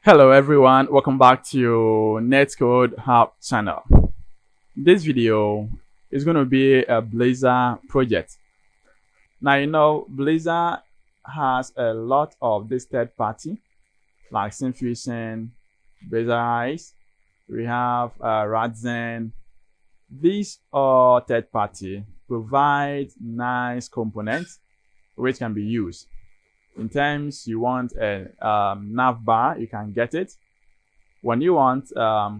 Hello everyone, welcome back to Netcode-Hub channel. This video is going to be a Blazor project. Now Blazor has a lot of this third party like Syncfusion, Blazor Eyes, we have Radzen. These are third party, provide nice components which can be used. In terms you want a nav bar, you can get it. When you want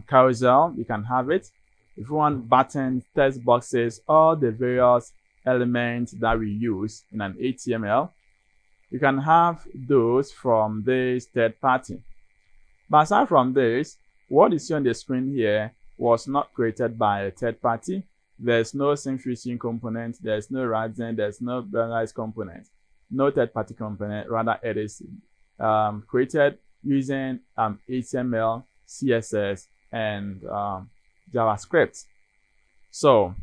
carousel, you can have it. If you want buttons, text boxes, all the various elements that we use in an HTML, you can have those from this third party. But aside from this, what you see on the screen here was not created by a third party. There's no Syncfusion component, there's no Radzen, there's no Blazor component. No third-party component, rather it is created using HTML, CSS, and JavaScript. So,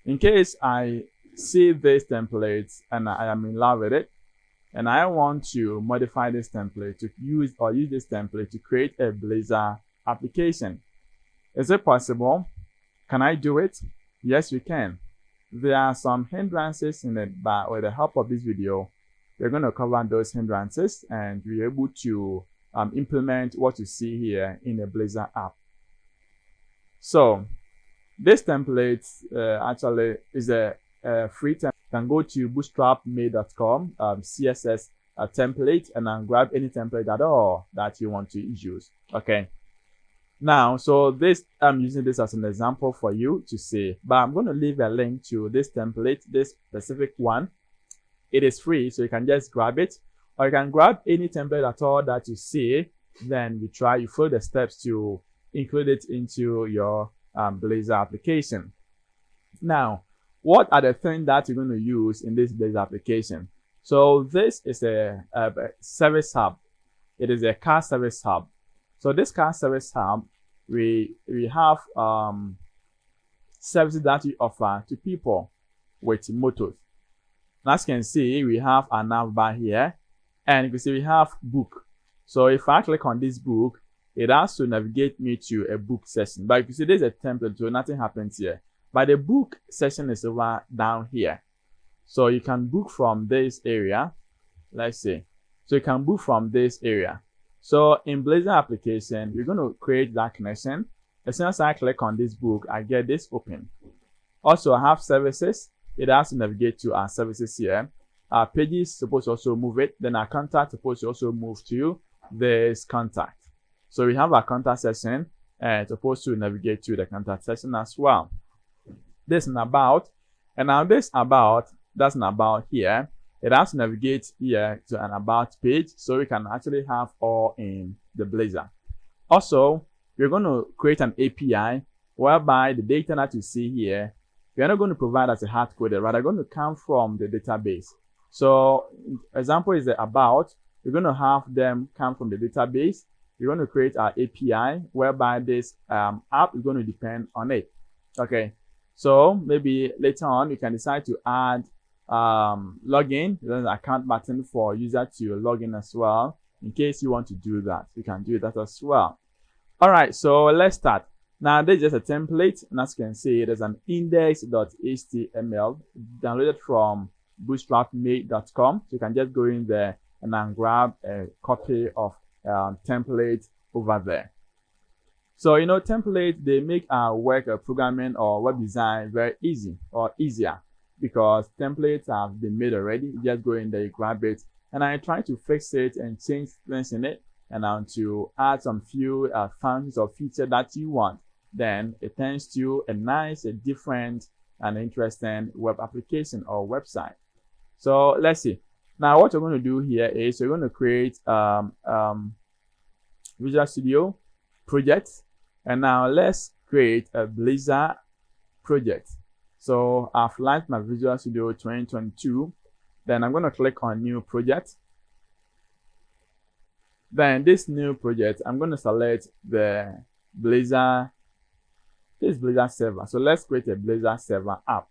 in case I see this template and I am in love with it, and I want to modify this template to use this template to create a Blazor application, is it possible? Can I do it? Yes, we can. There are some hindrances in it, but with the help of this video, we're going to cover those hindrances and be able to implement what you see here in a Blazor app. So this template actually is a free template. You can go to bootstrap.com, CSS template, and then grab any template at all that you want to use. Okay. Now, so this I'm using this as an example for you to see, but I'm going to leave a link to this template, this specific one. It is free, so you can just grab it, or you can grab any template at all that you see. Then you follow the steps to include it into your Blazor application. Now, what are the things that you're going to use in this Blazor application? So this is a service hub. It is a car service hub. So this car service hub, we have services that we offer to people with motors. As you can see, we have a nav bar here, and you can see we have book. So if I click on this book, it has to navigate me to a book session. But you can see there's a template, so nothing happens here. But the book session is over down here. So you can book from this area. Let's see. So you can book from this area. So in Blazor application, we're going to create that connection. As soon as I click on this book, I get this open. Also, I have services. It has to navigate to our services here. Our pages supposed to also move it. Then our contact supposed to also move to this contact. So we have our contact section and supposed to navigate to the contact section as well. This is an about, and now this about, that's an about here. It has to navigate here to an about page, so we can actually have all in the Blazor. Also, we're going to create an API whereby the data that you see here, we are not going to provide as a hard coded, rather going to come from the database. So example is the about. We're going to have them come from the database. We're going to create our API whereby this app is going to depend on it. Okay. So maybe later on you can decide to add login. There's an account button for user to log in as well. In case you want to do that, you can do that as well. All right. So let's start. Now, there's just a template, and as you can see, there's an index.html downloaded from bootstrap.com. So you can just go in there and then grab a copy of template over there. So, templates, they make our work of programming or web design very easy or easier because templates have been made already. You just go in there, you grab it, and I try to fix it and change things in it, and then to add some few functions or features that you want. Then it turns to a nice, a different, and interesting web application or website. So let's see. Now what we're going to do here is we're going to create Visual Studio project, and now let's create a Blazor project. So I've launched my Visual Studio 2022. Then I'm going to click on New Project. Then this new project, I'm going to select the Blazor. This Blazor server. So let's create a Blazor server app.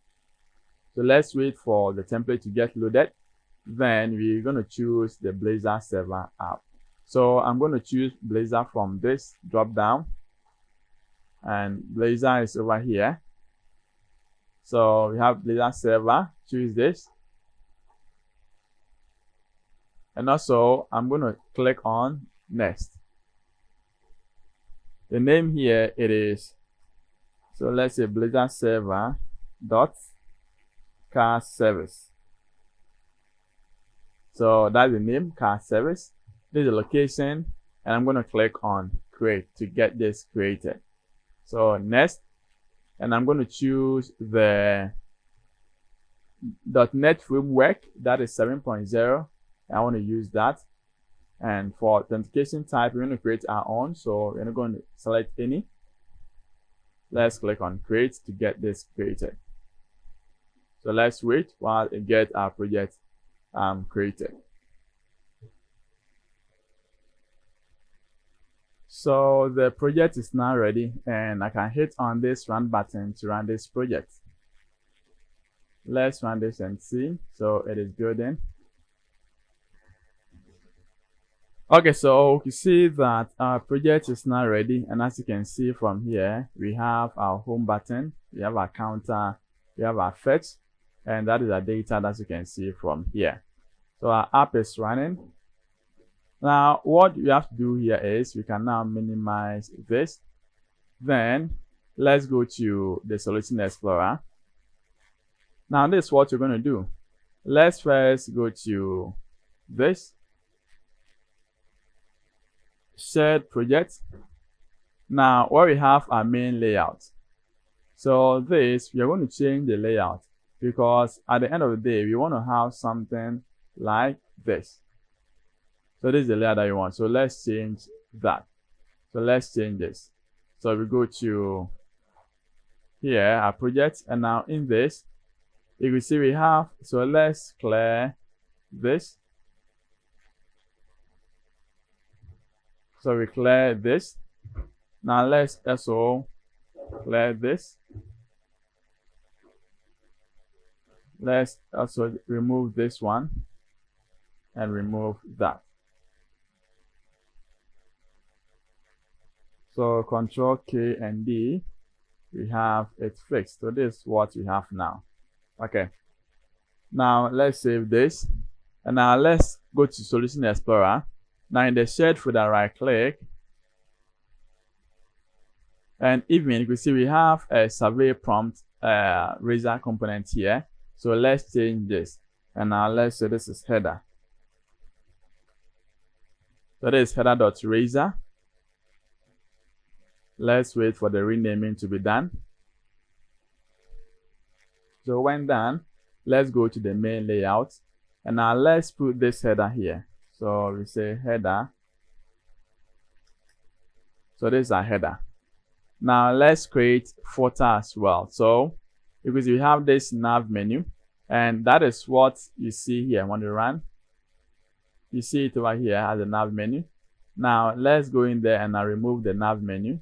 So let's wait for the template to get loaded. Then we're going to choose the Blazor server app. So I'm going to choose Blazor from this drop down, and Blazor is over here. So we have Blazor server, choose this. And also I'm going to click on next. The name here it is, so let's say Blazor server dot car service. So that's the name, car service. This is the location, and I'm going to click on create to get this created. So next, and I'm going to choose the .NET framework, that is 7.0. I want to use that. And for authentication type, we're going to create our own, so we're not going to select any. Let's click on create to get this created. So let's wait while it gets our project created. So the project is now ready, and I can hit on this run button to run this project. Let's run this and see. So it is building. Okay, so you see that our project is now ready, and as you can see from here, we have our home button, we have our counter, we have our fetch, and that is our data that you can see from here. So our app is running. Now what we have to do here is we can now minimize this. Then let's go to the Solution Explorer. Now this is what you're going to do. Let's first go to this shared project. Now where we have our main layout. So this, we are going to change the layout, because at the end of the day we want to have something like this. So this is the layout that you want. So let's change that. So let's change this. So we go to here, our project, and now in this you can see we have, so let's clear this. So we clear this. Now let's also clear this. Let's also remove this one and remove that. So Control K and D, we have it fixed. So this is what we have now. Okay. Now let's save this. And now let's go to Solution Explorer. Now in the shared folder, right click. And even you can see we have a survey prompt razor component here. So let's change this. And now let's say this is header. So this is header.razor. Let's wait for the renaming to be done. So when done, let's go to the main layout. And now let's put this header here. So we say header. So this is our header. Now let's create footer as well. So because we have this nav menu, and that is what you see here when you run. You see it over here as a nav menu. Now let's go in there and I remove the nav menu.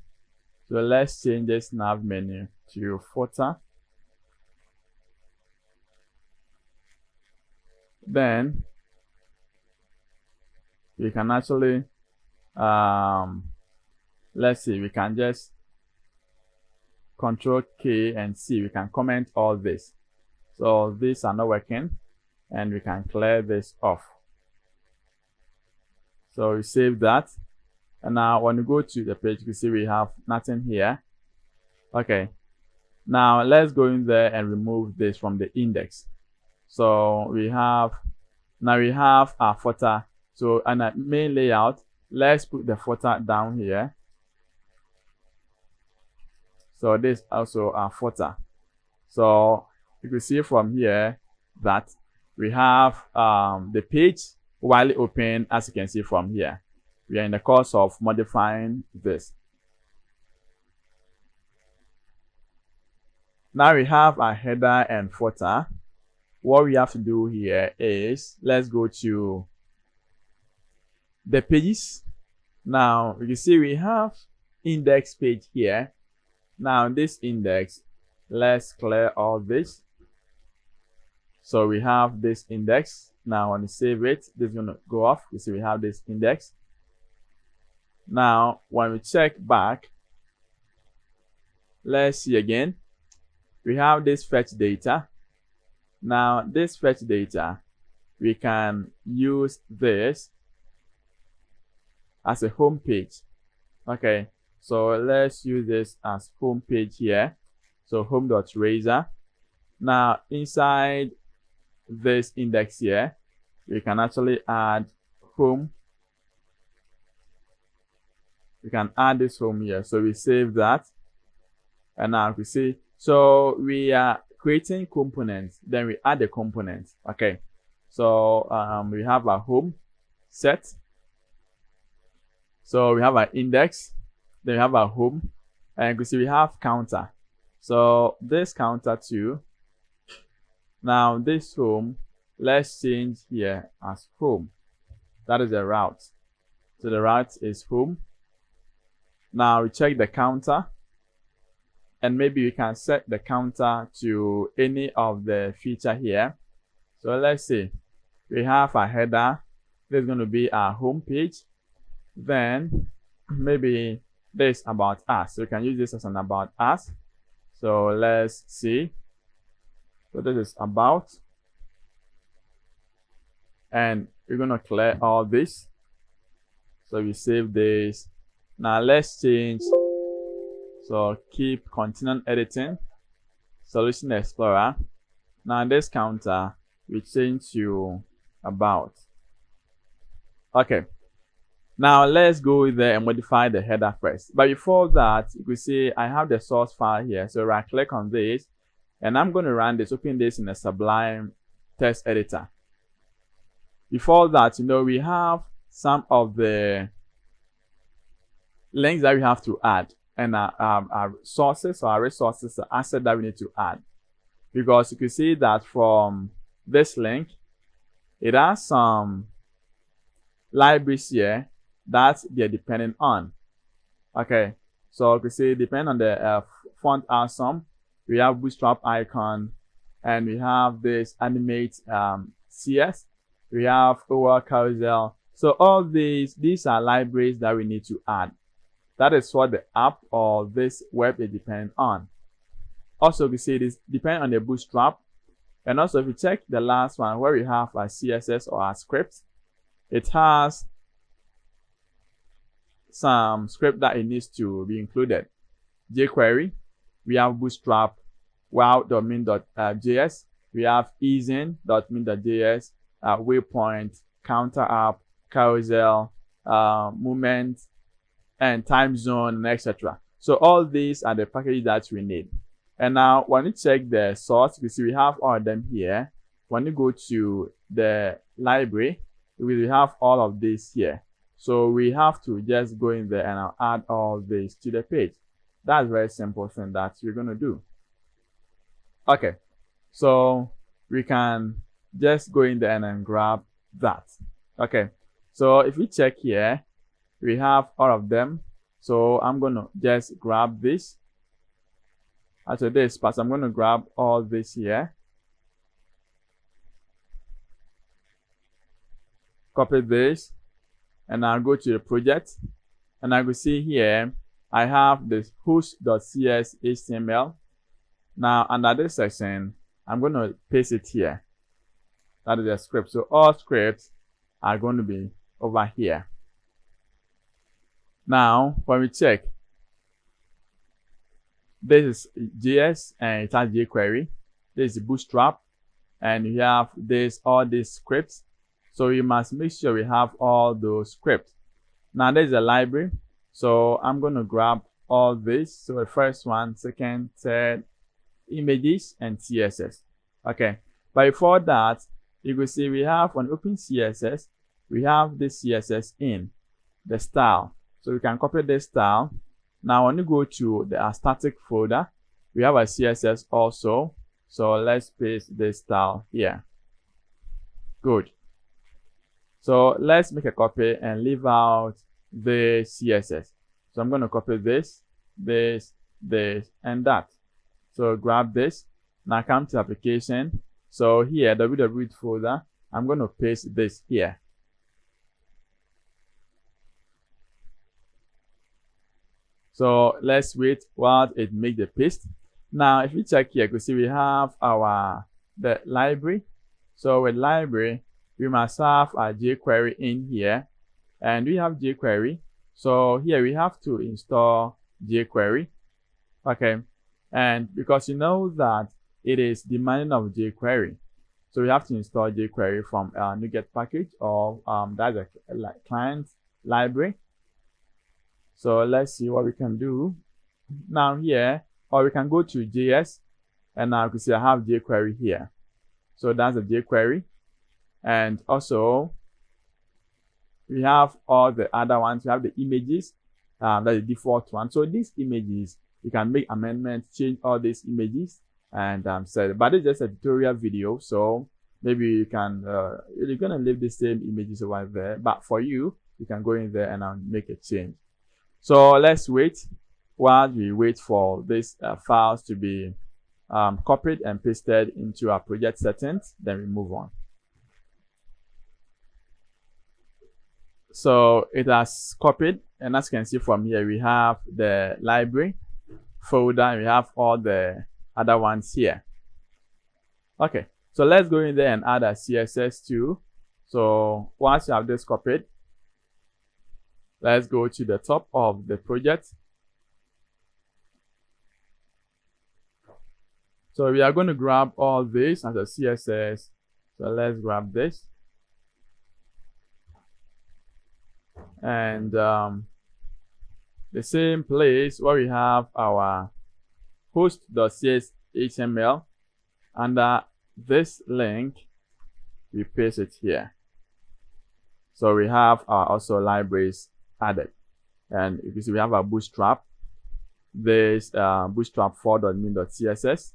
So let's change this nav menu to footer. Then we can actually let's see, we can just Control K and C, we can comment all this. So these are not working, and we can clear this off. So we save that, and now when you go to the page, you can see we have nothing here. Okay, now let's go in there and remove this from the index. So we have, now we have our footer. So on our main layout, let's put the footer down here. So this also our footer. So you can see from here that we have the page widely open, as you can see from here. We are in the course of modifying this. Now we have our header and footer. What we have to do here is, let's go to the pages. Now you can see we have index page here. Now this index, let's clear all this. So we have this index. Now when you save it, this is going to go off. You see we have this index. Now, when we check back, let's see again. We have this fetch data. Now, this fetch data, we can use this as a home page. Okay, so let's use this as home page here. So home.razor. Now, inside this index here, we can actually add home. We can add this home here. So we save that. And now we see, so we are creating components, then we add the components. Okay, so we have a home set. So we have an index, then we have a home, and you can see we have counter. So this counter too. Now this home, let's change here as home. That is the route. So the route is home. Now we check the counter, and maybe we can set the counter to any of the feature here. So let's see, we have a header. This is going to be our home page. Then maybe this about us. So we can use this as an about us. So let's see. So this is about. And we're going to clear all this. So we save this. Now let's change. So keep continuing editing. Solution Explorer. Now this counter, we change to about. Okay. Now let's go there and modify the header first. But before that, you can see I have the source file here. So right click on this, and I'm going to run this, open this in a Sublime text editor. Before that, we have some of the links that we have to add, and our sources or our resources, the asset that we need to add. Because you can see that from this link, it has some libraries here that they're depending on. Okay, so you can see depending on the font awesome, we have Bootstrap icon, and we have this animate CS, we have over carousel. So all these are libraries that we need to add. That is what the app or this web is dependent on. Also, you can see this depends on the Bootstrap. And also, if you check the last one where we have a CSS or a script, it has some script that it needs to be included. jQuery, we have Bootstrap, wow.min.js, we have easing.min.js, waypoint, counter app, carousel, movement, and time zone, and etc. So all these are the packages that we need. And now when you check the source, you see we have all of them here. When you go to the library, we have all of this here. So we have to just go in there and add all this to the page. That's very simple thing that you're going to do. Okay, so we can just go in there and then grab that. Okay, so if we check here, we have all of them. So I'm going to just grab this. After this part, I'm going to grab all this here. Copy this. And I'll go to the project. And I will see here, I have this host.cs HTML. Now, under this section, I'm going to paste it here. That is the script. So all scripts are going to be over here. Now, when we check, this is JS and it has jQuery. This is Bootstrap, and you have all these scripts. So you must make sure we have all those scripts. Now there's a library. So I'm going to grab all this. So the first one, second, third, images, and CSS. Okay. But before that, you will see we have on open CSS, we have this CSS in the style. So we can copy this style. Now when you go to the static folder, we have a CSS also. So let's paste this style here. Good. So let's make a copy and leave out the CSS. So I'm going to copy this, this, and that. So grab this. Now come to application. So here, the www folder, I'm going to paste this here. So let's wait while it makes the paste. Now, if you check here, you can see we have the library. So with library, we must have a jQuery in here, and we have jQuery. So here we have to install jQuery. Okay, and because you know that it is demanding of jQuery, so we have to install jQuery from a NuGet package, or that's a client library. So let's see what we can do now here, or we can go to JS, and now you can see I have jQuery here. So that's a jQuery, and also we have all the other ones. We have the images, that's the default one. So these images, you can make amendments, change all these images, and set. But it's just a tutorial video, so maybe you can you're gonna leave the same images over there, but for you, you can go in there and make a change. So let's wait while we wait for these files to be copied and pasted into our project settings. Then we move on. So it has copied, and as you can see from here, we have the library folder, and we have all the other ones here. Okay, so let's go in there and add a CSS too. So once you have this copied, let's go to the top of the project. So we are going to grab all this as a CSS. So let's grab this. And the same place where we have our host.cshtml, under this link, we paste it here. So we have our also libraries added. And you can see we have our Bootstrap, this Bootstrap 4.min.css,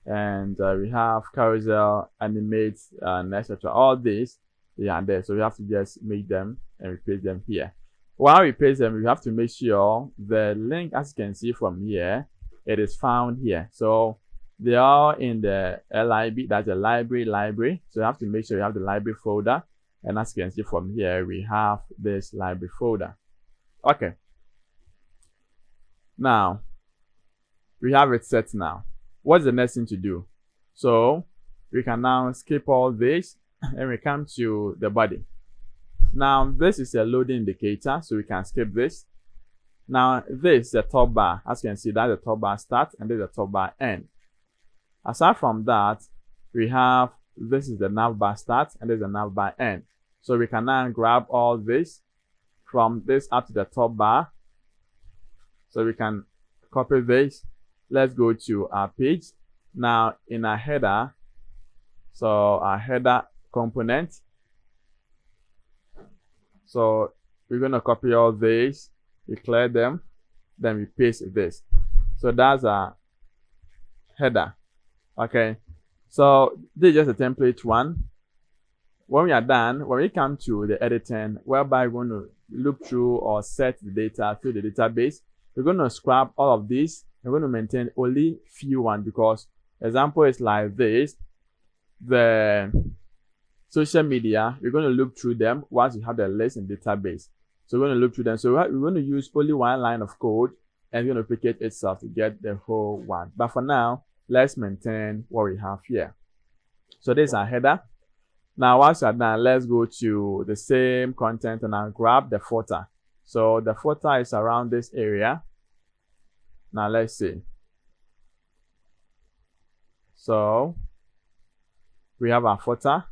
and we have carousel, animate, and etc. All these, they are there. So we have to just make them and we paste them here. While we paste them, we have to make sure the link, as you can see from here, it is found here. So they are in the lib, that's a library. So you have to make sure you have the library folder. And as you can see from here, we have this library folder. Okay. Now, we have it set now. What's the next thing to do? So we can now skip all this and we come to the body. Now, this is a loading indicator, so we can skip this. Now, this is the top bar. As you can see, that's the top bar start and this is the top bar end. Aside from that, we have, this is the nav bar start and this is the nav bar end. So we can now grab all this from this up to the top bar. So we can copy this. Let's go to our page. Now in our header, so our header component. So we're going to copy all this, we clear them, then we paste this. So that's our header. Okay, so this is just a template one. When we are done, when we come to the editing, whereby we're going to look through or set the data through the database, we're going to scrap all of these. We're going to maintain only few ones, because example is like this. The social media, we're going to look through them once you have the list in database. So we're going to look through them. So we're going to use only one line of code and we're going to duplicate itself to get the whole one. But for now, let's maintain what we have here. So this is our header. Now, once you're done, let's go to the same content and I'll grab the footer. So the footer is around this area. Now let's see. So we have our footer,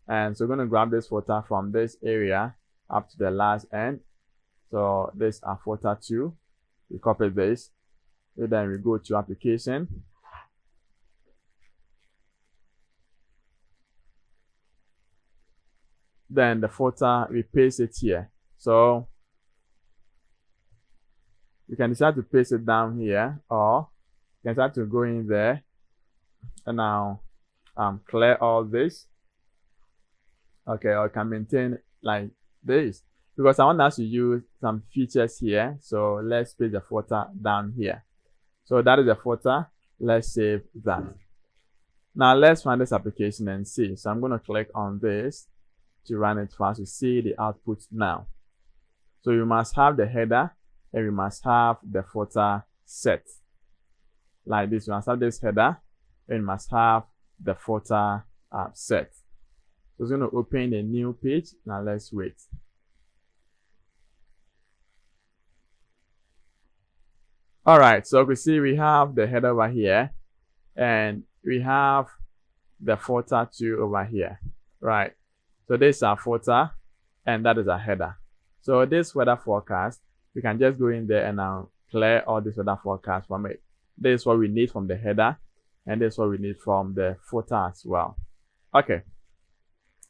and so we're going to grab this footer from this area up to the last end. So this is our footer too. We copy this, and then we go to application. Then the footer, we paste it here. So you can decide to paste it down here, or you can decide to go in there and now clear all this. Okay, or you can maintain like this, because I want us to use some features here. So let's paste the footer down here. So that is the footer. Let's save that. Now let's run this application and see. So I'm going to click on this to run it fast to see the output now. So you must have the header, and we must have the footer set like this. We must have this header, and we must have the footer set. So it's going to open a new page. Now let's wait. All right, so we see we have the header over here, and we have the footer too over here, right? So this is our footer, and that is our header. So this weather forecast, we can just go in there and now clear all this weather forecast from it. This is what we need from the header, and this is what we need from the footer as well. Okay,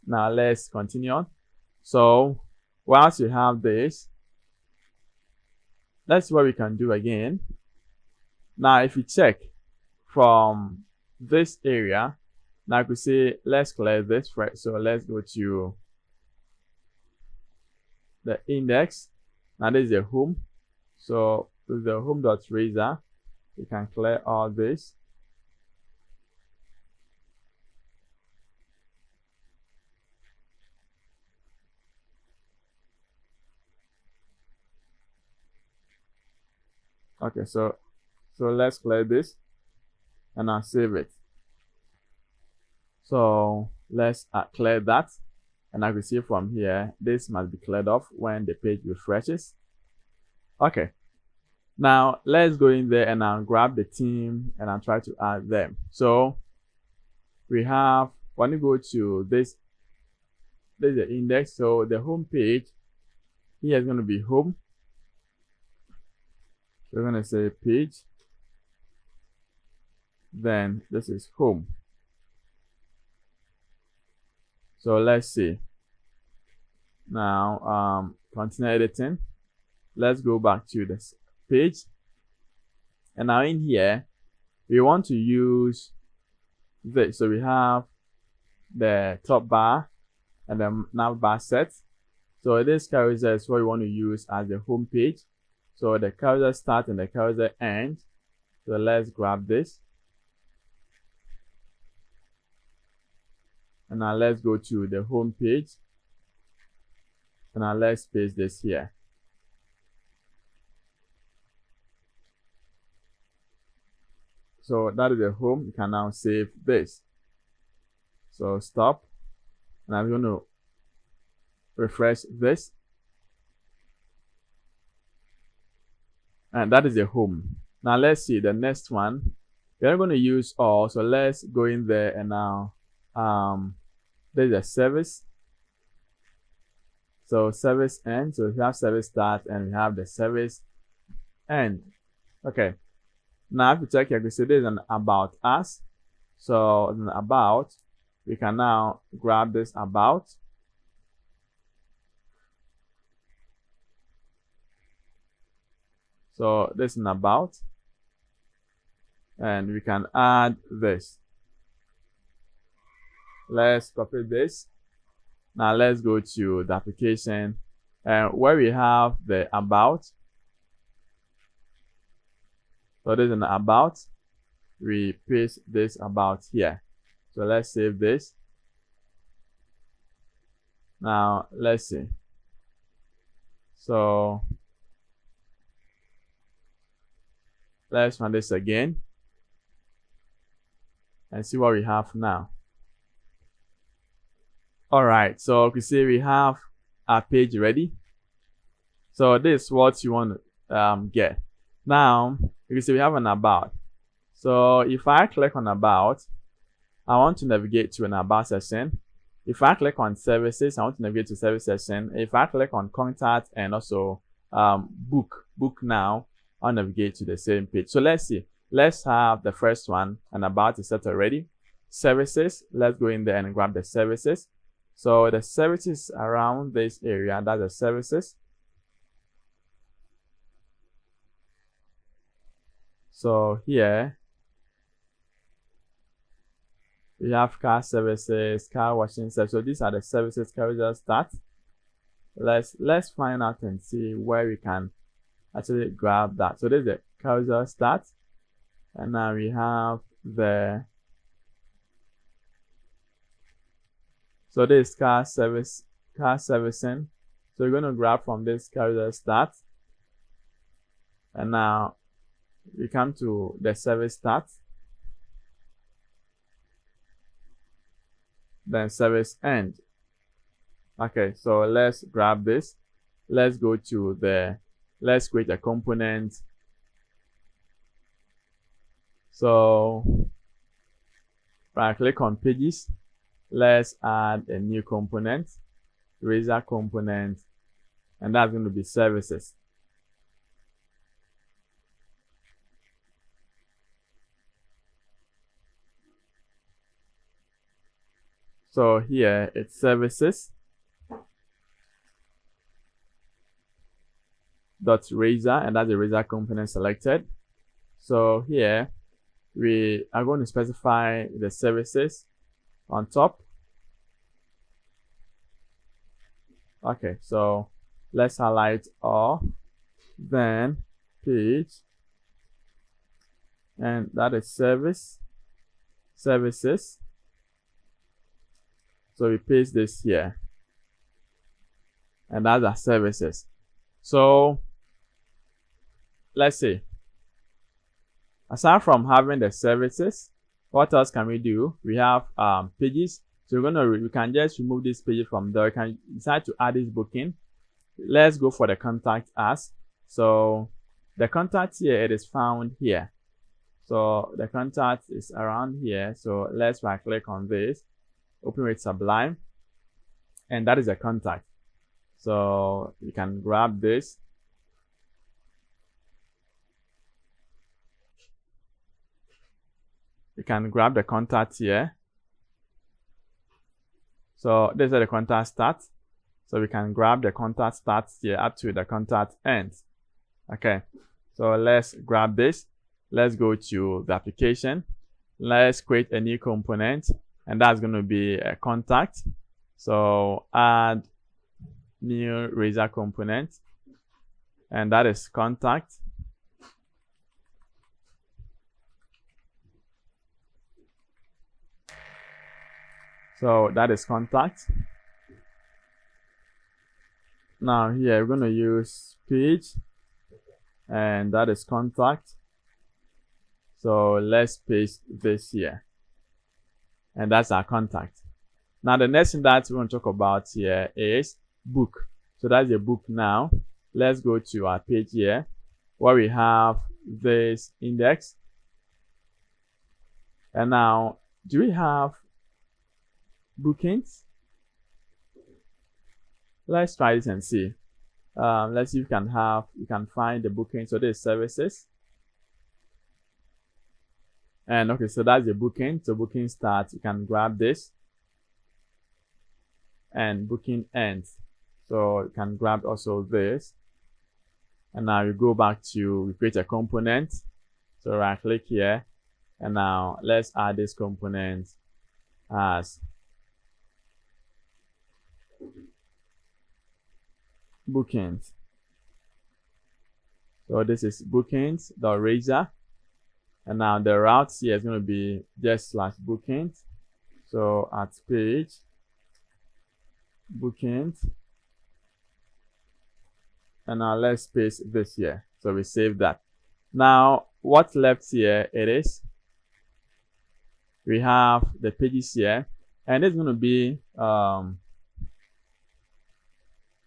now let's continue on. So once you have this, let's see what we can do again. Now, if you check from this area, now you could see, let's clear this, right? So let's go to the index. Now this is the home. So with the home.razor, you can clear all this. Okay, so let's clear this and I'll save it. So let's clear that, and I can see from here this must be cleared off when the page refreshes. Okay, now let's go in there and I'll grab the theme and I'll try to add them. So we have, when you go to this is the index. So the home page here is going to be home. We're going to say page, then this is home. So let's see. Now continue editing. Let's go back to this page, and now in here we want to use this. So we have the top bar and the nav bar set. So this carousel is what we want to use as the home page. So the carousel start and the carousel end. So let's grab this. And now let's go to the home page. And now let's paste this here. So that is the home. You can now save this. So stop. And I'm going to refresh this. And that is the home. Now let's see the next one. We're going to use all. So let's go in there and now there's a service. So service end. So we have service start and we have the service end. Okay. Now if you check here, you see there's an about us. So an about, we can now grab this about. So this is an about, and we can add this. Let's copy this. Now let's go to the application, and where we have the about. So there's an about. We paste this about here. So let's save this. Now let's see. So let's run this again and see what we have now. All right, so you can see we have our page ready. So this is what you want to get. Now you can see we have an about. So if I click on about, I want to navigate to an about section. If I click on services, I want to navigate to service section. If I click on contact and also book now, I'll navigate to the same page. So let's see. Let's have the first one, and about is set already. Services. Let's go in there and grab the services. So the services around this area, that's the services. So here we have car services, car washing service. So these are the services carousel start. Let's find out and see where we can actually grab that. So this is the carousel start, and now we have the, so this is car servicing. So we're going to grab from this carousel start, And now we come to the service start, then service end. Okay, so let's grab this. Let's go to let's create a component. So right click on pages. Let's add a new component, razor component, and that's going to be services. So here it's services dot razor, and that's the razor component selected. So here we are going to specify the services on top. Okay, so let's highlight all, then page, and that is services. So we paste this here, and that's our services. So let's see, aside from having the services, what else can we do? We have pages. So we can just remove this page from there. We can decide to add this booking. Let's go for the contact us. So the contact here, it is found here. So the contact is around here. So let's right click on this, open with Sublime, and that is a contact. So you can grab this. You can grab the contact here. So this is the contact start. So we can grab the contact start here up to the contact end. Okay, so let's grab this. Let's go to the application. Let's create a new component, and that's going to be a contact. So add new razor component, and that is contact. So that is contact. Now here we're going to use page, and that is contact. So let's paste this here, and that's our contact. Now the next thing that we want to talk about here is book. So that's a book. Now let's go to our page here where we have this index, and now do we have bookings? Let's try this and see. Let's see if you can find the booking. So there's services, and okay, so that's the booking. So booking starts, you can grab this, and booking ends. So you can grab also this, and now you go back to create a component. So right click here, and now let's add this component as bookings. So this is bookings.razor, and now the route here is going to be just /bookings. So at page bookings, and now let's paste this here. So we save that. Now what's left here, it is we have the pages here, and it's going to be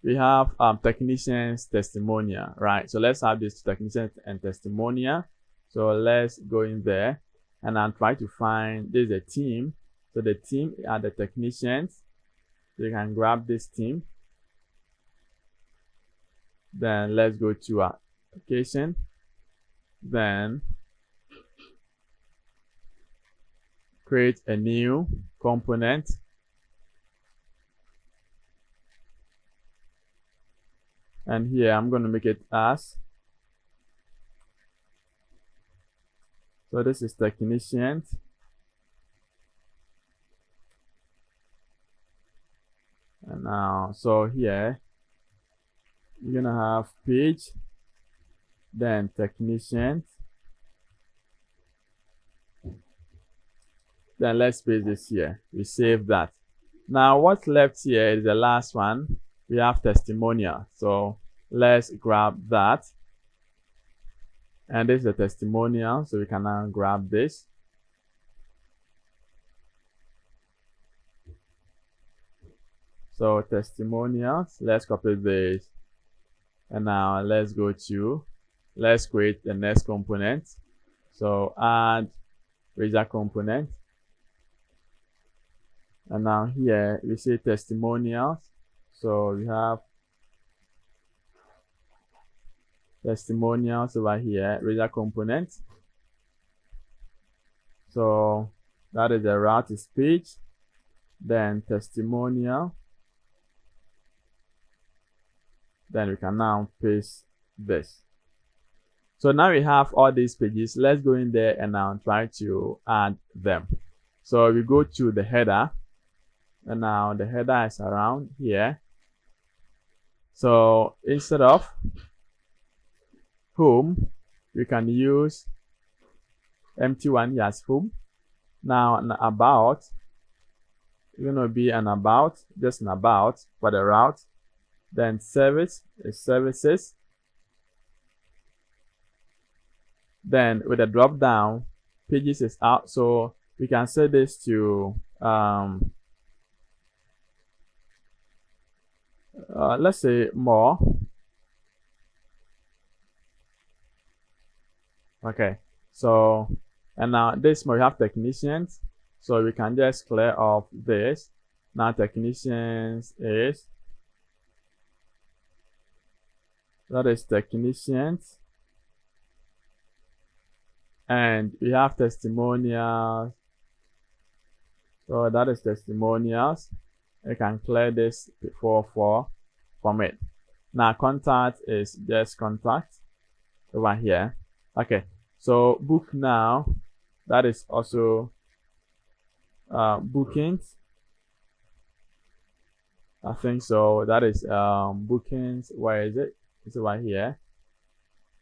we have technicians testimonial, right? So let's have this technicians and testimonial. So let's go in there, and I'll try to find, there's a team. So the team are the technicians. So you can grab this team. Then let's go to our application. Then create a new component. And here I'm going to make it as, so this is technicians, and now so here you're gonna have page, then technicians, then let's paste this here. We save that. Now what's left here is the last one. We have testimonial. So let's grab that, And this is a testimonial, so we can now grab this. So testimonials, let's copy this, and now let's create the next component. So add Blazor component, and now here we say testimonials. So we have testimonials over here, Blazor component. So that is the route is page, then testimonial. Then we can now paste this. So now we have all these pages. Let's go in there and now try to add them. So we go to the header, and now the header is around here. So instead of home, we can use empty one here as home. Now an about, it's going to be an about, just an about for the route. Then service is services. Then with the drop down, pages is out. So we can set this to let's say more. Okay, so and now this we have technicians, so we can just clear off this. Now technicians is, that is technicians, and we have testimonials, so that is testimonials. You can clear this before from it. Now contact is just contact over here. Okay, so book now, that is also bookings. I think so. That is bookings. Where is it? It's over here.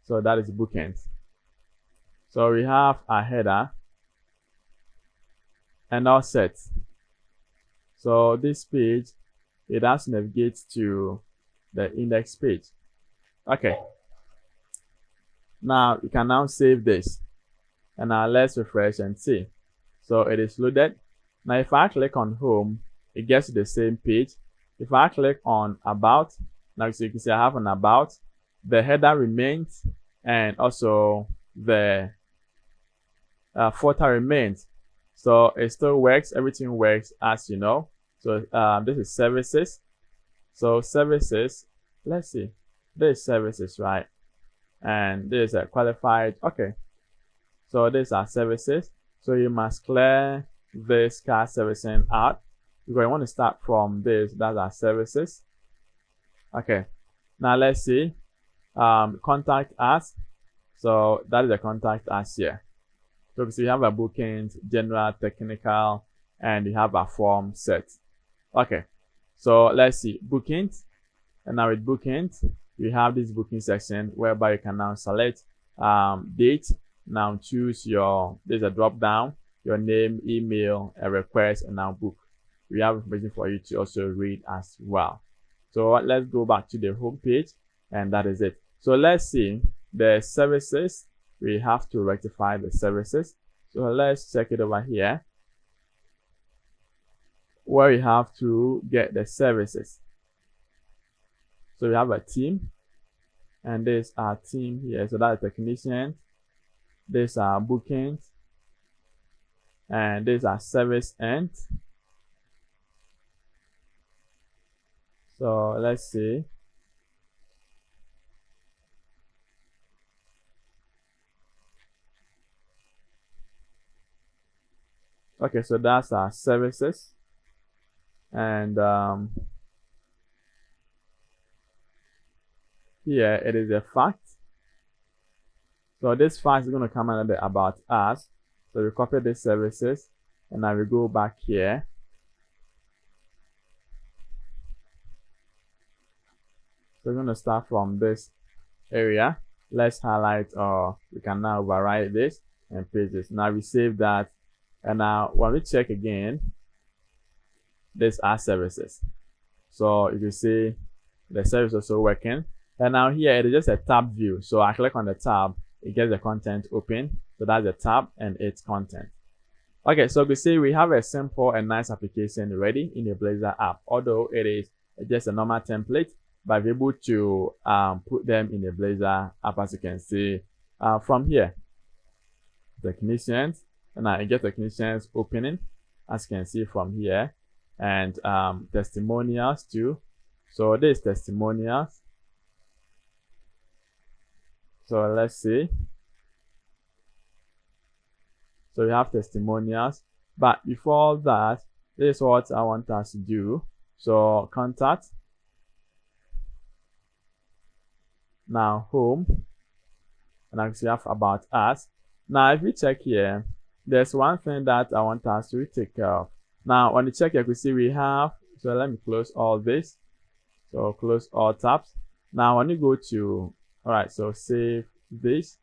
So that is bookings. So we have a header and all set. So this page, it has to navigate to the index page. Okay. Now you can now save this, and now let's refresh and see. So it is loaded. Now if I click on home, it gets to the same page. If I click on about, now so you can see I have an about, the header remains, and also the footer remains. So it still works, everything works as you know. So this is services. So services, let's see, this is services, right? And this is a qualified. Okay, so these are services. So you must clear this car servicing out, because you want to start from this. That's our services. Okay, now let's see contact us. So that is the contact us here. So you have a bookings, general, technical, and you have a form set. Okay, so let's see bookings, and now with bookings we have this booking section whereby you can now select date. Now choose there's a drop down, your name, email, a request, and now book. We have information for you to also read as well. So let's go back to the home page, and that is it. So let's see the services. We have to rectify the services. So let's check it over here, where we have to get the services. So we have a team, and this our team here. So that's technicians. These are bookings, and these are service end. So let's see. Okay, so that's our services, and here it is a fact. So this fact is going to come under the about us. So we copy these services, and now we go back here. So we're going to start from this area. Let's highlight, or we can now override this and paste this. Now we save that, and now when we check again, these are services. So you can see the service also working. And now here it is just a tab view. So I click on the tab, it gets the content open. So that's the tab and its content. Okay, so we see we have a simple and nice application ready in the Blazor app. Although it is just a normal template, but we're able to put them in the Blazor app, as you can see from here. Technicians, and I get technicians opening, as you can see from here, and testimonials too. So this testimonials. So let's see. So we have testimonials, but before that, this is what I want us to do. So contact, now home, and I see have about us. Now if we check here, there's one thing that I want us to take care of. Now on the check, you can see we have, so let me close all this. So close all tabs. Now when you go to, all right, so save this.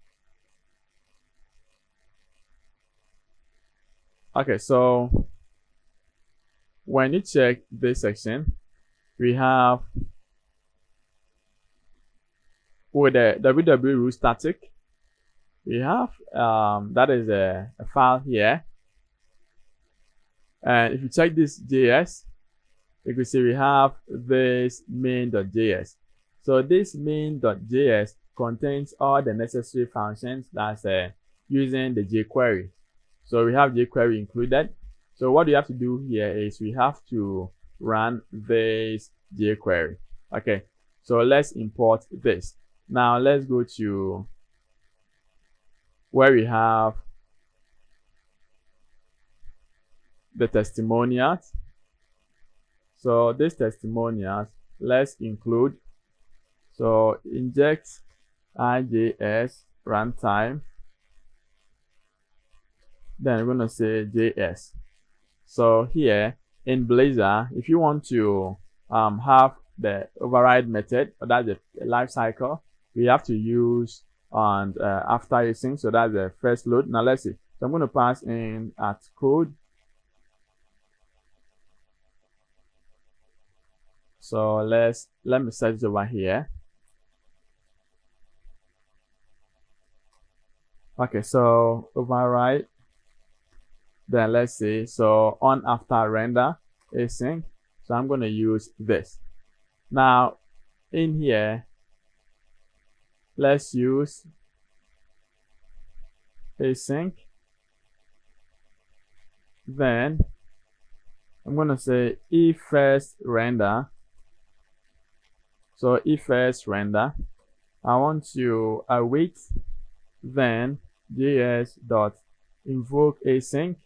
Okay, so when you check this section, we have with the www root static, we have that is a file here. And if you check this JS, you can see we have this main.js. So this main.js contains all the necessary functions that's using the jQuery. So we have jQuery included. So what you have to do here is we have to run this jQuery. Okay, so let's import this. Now let's go to where we have the testimonials. So this testimonials, let's include, so inject IJS runtime. Then we're going to say JS. So here in Blazor, if you want to have the override method, or that's the life cycle, we have to use on after async. So that's the first load. Now let's see. So I'm going to pass in at code. So let me set it over here. Okay, so override. Then let's see, so on after render async. So I'm going to use this. Now in here, let's use async. Then I'm going to say if first render. So if first render, I want to await, then js dot invoke async.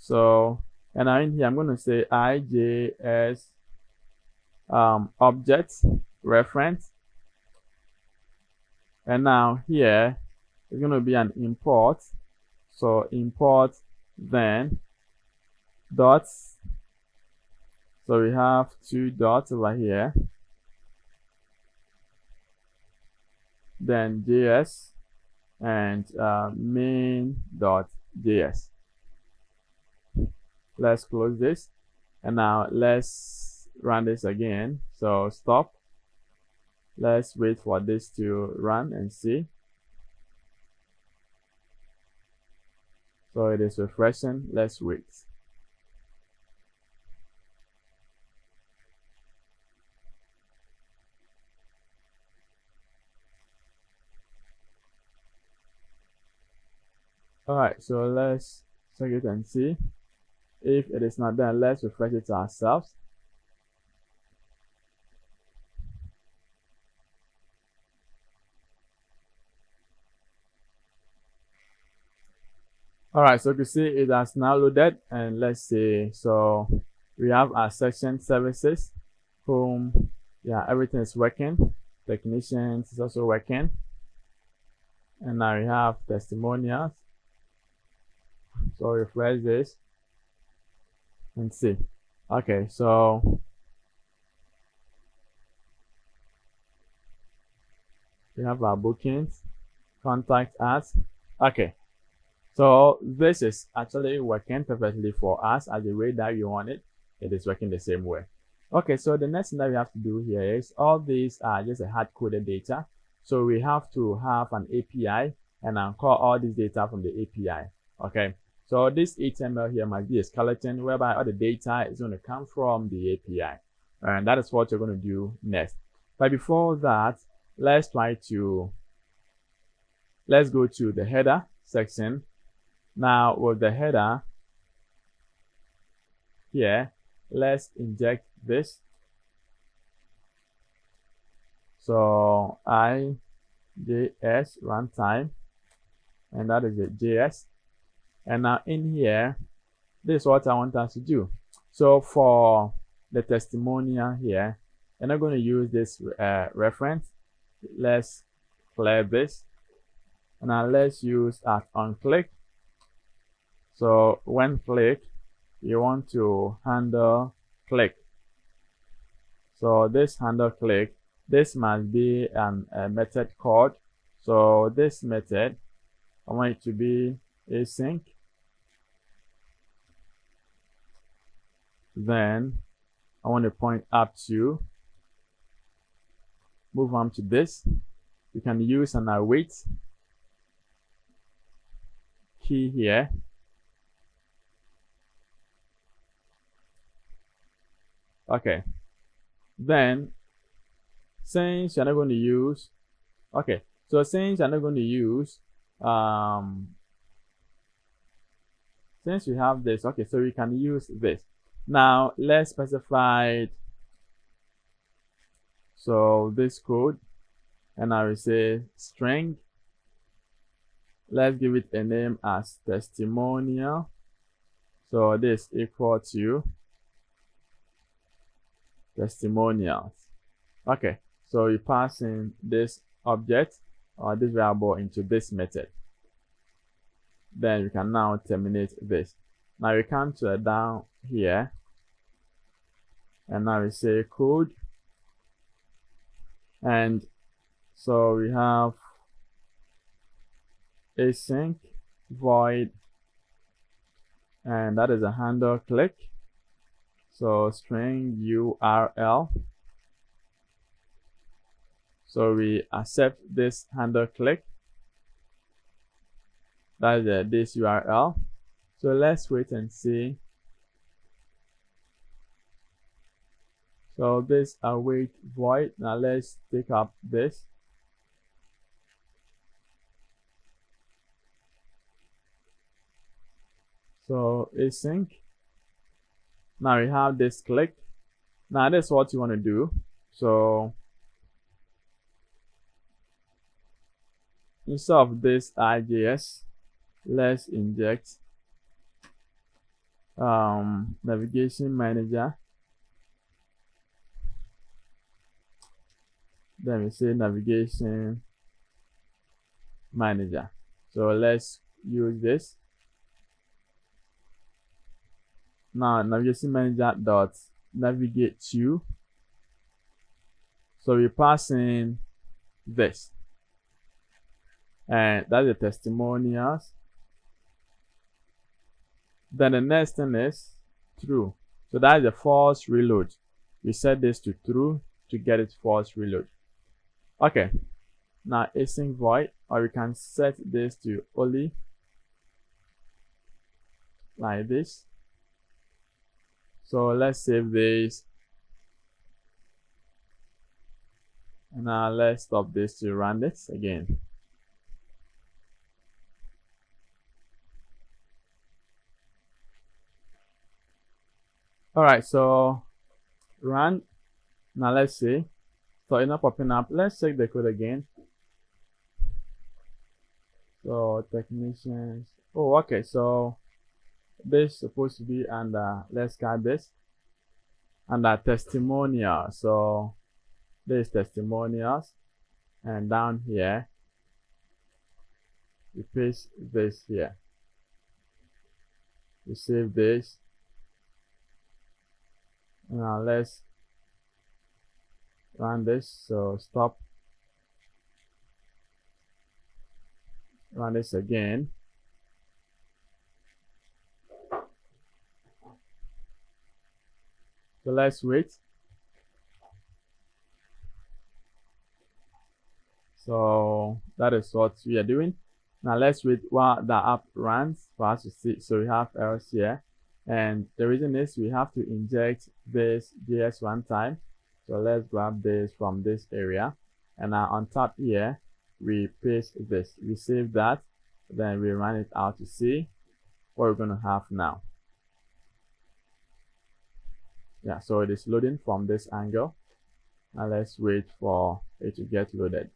So, and now in here, I'm going to say IJS object reference. And now here, it's going to be an import. So import then dots. So we have two dots over here. Then JS and main.js. Let's close this, and now let's run this again. So stop. Let's wait for this to run and see. So it is refreshing. Let's wait. All right, so let's check it and see. If it is not there, let's refresh it ourselves. All right, so you can see it has now loaded, and let's see. So we have our section services, home, yeah, everything is working. Technicians is also working, and now we have testimonials. So refresh this and see. Okay, so we have our bookings, contact us. Okay, so this is actually working perfectly for us as the way that you want it. It is working the same way. Okay, so the next thing that we have to do here is all these are just a hard-coded data. So we have to have an API and call all this data from the API. Okay, so this HTML here might be a skeleton whereby all the data is going to come from the API, and that is what you're going to do next. But before that, let's go to the header section. Now with the header here, let's inject this. So JS runtime, and that is the JS. And now in here, this is what I want us to do. So for the testimonial here, I'm not going to use this reference. Let's clear this, and now let's use onClick. So when click, you want to handle click. So this handle click, this must be a method called. So this method, I want it to be async. Then I want to point up to, move on to this. You can use an await key here. Okay, then since you're not going to use, okay, so since you're not going to use, since we have this, okay, so we can use this. Now let's specify, so this code, and I will say string. Let's give it a name as testimonial. So this equal to testimonials. Okay, so you pass in this object or this variable into this method. Then we can now terminate this. Now we come to down here, and now we say code, and so we have async void, and that is a handle click. So string URL. So we accept this handle click. That is this URL. So let's wait and see. So this await void. Now let's take up this. So async. Now we have this click. Now this is what you want to do. So instead of this IJS, let's inject navigation manager. Then we say navigation manager. So let's use this. Now navigation manager dot navigate to. So we pass in this, and that's the testimonials. Then the next thing is true. So that is a false reload. We set this to true to get it false reload. Okay, now async void, or we can set this to only like this. So let's save this, and now let's stop this to run this again. All right, so run. Now let's see. So it's not popping up. Let's check the code again. So technicians. Oh, okay. So this is supposed to be under, let's cut this, under testimonial. So this testimonials, and down here we paste this here. We save this. Now let's run this. So stop, run this again. So let's wait. So that is what we are doing. Now let's wait while the app runs for us to see. So we have errors here, and the reason is we have to inject this JS runtime. So let's grab this from this area, and now on top here we paste this, we save that, then we run it out to see what we're going to have now. Yeah, so it is loading from this angle. Now let's wait for it to get loaded.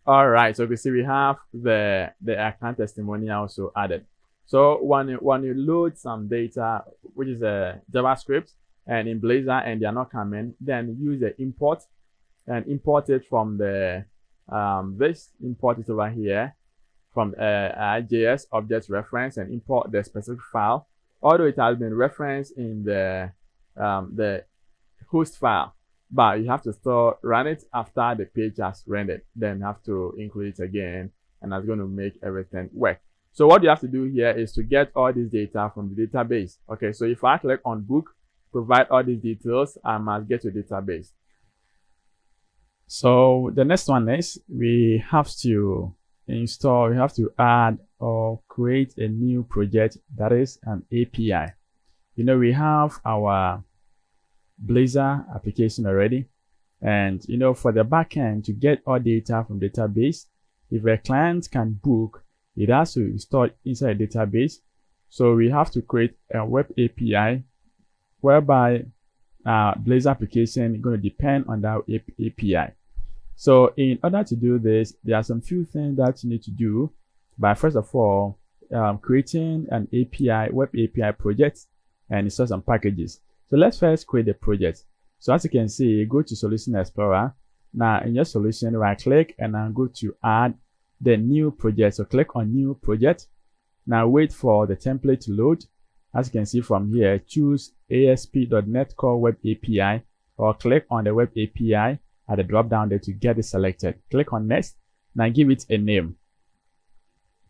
All right, so you see we have the account testimonial also added. So when you load some data, which is a JavaScript, and in Blazor, and they are not coming, then use the import and import it from the import it over here from JS object reference, and import the specific file, although it has been referenced in the host file. But you have to still run it after the page has rendered, then have to include it again, and that's going to make everything work. So what you have to do here is to get all this data from the database. Okay, so if I click on book, provide all these details, I must get to database. So the next one is we have to add or create a new project that is an API. You know, we have our Blazor application already, and you know, for the backend to get all data from database, if a client can book, it has to install inside a database. So we have to create a web API whereby Blazor application is going to depend on that API. So in order to do this, there are some few things that you need to do. But first of all, creating an API, web API project, and install some packages. So let's first create the project. So as you can see, go to Solution Explorer. Now in your solution, right click and now go to add the new project. So click on new project. Now wait for the template to load. As you can see from here, choose ASP.NET Core Web API, or click on the Web API at the drop down there to get it selected. Click on next. Now give it a name.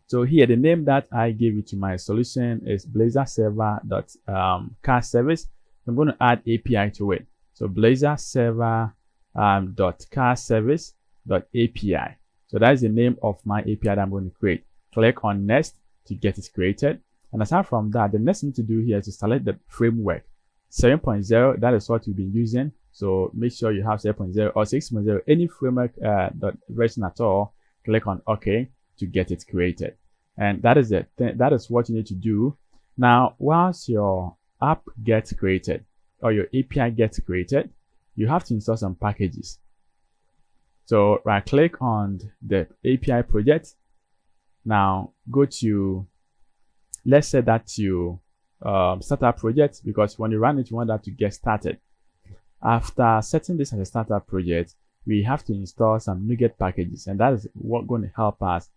So here the name that I gave it to my solution is Blazor server.car service. I'm going to add API to it. So Blazor server .car service.api. So that is the name of my API that I'm going to create. Click on next to get it created. And aside from that, the next thing to do here is to select the framework. 7.0, that is what you've been using. So make sure you have 7.0 or 6.0, any framework version at all. Click on OK to get it created. And that is it. That is what you need to do. Now, once your app gets created or your API gets created, you have to install some packages. So right click on the API project. Now go to, let's set that to startup project, because when you run it, you want that to get started. After setting this as a startup project, we have to install some NuGet packages, and that is what's going to help us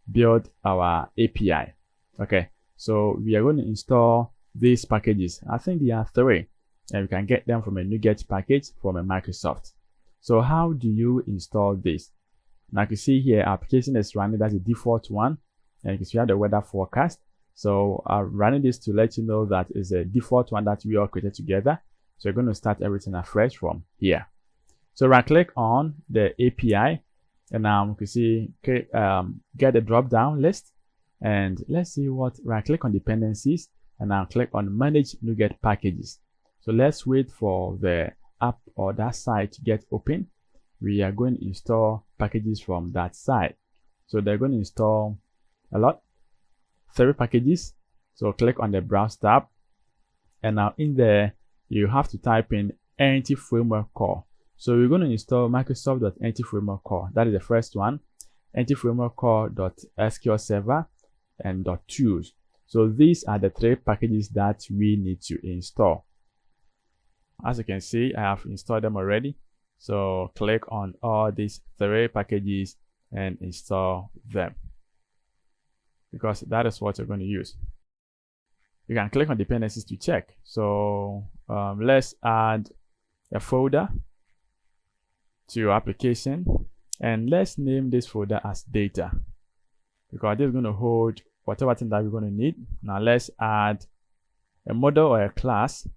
build our API. Okay, so we are going to install these packages. I think there are 3, and we can get them from a NuGet package from a Microsoft. So how do you install this? Now you can see here, our application is running, that's the default one, and you can see we have the weather forecast. So I'm running this to let you know that is a default one that we all created together. So we're going to start everything afresh from here. So right click on the API, and now you can see get a drop down list, and let's see what, right click on dependencies, and now click on manage NuGet packages. So let's wait for the app or that site to get open. We are going to install packages from that site. So they're going to install a lot, 3 packages. So click on the browse tab, and now in there you have to type in Entity Framework Core. So we're going to install Microsoft.Entity Framework Core. That is the first one. Entity Framework Core.SQL Server and .tools. So these are the 3 packages that we need to install. As you can see, I have installed them already. So click on all these 3 packages and install them, because that is what you're going to use. You can click on dependencies to check. So let's add a folder to your application, and let's name this folder as data, because this is going to hold whatever thing that we're going to need. Now let's add a model or a class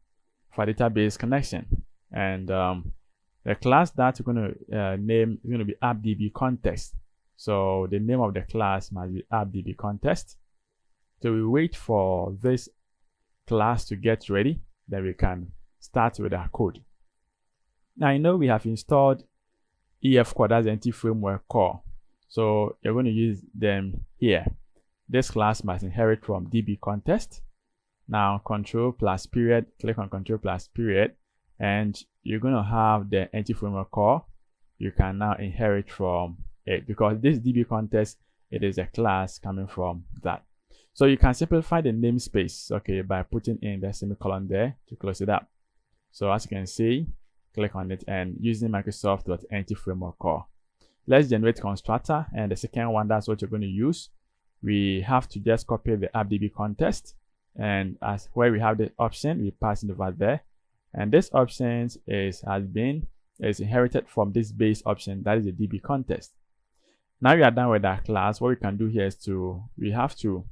for database connection, and the class that we're going to name is going to be appdb context. So the name of the class must be appdb context. So we wait for this class to get ready, then we can start with our code. Now I know we have installed EF core, that's the Entity Framework core. So you're going to use them here. This class must inherit from db context. Now control plus period, click on control plus period, and you're going to have the Entity Framework core. You can now inherit from it because this db context, it is a class coming from that. So you can simplify the namespace, okay, by putting in the semicolon there to close it up. So as you can see, click on it and using Microsoft.Entity Framework core. Let's generate constructor, and the second one, that's what you're going to use. We have to just copy the appdb context, and as where we have the option, we pass it over there. And this option is inherited from this base option, that is the db context. Now we are done with our class. What we can do here is we have to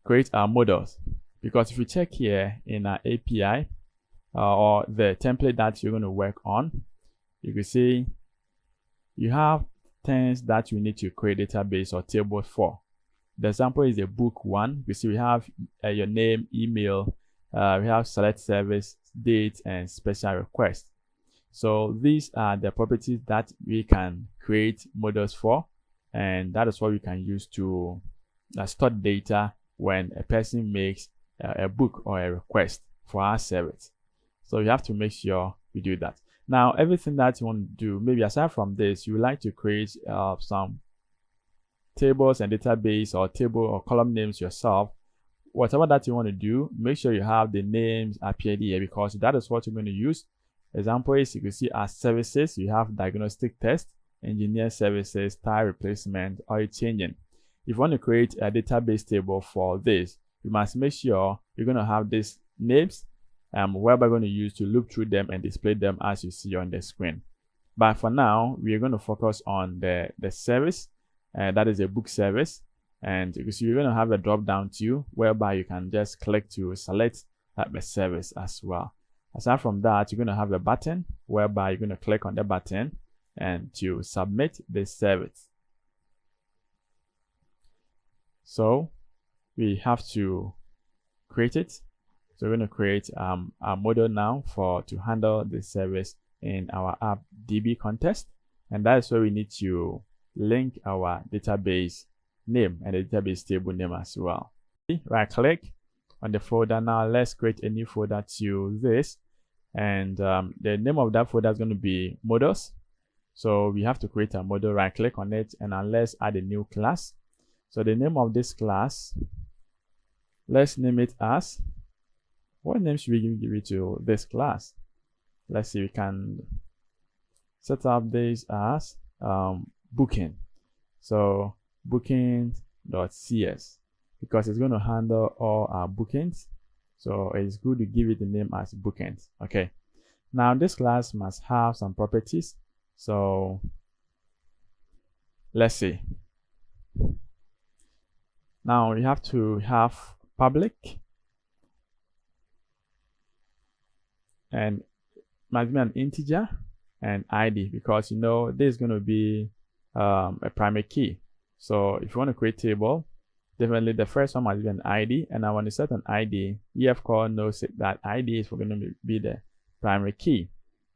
create our models, because if you check here in our API or the template that you're going to work on, you can see you have things that you need to create database or tables for. The example is a book one. You see we have your name, email, we have select service, date, and special request. So these are the properties that we can create models for, and that is what we can use to store data when a person makes a book or a request for our service. So you have to make sure you do that. Now, everything that you want to do, maybe aside from this, you would like to create some tables and database or table or column names yourself. Whatever that you want to do, make sure you have the names appeared here, because that is what you're going to use. Example is, you can see as services, you have diagnostic test, engineer services, tire replacement, oil changing. If you want to create a database table for this, you must make sure you're going to have these names where we're going to use to look through them and display them as you see on the screen. But for now, we are going to focus on the service, that is a book service. And you can see you're going to have a drop down to whereby you can just click to select the service as well. Aside from that, you're going to have a button whereby you're going to click on the button and to submit the service. So we have to create it. So we're going to create a model now to handle the service in our appdb context, and that is where we need to link our database name and the database table name as well. Right click on the folder. Now let's create a new folder to this, and the name of that folder is going to be models. So we have to create a model. Right click on it, and let's add a new class. So the name of this class, let's name it as, what name should we give it to this class? Let's see, we can set up this as booking. So booking.cs, because it's going to handle all our bookings. So it's good to give it the name as bookings. Okay. Now this class must have some properties. So let's see. Now we have to have public, and must be an integer, and ID, because you know this is going to be a primary key. So if you want to create table, definitely the first one must be an ID, and I want to set an ID. EF core knows that ID is going to be the primary key.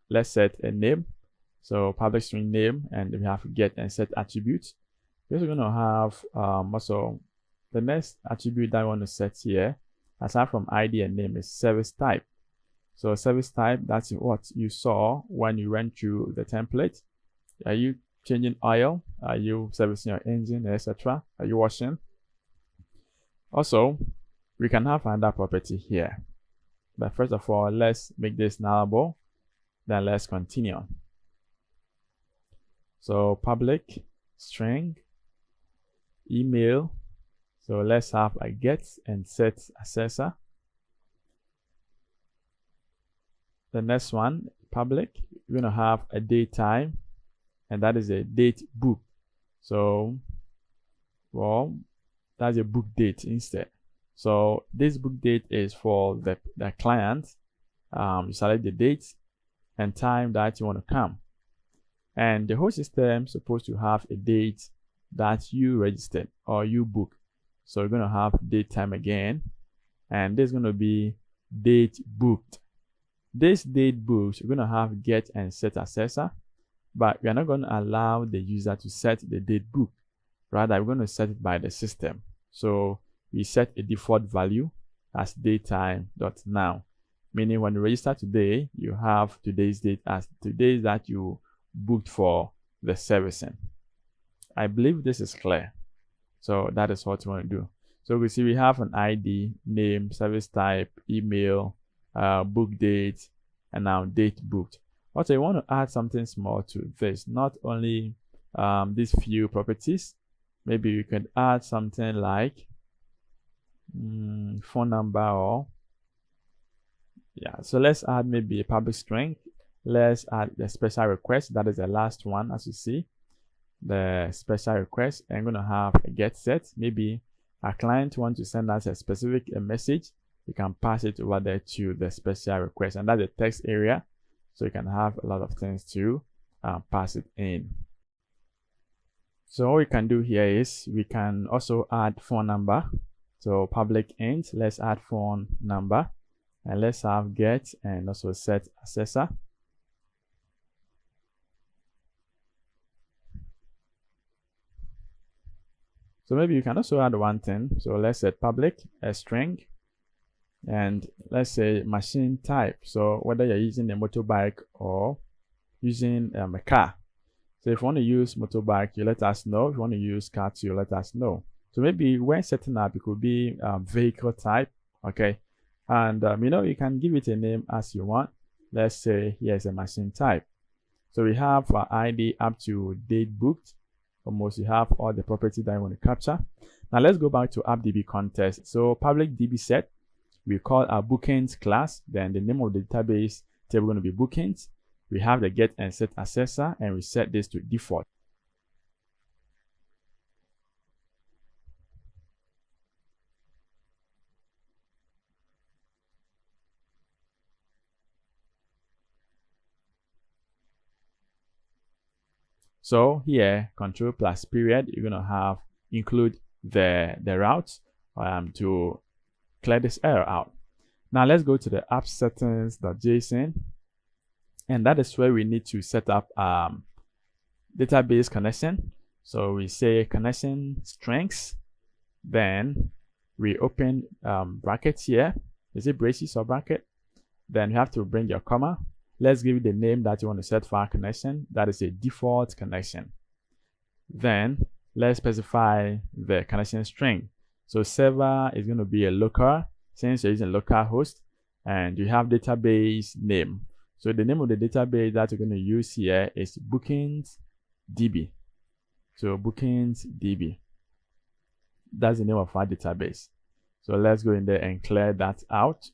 Let's set a name, so public string name, and we have get and set attributes. We're going to have also the next attribute that I want to set here, aside from ID and name, is service type. So service type, that's what you saw when you went through the template. Are you changing oil? Are you servicing your engine, etc.? Are you washing? Also, we can have another property here. But first of all, let's make this nullable. Then let's continue. So public string email. So let's have a get and set accessor. The next one, public, we're going to have a date time, and that is a date book. So, well, that's a book date instead. So this book date is for the client. You select the date and time that you want to come, and the whole system is supposed to have a date that you registered or you book. So you're going to have date time again, and this is going to be date booked. This date booked, you're going to have get and set accessor, but we are not going to allow the user to set the date booked. Rather, we're going to set it by the system. So we set a default value as datetime.now, meaning when you register today, you have today's date as today that you booked for the servicing. I believe this is clear. So that is what you want to do. So we see we have an ID, name, service type, email, book date, and now date booked. Also, you want to add something small to this, not only these few properties. Maybe you can add something like phone number, or so let's add maybe a public string. Let's add the special request. That is the last one, as you see, the special request. I'm going to have a get set. Maybe our client wants to send us a specific message. You can pass it over there to the special request, and that's the text area. So you can have a lot of things to pass it in. So what we can do here is we can also add phone number. So public int, let's add phone number, and let's have get and also set accessor. So maybe you can also add one thing. So let's set public a string, and let's say machine type. So whether you're using a motorbike or using a car. So if you want to use motorbike, you let us know. If you want to use car, you let us know. So maybe when setting up, it could be vehicle type, okay? And you can give it a name as you want. Let's say here's a machine type. So we have ID up to date booked. Almost you have all the properties that you want to capture. Now let's go back to AppDB context. So public DB set, we call our bookings class. Then the name of the database table going to be bookings. We have the get and set accessor, and we set this to default. So here, control plus period, you're going to have include the route to clear this error out. Now let's go to the app settings.json, and that is where we need to set up database connection. So we say connection strengths, then we open brackets here. Is it braces or bracket? Then you have to bring your comma. Let's give it the name that you want to set for our connection. That is a default connection. Then let's specify the connection string. So server is going to be a local, since you're using local host, and you have database name. So the name of the database that you're going to use here is bookings.db. So bookings.db. That's the name of our database. So let's go in there and clear that out.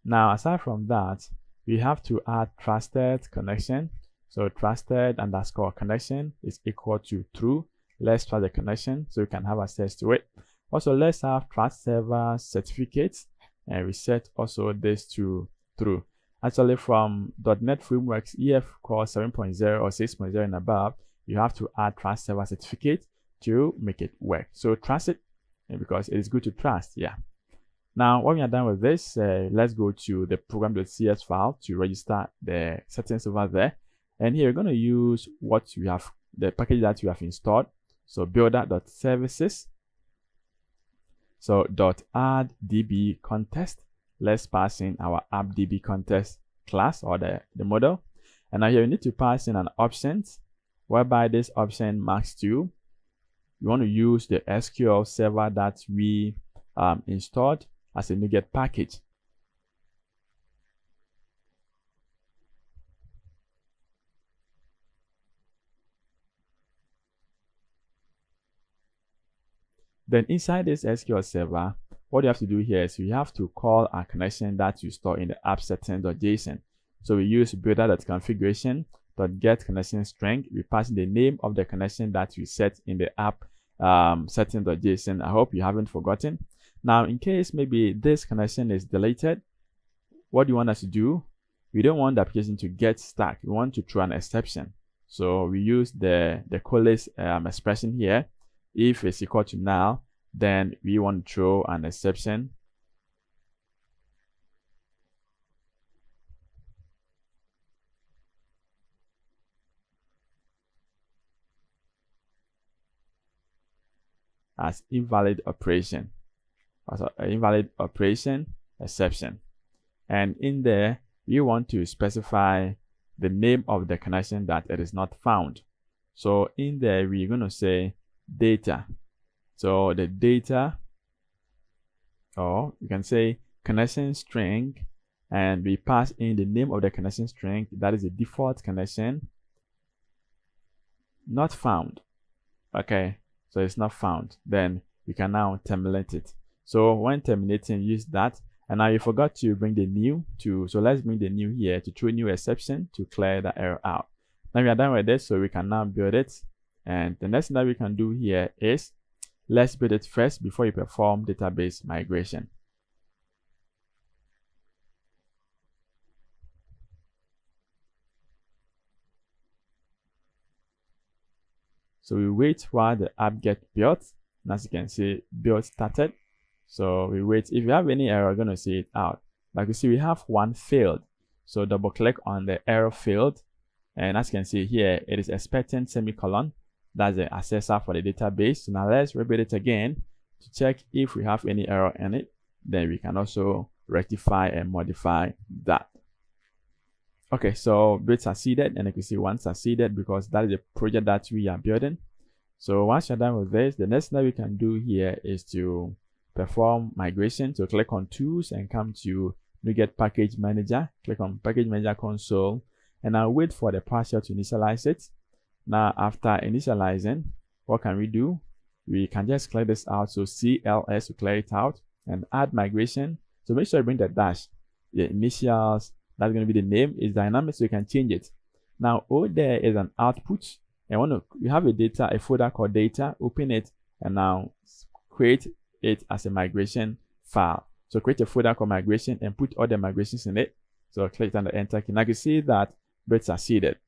Now, aside from that, we have to add trusted connection. So trusted underscore connection is equal to true. Let's try the connection so we can have access to it. Also, let's have trust server certificates, and we set also this to true. Actually, from .NET Frameworks EF core 7.0 or 6.0 and above, you have to add trust server certificate to make it work. So trust it, because it is good to trust. Yeah. Now, when we are done with this, let's go to the program.cs file to register the settings over there. And here we're going to use what we have, the package that you have installed. So builder.services. So .add db context. Let's pass in our appdb context class, or the model. And now here we need to pass in an option, whereby this option marks to, we want to use the SQL server that we installed as a NuGet package. Then inside this SQL server, what you have to do here is you have to call a connection that you store in the app settings.json. So we use builder.configuration.get connection string. We pass in the name of the connection that we set in the app settings.json. I hope you haven't forgotten. Now, in case maybe this connection is deleted, what do you want us to do? We don't want the application to get stuck. We want to throw an exception. So we use the coalesce expression here. If it's equal to null, then we want to throw an exception. As invalid operation, also invalid operation exception. And in there, you want to specify the name of the connection that it is not found. So in there, we're going to say data. So the data, or you can say connection string, and we pass in the name of the connection string. That is the default connection, not found. Okay, so it's not found. Then we can now terminate it. So when terminating, use that. And now you forgot to bring the new to, so let's bring the new here to throw new exception to clear the error out. Now we are done with this, so we can now build it. And the next thing that we can do here is, let's build it first before you perform database migration. So we wait while the app gets built. And as you can see, build started. So we wait. If you have any error, we're going to see it out. Like you see, we have one failed. So double click on the error field. And as you can see here, it is expecting semicolon. That's the accessor for the database. So now let's rebuild it again to check if we have any error in it. Then we can also rectify and modify that. Okay, so build succeeded, and you can see one succeeded because that is the project that we are building. So once you're done with this, the next thing that we can do here is to perform migration. So click on tools and come to NuGet package manager. Click on package manager console, and I'll wait for the partial to initialize it. Now after initializing, what can we do? We can just clear this out. So CLS to clear it out and add migration. So make sure you bring the dash, the initials. That's going to be the name. Is dynamic, so you can change it. Now, there is an output. And you have a folder called data. Open it and now create it as a migration file. So create a folder called migration and put all the migrations in it. So click on the enter key. Now you can see that build succeeded.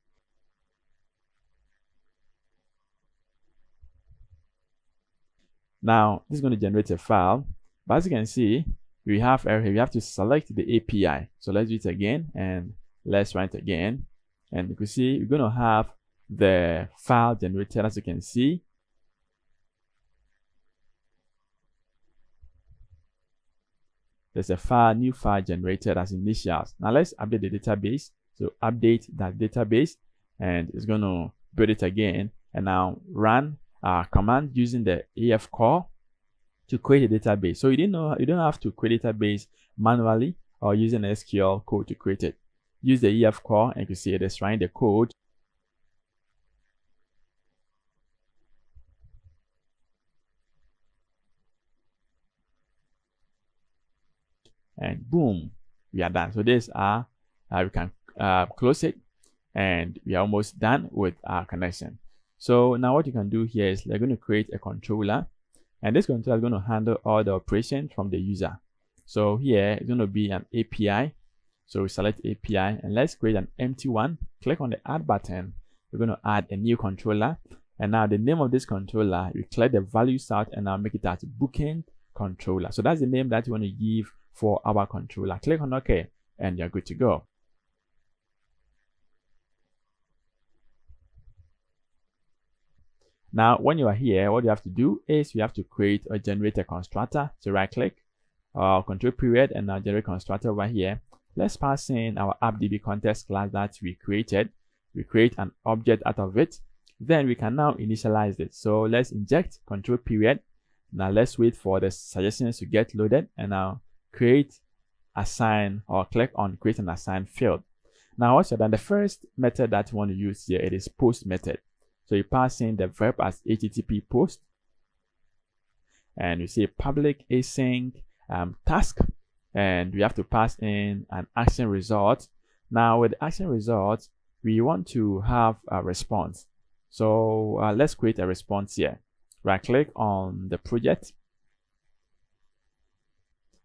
Now this is going to generate a file, but as you can see, we have error here. We have to select the API. So let's do it again and let's run it again. And you can see we're going to have the file generated. As you can see, there's a new file generated as initials. Now let's update the database. So update that database, and it's going to build it again. And now run our command using the AF call to create a database. So you don't have to create a database manually or using SQL code to create it. Use the EF call, and you can see it is running the code. And boom, we are done. So this we can close it, and we are almost done with our connection. So now what you can do here is we're going to create a controller, and this controller is going to handle all the operations from the user. So here it's going to be an API. So we select API, and let's create an empty one. Click on the add button. We're going to add a new controller, and now the name of this controller, we clear the values out and now make it as booking controller. So that's the name that you want to give for our controller. Click on OK, and you're good to go. Now, when you are here, what you have to do is you have to create or generate a constructor. So right click, control period, and now generate constructor over here. Let's pass in our appdb context class that we created. We create an object out of it. Then we can now initialize it. So let's inject control period. Now let's wait for the suggestions to get loaded, and now create, assign, or click on create and assign field. Now once you're done, the first method that you want to use here, it is post method. So you pass in the verb as HTTP post, and you say public async task, and we have to pass in an action result. Now with action results, we want to have a response. So let's create a response here. Right click on the project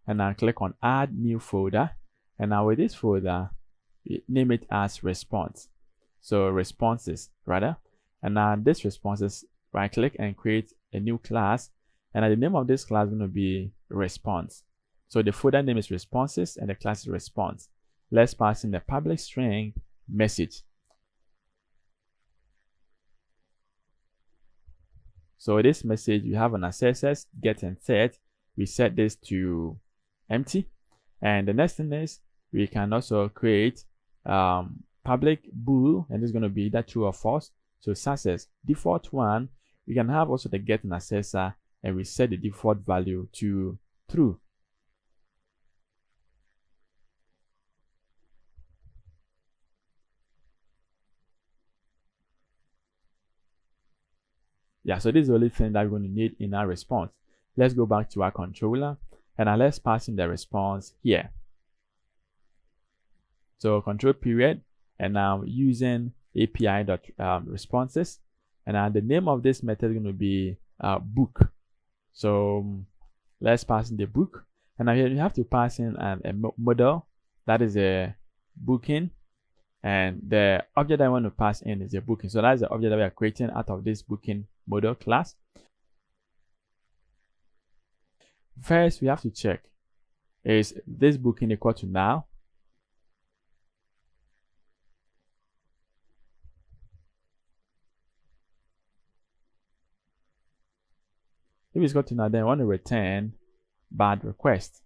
and now click on add new folder. And now with this folder, name it as response. So responses rather. And now this responses, right click and create a new class. And the name of this class is going to be response. So the folder name is responses and the class is response. Let's pass in the public string message. So this message, we have an accessors, get and set. We set this to empty. And the next thing is we can also create public bool, and it's going to be either true or false. So success default one, we can have also the get and accessor, and we set the default value to true. Yeah, so this is the only thing that we're going to need in our response. Let's go back to our controller and now let's pass in the response here. So control period, and now using API.responses, and now the name of this method is going to be book. So let's pass in the book, and now here you have to pass in a model that is a booking, and the object I want to pass in is a booking. So that's the object that we are creating out of this booking model class. First, we have to check, is this booking equal to now? If it's equal to now, then I want to return bad request.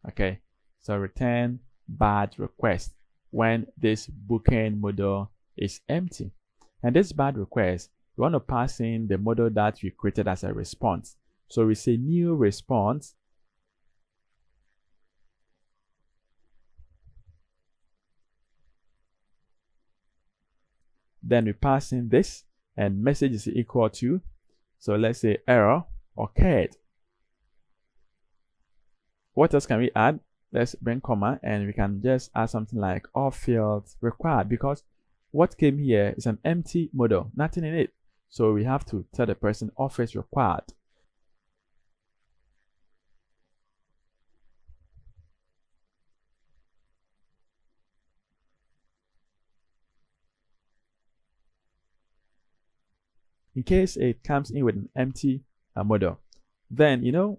Okay, so return bad request when this booking model is empty. And this bad request, we want to pass in the model that we created as a response. So we say new response. Then we pass in this, and message is equal to, so let's say error occurred. What else can we add? Let's bring comma, and we can just add something like all fields required, because what came here is an empty model, nothing in it. So we have to tell the person all fields required. In case it comes in with an empty model, then do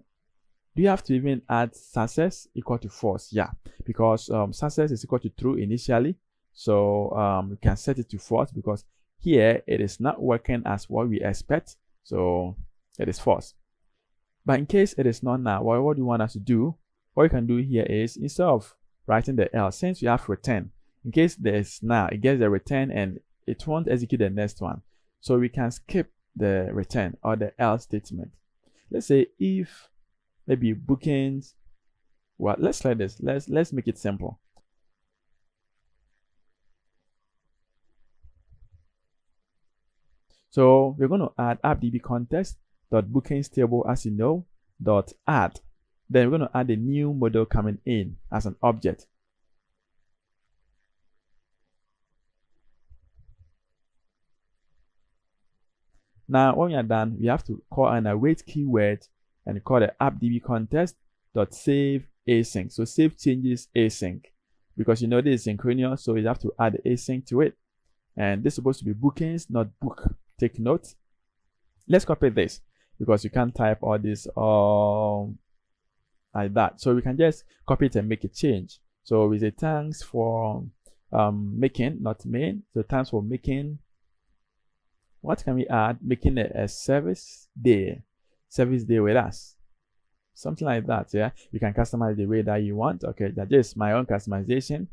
you have to even add success equal to false? Yeah, because success is equal to true initially, so we can set it to false because here it is not working as what we expect, so it is false. But in case it is not now, what do you want us to do? What you can do here is, instead of writing the else, since we have return, in case there is now, it gets the return and it won't execute the next one. So we can skip the return or the else statement. Let's say if maybe bookings, well, let's try this. Let's make it simple. So we're going to add appdb context.bookings table, as you know, .add. Then we're going to add a new model coming in as an object. Now, when we are done, we have to call an await keyword and call the appdb context.save async. So save changes async, because this is synchronous, so you have to add async to it. And this is supposed to be bookings, not book. Take note. Let's copy this because you can't type all this like that. So we can just copy it and make a change. So we say thanks for making, not main. So thanks for making. What can we add? Making a service day with us. Something like that. Yeah, you can customize the way that you want. Okay, that is my own customization.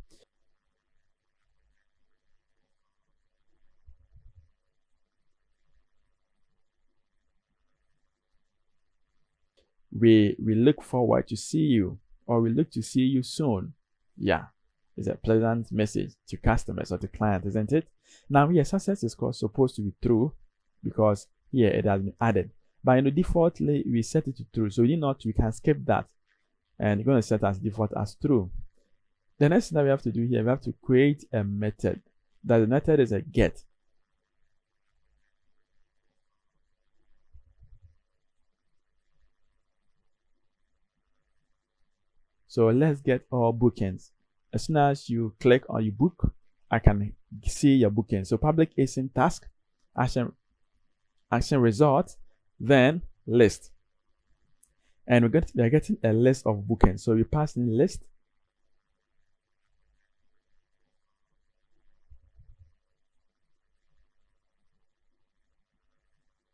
We look forward to see you, or we look to see you soon. Yeah, it's a pleasant message to customers or to clients, isn't it? Now here, success is supposed to be true because here it has been added. But defaultly we set it to true, so we can skip that, and you're going to set as default as true. The next thing that we have to do here, we have to create a method. That the method is a get. So let's get our bookings. As soon as you click on your book, I can see your booking. So public async task, action result, then list. And we're getting a list of bookings. So we pass in list.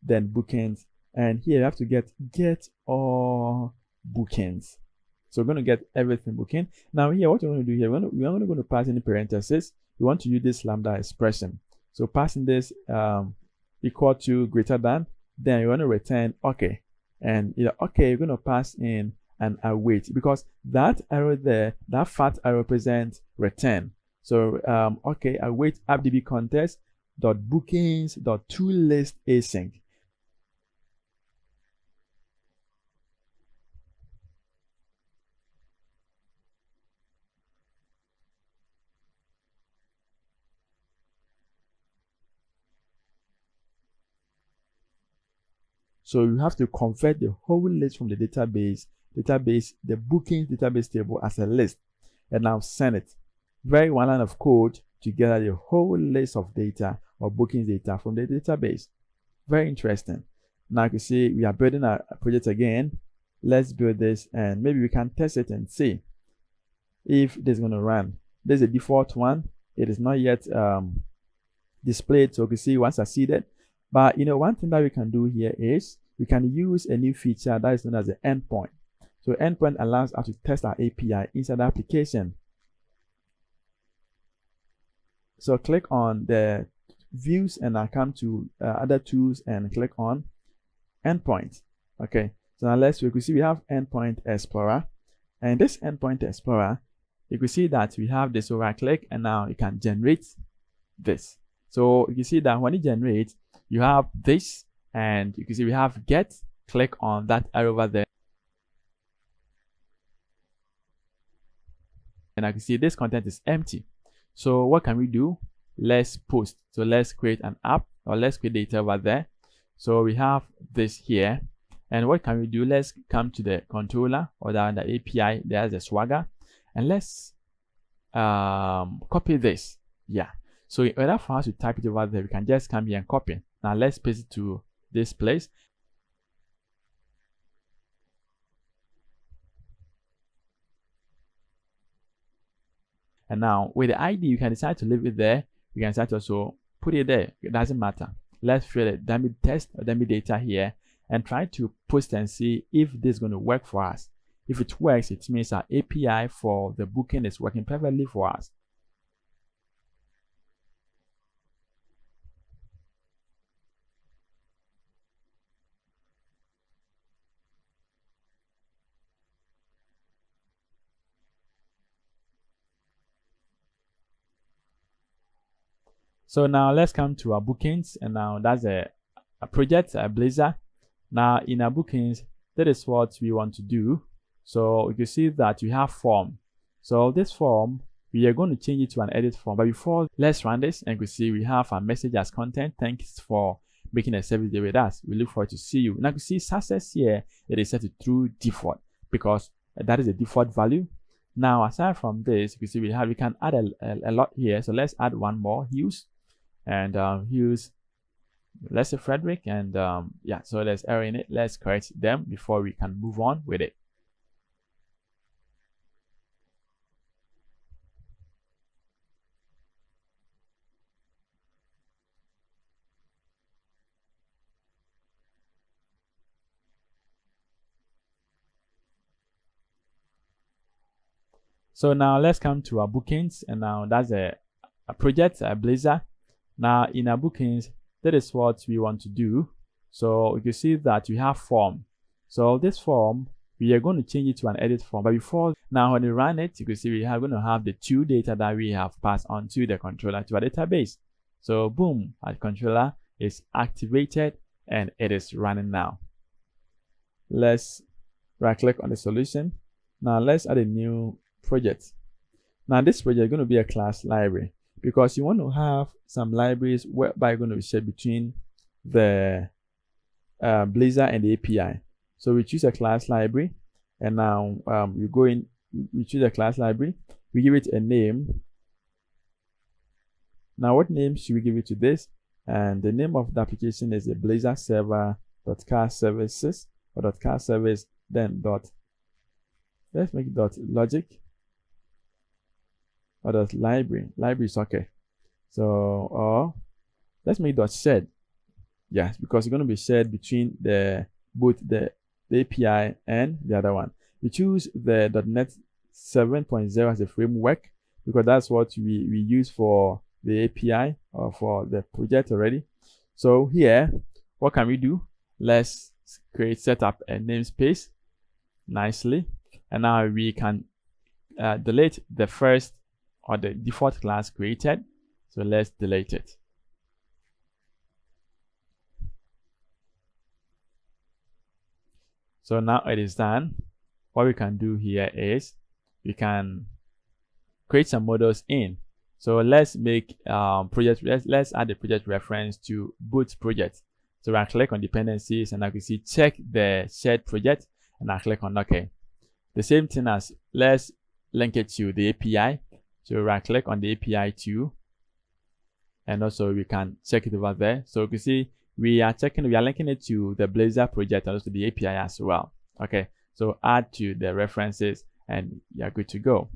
Then bookings. And here you have to get all bookings. So we're going to get everything booking. Now here, what we're going to do here, we're going to pass in parentheses. We want to use this lambda expression. So passing this equal to greater than, then you're going to return okay. And okay, you're going to pass in an await, because that arrow there, that fat arrow represents return. So okay, await appdb context dot bookings dot toList async. So you have to convert the whole list from the database, the bookings database table as a list, and now send it. Write one line of code to gather the whole list of data or bookings data from the database. Very interesting. Now you can see we are building a project again. Let's build this and maybe we can test it and see if this is going to run. There's a default one. It is not yet displayed, so you can see once I see that. But one thing that we can do here is we can use a new feature that is known as the endpoint. So endpoint allows us to test our API inside the application. So click on the views and I come to other tools and click on endpoint. Okay, so now we can see we have endpoint explorer, and this endpoint explorer, you can see that we have this. So right click and now you can generate this. So you can see that when you generate, you have this, and you can see we have get. Click on that arrow over there, and I can see this content is empty. So what can we do? Let's post. So let's create an app, or let's create data over there. So we have this here, and what can we do? Let's come to the controller or the API. There's a Swagger, and let's copy this. Yeah. So in order for us to type it over there, we can just come here and copy. Now let's paste it to this place. And now with the ID, you can decide to leave it there. You can decide to also put it there. It doesn't matter. Let's fill it dummy test or dummy data here and try to post and see if this is going to work for us. If it works, it means our API for the booking is working perfectly for us. So now let's come to our bookings, and now that's a project, a Blazor. Now in our bookings, that is what we want to do. So you can see that we have form. So this form, we are going to change it to an edit form. But before, let's run this, and you can see we have a message as content. Thanks for making a service day with us. We look forward to see you. Now you can see success here. It is set to true default because that is the default value. Now aside from this, you can see we can add a lot here. So let's add one more, Hughes. And Hughes, let's say Frederick, and yeah, so there's error in it. Let's correct them before we can move on with it. So now let's come to our bookings, and now that's a project, a Blazor. Now in our bookings, that is what we want to do. So you can see that we have form. So this form, we are going to change it to an edit form. But before, now when we run it, you can see we are going to have the two data that we have passed on to the controller, to our database. So boom, our controller is activated and it is running now. Let's right click on the solution. Now let's add a new project. Now this project is going to be a class library because you want to have some libraries whereby you're going to be shared between the Blazor and the API. So we choose a class library, and now we go in, we choose a class library, we give it a name. Now what name should we give it to this? And the name of the application is the Blazor server.car services or .car service, then let's make it .logic or .library. Library is okay. So or let's make .shared. Yes, because it's going to be shared between both the API and the other one. We choose the .NET 7.0 as a framework because that's what we use for the API or for the project already. So here, what can we do? Let's set up a namespace nicely, and now we can delete the first or the default class created. So let's delete it. So now it is done. What we can do here is we can create some models in. So let's make let's add the project reference to boot project. So I click on dependencies, and I can see check the shared project, and I click on OK. The same thing as let's link it to the API. So right click on the API too, and also we can check it over there. So you can see we are linking it to the Blazor project and also the API as well. Okay, so add to the references and you're good to go.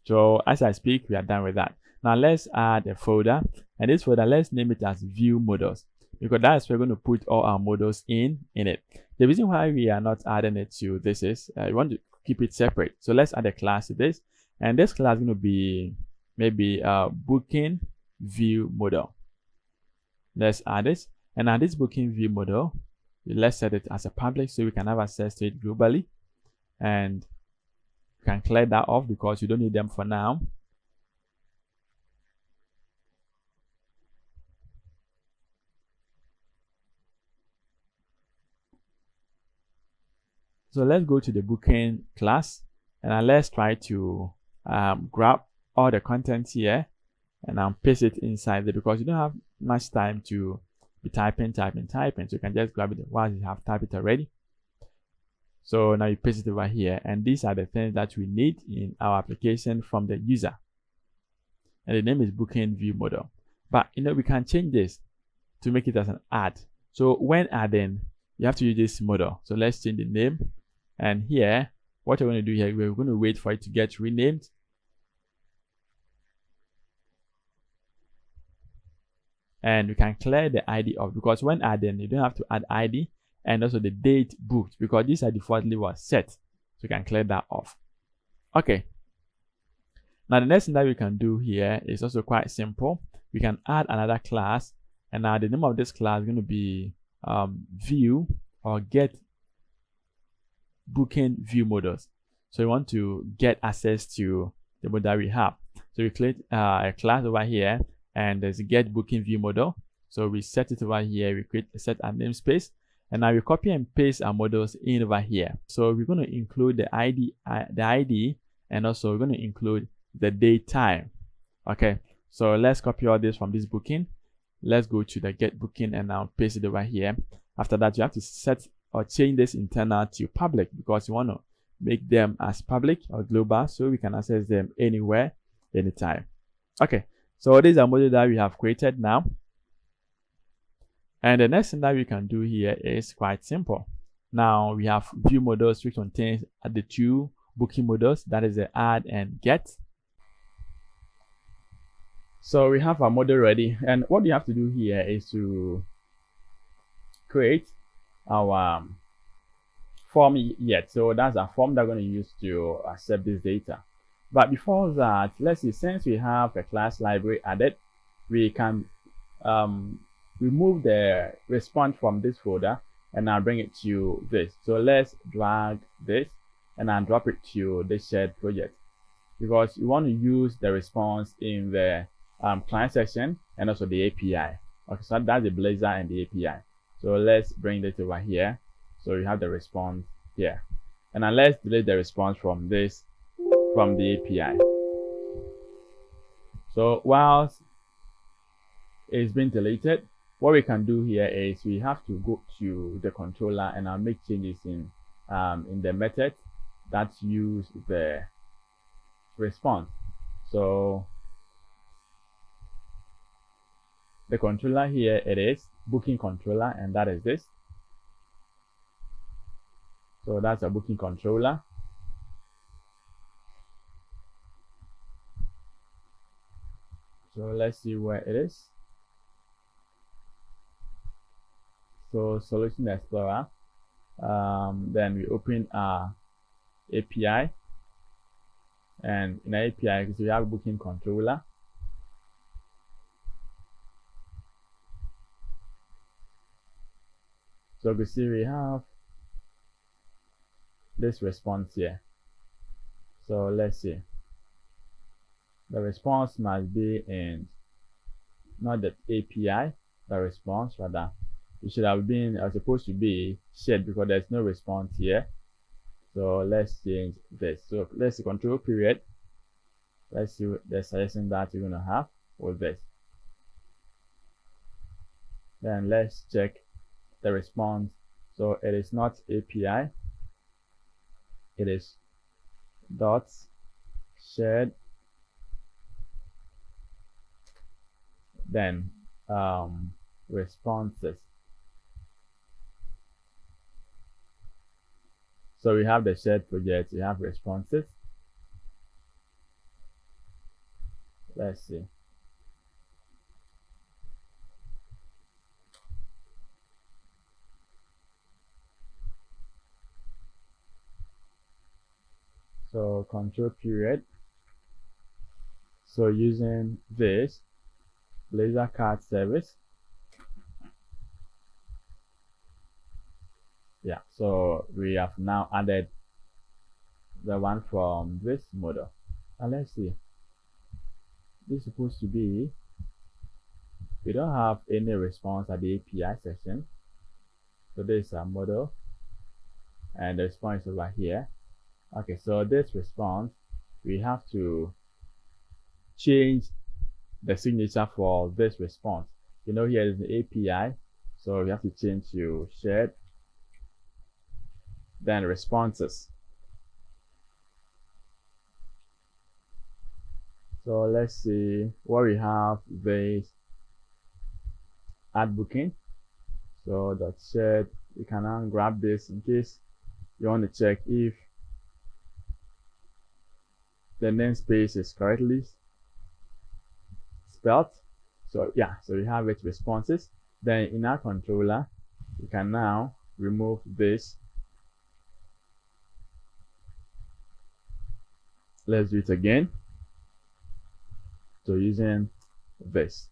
So as I speak, we are done with that. Now let's add a folder, and this folder, let's name it as view models, because that's where we're going to put all our models in it. The reason why we are not adding it to this is we want to keep it separate. So let's add a class to this, and this class is going to be maybe booking view model. Let's add this, and now this booking view model, let's set it as a public so we can have access to it globally, and you can clear that off because you don't need them for now. So let's go to the booking class, and let's try to grab all the content here and paste it inside there, because you don't have much time to be typing. So you can just grab it while you have typed it already. So now you paste it over here, and these are the things that we need in our application from the user. And the name is booking view model. But we can change this to make it as an add. So when adding, you have to use this model. So let's change the name. And here, what we're going to do here, we're going to wait for it to get renamed. And we can clear the ID off, because when adding, you don't have to add ID and also the date booked, because these are defaultly was set. So you can clear that off. Okay. Now the next thing that we can do here is also quite simple. We can add another class, and now the name of this class is going to be view or get booking view models. So you want to get access to the model we have. So we create a class over here, and there's a get booking view model. So we set it over here. We set a namespace, and now we copy and paste our models in over here. So we're going to include the ID, and also we're going to include the date time. Okay, so let's copy all this from this booking. Let's go to the get booking and now paste it over here. After that, you have to set or change this internal to public, because you want to make them as public or global so we can access them anywhere, anytime. Okay, so these are models that we have created now. And the next thing that we can do here is quite simple. Now we have view models which contains the two booking models, that is the add and get. So we have our model ready, and what you have to do here is to create our form yet. So that's a form that we're going to use to accept this data. But before that, let's see, since we have a class library added, we can remove the response from this folder and now bring it to this. So let's drag this and then drop it to the shared project, because you want to use the response in the client section and also the API. Okay, so that's the Blazor and the API. So let's bring this over here. So you have the response here, and now let's delete the response from the API. So whilst it's been deleted, what we can do here is we have to go to the controller and I'll make changes in the method that use the response. So the controller here, it is booking controller, and that is this. So that's a booking controller. So let's see where it is. So Solution Explorer. Then we open our API, and in our API we have booking controller. So we see we have this response here. So let's see. The response must be in not the API, the response rather. It should have been supposed to be shared because there's no response here. So let's change this. So let's see control period. Let's see the suggestion that you're gonna have with this. Then let's check the response. So it is not API, it is dot shared, then responses. So we have the shared project, we have responses. Let's see. So control period. So using this Blazor card service. Yeah, so we have now added the one from this model. And let's see. This is supposed to be, we don't have any response at the API section. So this is our model, and the response is over here. Okay, so this response, we have to change the signature for this response. You know, here is the API, so we have to change to shared, then responses. So let's see what we have. This add booking. So dot shared, you can now grab this in case you want to check if the namespace is correctly spelled. So yeah, so we have it responses. Then in our controller, you can now remove this. Let's do it again. So using this.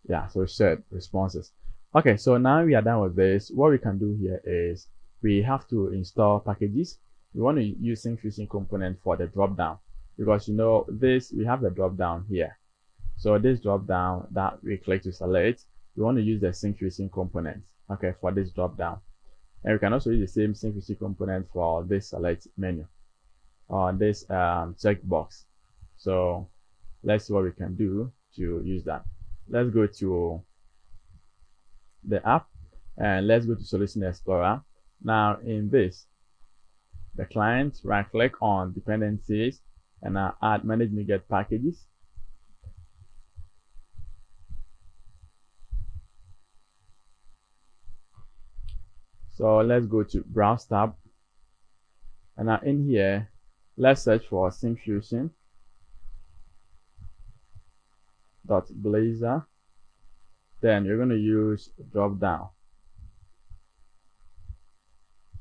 Yeah, so shared responses. Okay, so now we are done with this. What we can do here is we have to install packages. We want to use SyncFusion component for the drop down, because you know this, we have the drop down here. So this drop down that we click to select, we want to use the SyncFusion component, okay, for this drop down. And we can also use the same SyncFusion component for this select menu or this checkbox. So let's see what we can do to use that. Let's go to the app and let's go to Solution Explorer. Now in this, the client, right click on dependencies and add manage NuGet packages. So let's go to browse tab, and now in here let's search for SyncFusion.Blazor. Then you're going to use drop down.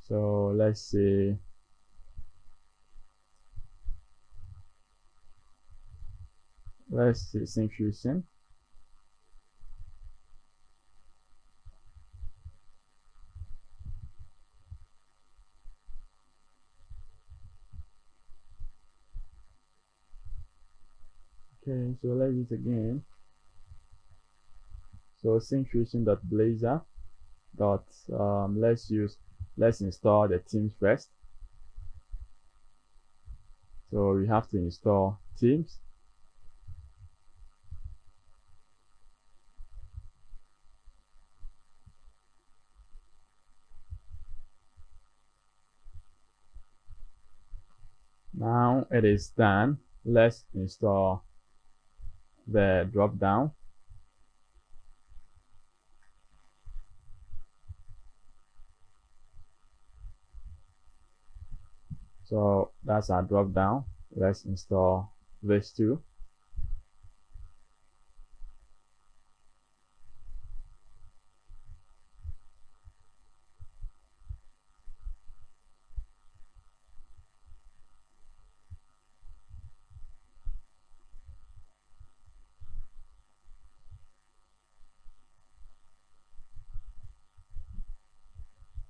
So let's see. Let's see SyncFusion. Okay, so let's use again. So SyncFusion.Blazor. Let's install the themes first. So we have to install themes. Now it is done. Let's install the drop down. So that's our drop down. Let's install this too.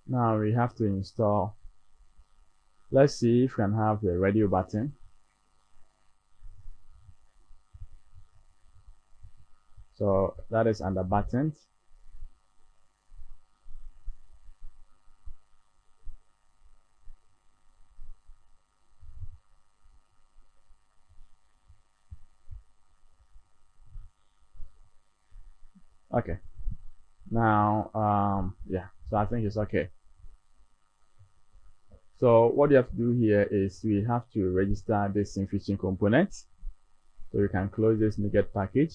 Now we have to install. Let's see if we can have the radio button. So that is under buttons. Okay. Now, yeah, so I think it's okay. So what you have to do here is we have to register this SyncFishing component. So you can close this Naked package.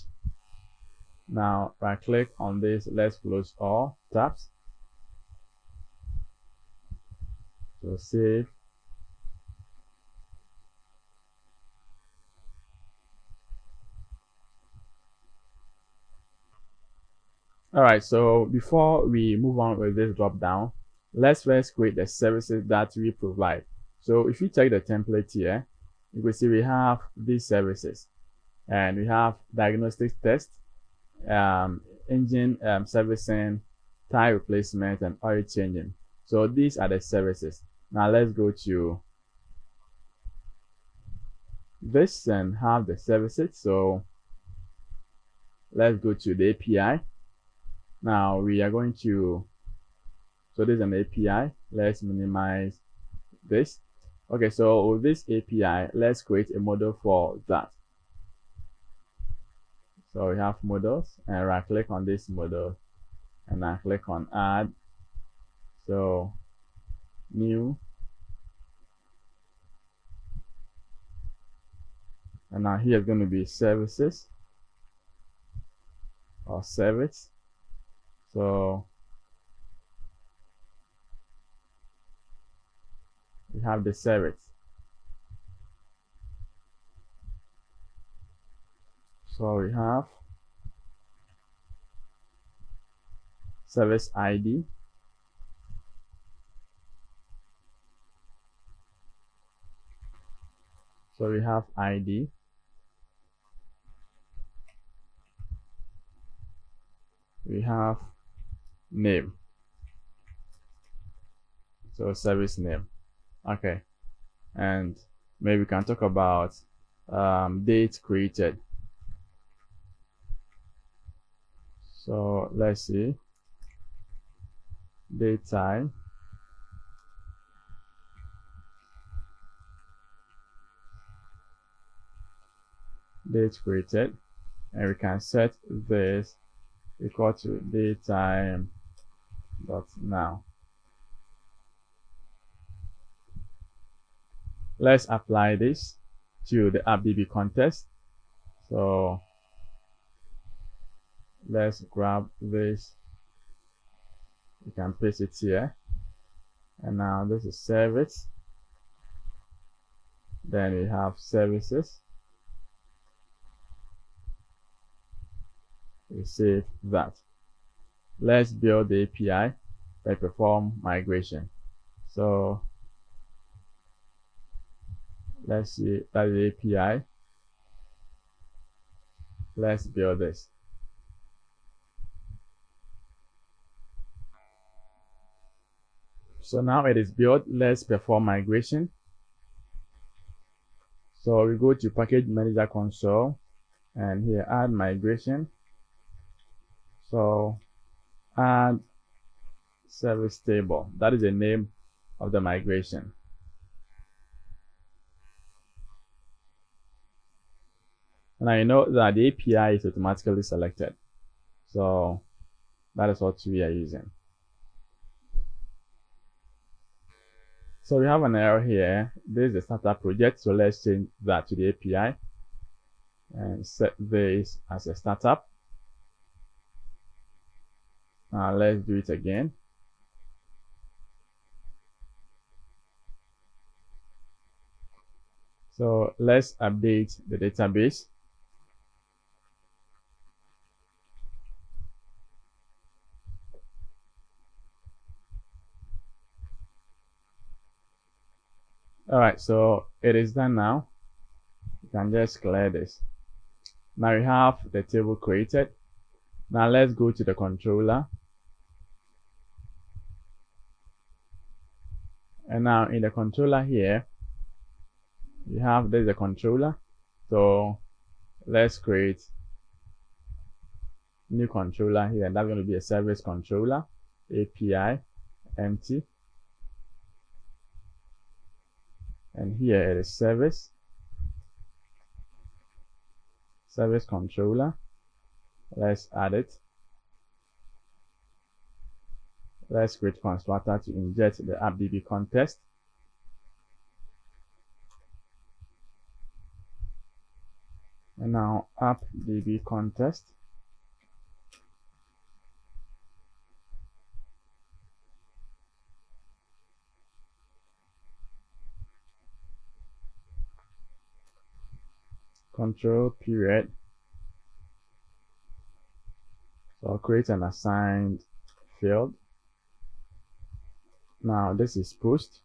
Now right click on this, let's close all tabs. So save. All right, so before we move on with this drop down, let's first create the services that we provide. So if you check the template here, you can see we have these services, and we have diagnostic test, engine servicing, tire replacement, and oil changing. So these are the services. Now let's go to this and have the services. So let's go to the API. Now we are going to, so this is an API. Let's minimize this. Okay, so with this API, let's create a model for that. So we have models, and right click on this model, and I click on add. So new, and now here is going to be services or service. So we have the service. So we have service ID. So we have ID. We have name. So service name. Okay. And maybe we can talk about date created. So let's see. Date time. Date created. And we can set this equal to datetime dot now. Let's apply this to the AppDB context. So let's grab this. You can paste it here. And now this is service. Then we have services. We save that. Let's build the API that perform migration. So let's see that the API. Let's build this. So now it is built. Let's perform migration. So we go to package manager console, and here add migration. So add service table. That is the name of the migration. And I know that the API is automatically selected. So that is what we are using. So we have an error here. This is the startup project, so let's change that to the API and set this as a startup. Now let's do it again. So let's update the database. All right, so it is done now. You can just clear this. Now we have the table created. Now let's go to the controller. And now in the controller here, you have there's a controller. So let's create new controller here, and that's going to be a service controller, API empty. And here it is service controller. Let's add it. Let's create constructor to inject the AppDB context. And now AppDB context. Control period. So I'll create an assigned field. Now this is post.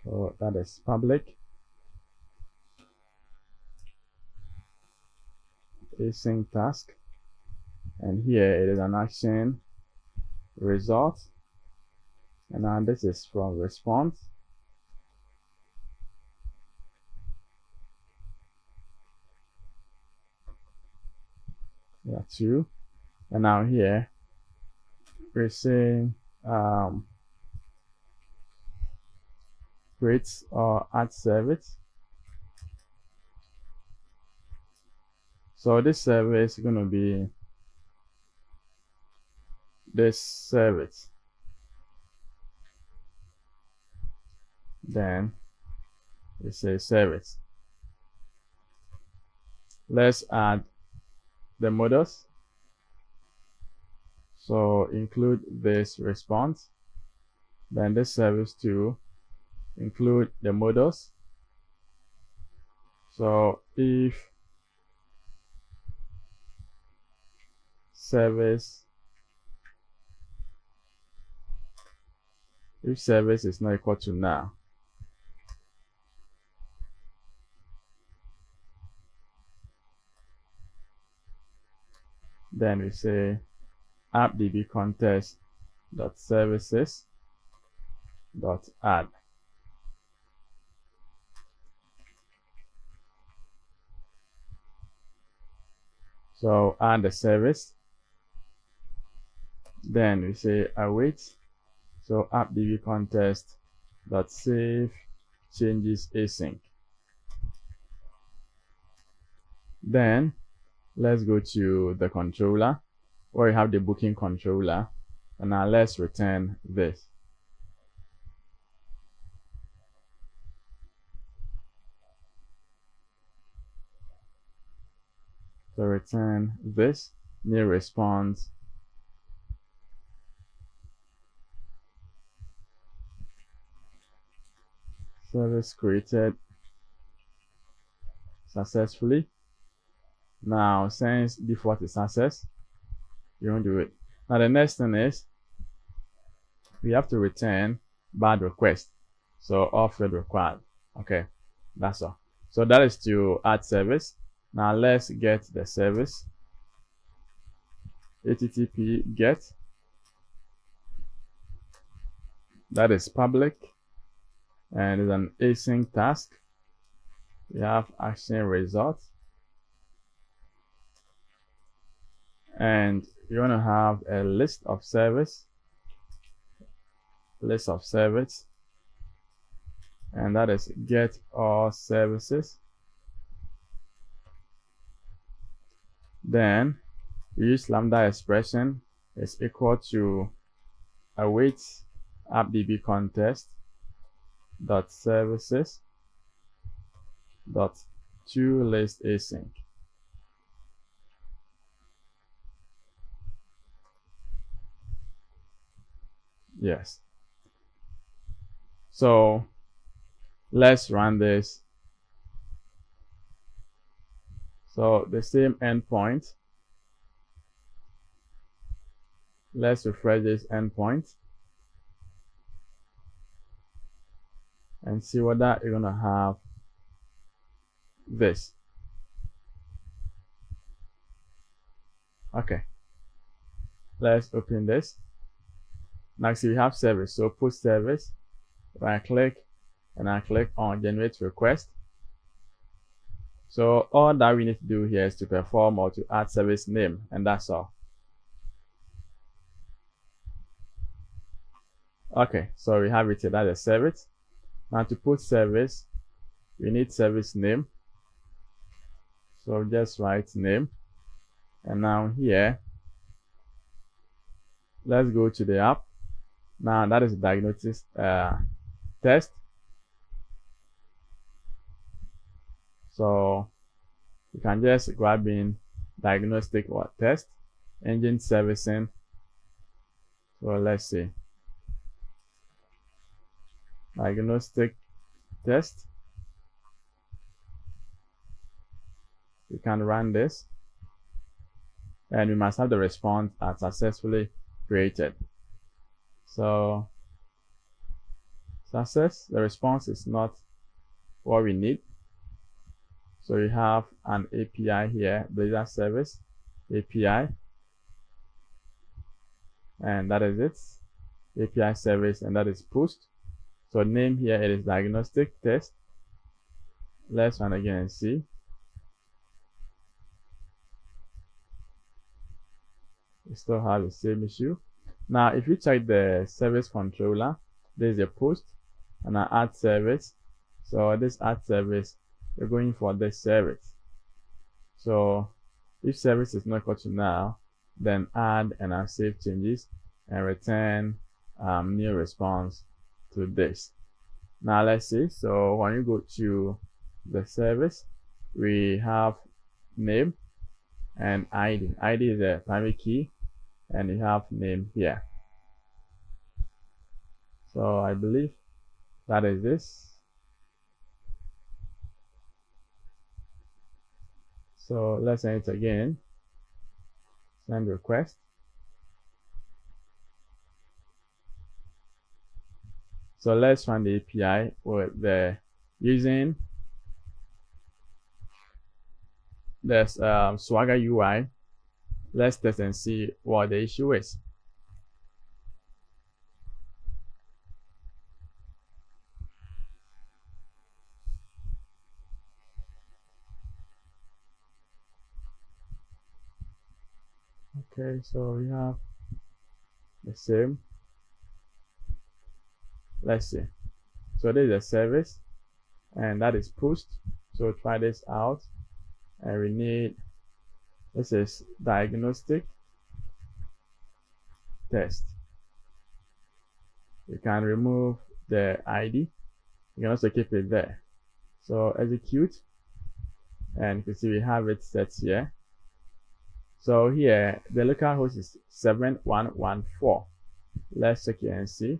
So that is public. Async task. And here it is an action result. And now this is from response. Yeah, 2. And now here we're saying create or add service. So this service is going to be this service. Then we say service. Let's add the models. So include this response. Then this service to include the models. So if service is not equal to null, then we say appdb context dot services dot add. So add the service. Then we say await. So appdb context dot save changes async. Then let's go to the controller where you have the booking controller, and now let's return this. So return this new response service created successfully. Now since default is access, you won't do it. Now the next thing is we have to return bad request. So all field required. Okay, that's all. So that is to add service. Now let's get the service. HTTP get, that is public, and it's an async task. We have action result, and you want to have a list of service, and that is get all services. Then we use lambda expression is equal to await appdb context dot services dot toList async. Yes. So let's run this. So the same endpoint. Let's refresh this endpoint and see whether you're gonna have this. Okay. Let's open this. Now see we have service. So put service, right click, and I click on generate request. So all that we need to do here is to perform or to add service name, and that's all. Okay, so we have it here, that's a service. Now to put service, we need service name. So just write name. And now here, let's go to the app. Now that is the diagnosis test. So you can just grab in diagnostic or test, engine servicing. So let's see. Diagnostic test. You can run this, and we must have the response as successfully created. So success, the response is not what we need. So we have an API here, Blazor service API, and that is it. API service, and that is post. So name here, it is diagnostic test. Let's run again and see. We still have the same issue. Now if you check the service controller, there's a post and I add service. So this add service, we're going for this service. So if service is not equal to now, then add and I save changes and return new response to this. Now let's see. So when you go to the service, we have name and ID. ID is a primary key, and you have name here. So I believe that is this. So let's send it again. Send request. So let's run the API with the using this Swagger UI. Let's test and see what the issue is. Okay, so we have the same. Let's see. So this is a service, and that is post. So try this out, and we need, this is diagnostic test. You can remove the ID. You can also keep it there. So execute, and you can see we have it set here. So here the localhost is 7114. Let's check here and see.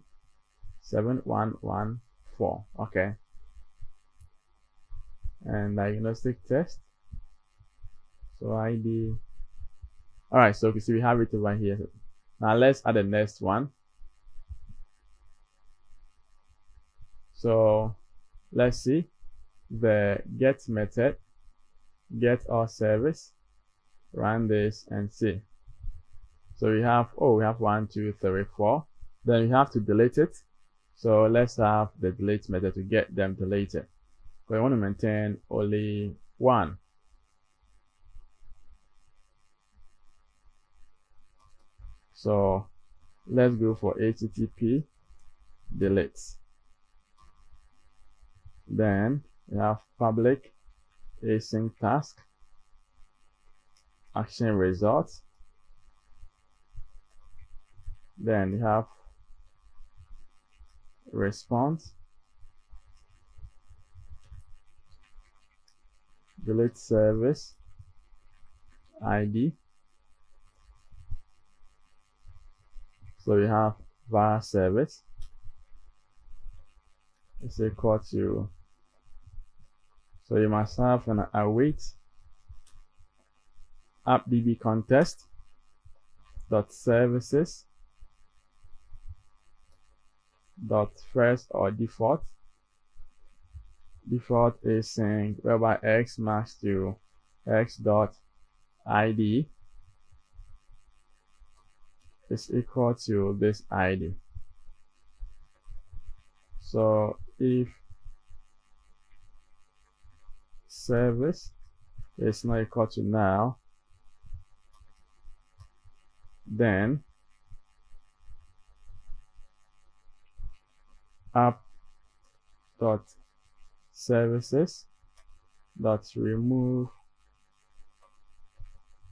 7114. Okay. And diagnostic test. So ID. All right. So you can see we have it over here. Now let's add the next one. So let's see the get method, get all service. Run this and see. So we have, we have 1, 2, 3, 4. Then we have to delete it. So let's have the delete method to get them deleted. So I want to maintain only one. So let's go for HTTP delete. Then we have public async task action results. Then you have response, delete service ID. So you have var service is equal to, so you must have an await appdb context dot services dot first or default async, whereby x maps to x dot id is equal to this id. So if service is not equal to now, then app dot services dot remove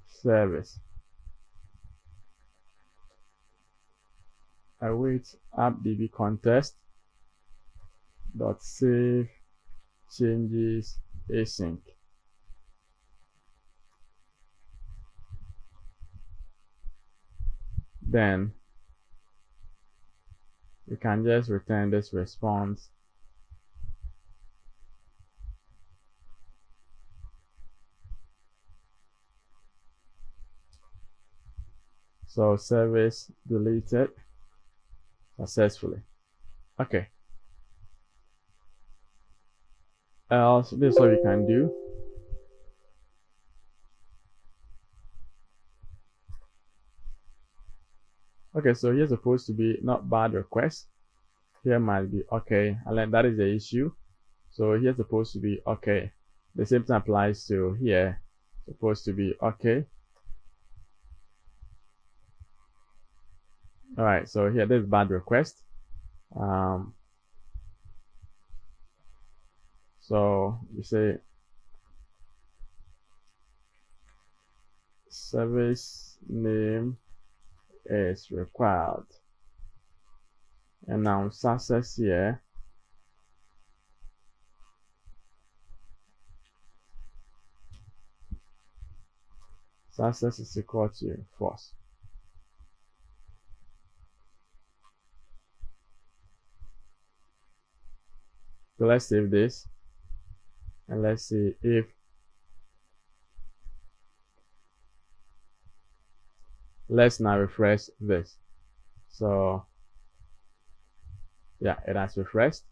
service, await appdb context dot save changes async. Then you can just return this response so service deleted successfully. Okay, else this is what you can do. Okay, so here's supposed to be not bad request, here might be okay, and that is the issue. So here's supposed to be okay. The same thing applies to here, supposed to be okay. All right, so here there's bad request. So you say service name is required, and now success here success is equal to false. So let's save this and let's see if let's now refresh this. So yeah, it has refreshed.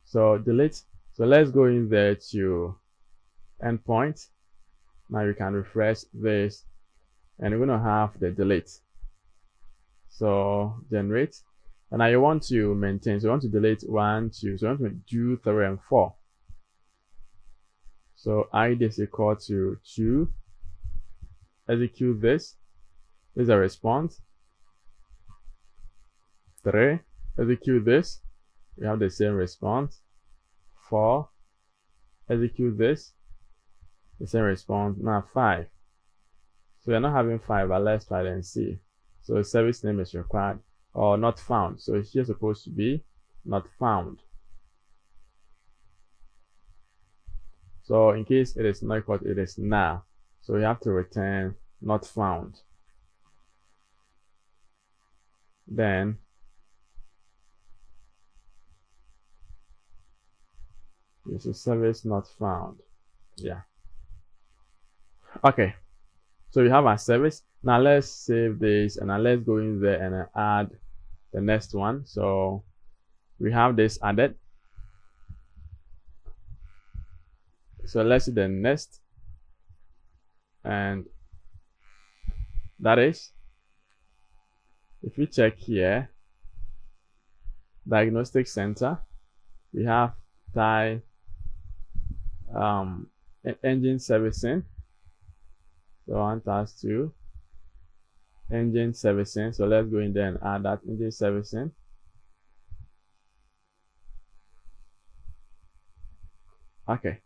So delete. So let's go in there to endpoint. Now you can refresh this and you're going to have the delete. So generate, and now you want to maintain, so you want to delete 1, 2, so you want to do 3 and 4. So id is equal to 2, execute this. This is a response. 3, execute this. We have the same response. 4, execute this. The same response. Now 5. So we're not having 5, but let's try and see. So service name is required or not found. So it's here supposed to be not found. So in case it is not equal, it is now. So we have to return not found. Then this is service not found. Yeah. Okay. So we have our service. Now let's save this and now let's go in there and add the next one. So we have this added. So let's see the next, and that is, if we check here, diagnostic center, we have type engine servicing. So I want us to engine servicing. So let's go in there and add that engine servicing. Okay,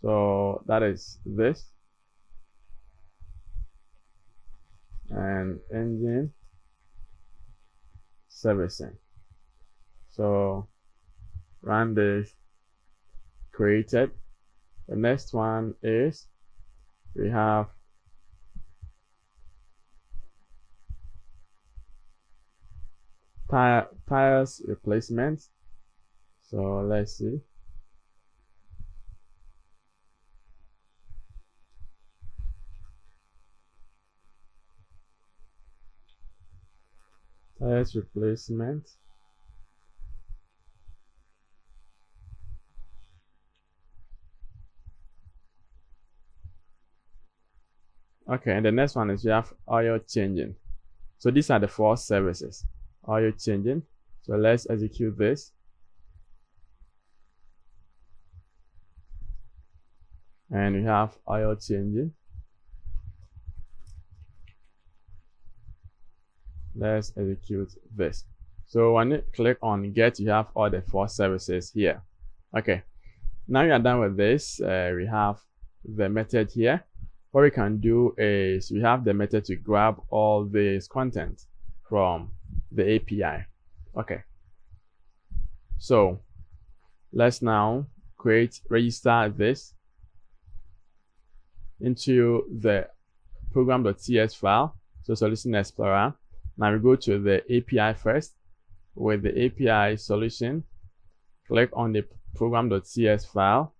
so that is this, and engine servicing. So run this, created. The next one is we have tires replacement. So let's see. Tires replacement. Okay, and the next one is you have oil changing. So these are the 4 services. Oil changing. So let's execute this. And we have oil changing. Let's execute this. So when you click on get, you have all the 4 services here. Okay, now you are done with this. We have the method here. What we can do is we have the method to grab all this content from the API. Okay, so let's now register this into the program.ts file. So Solution Explorer. Now we go to the API first. With the API solution, click on the program.cs file.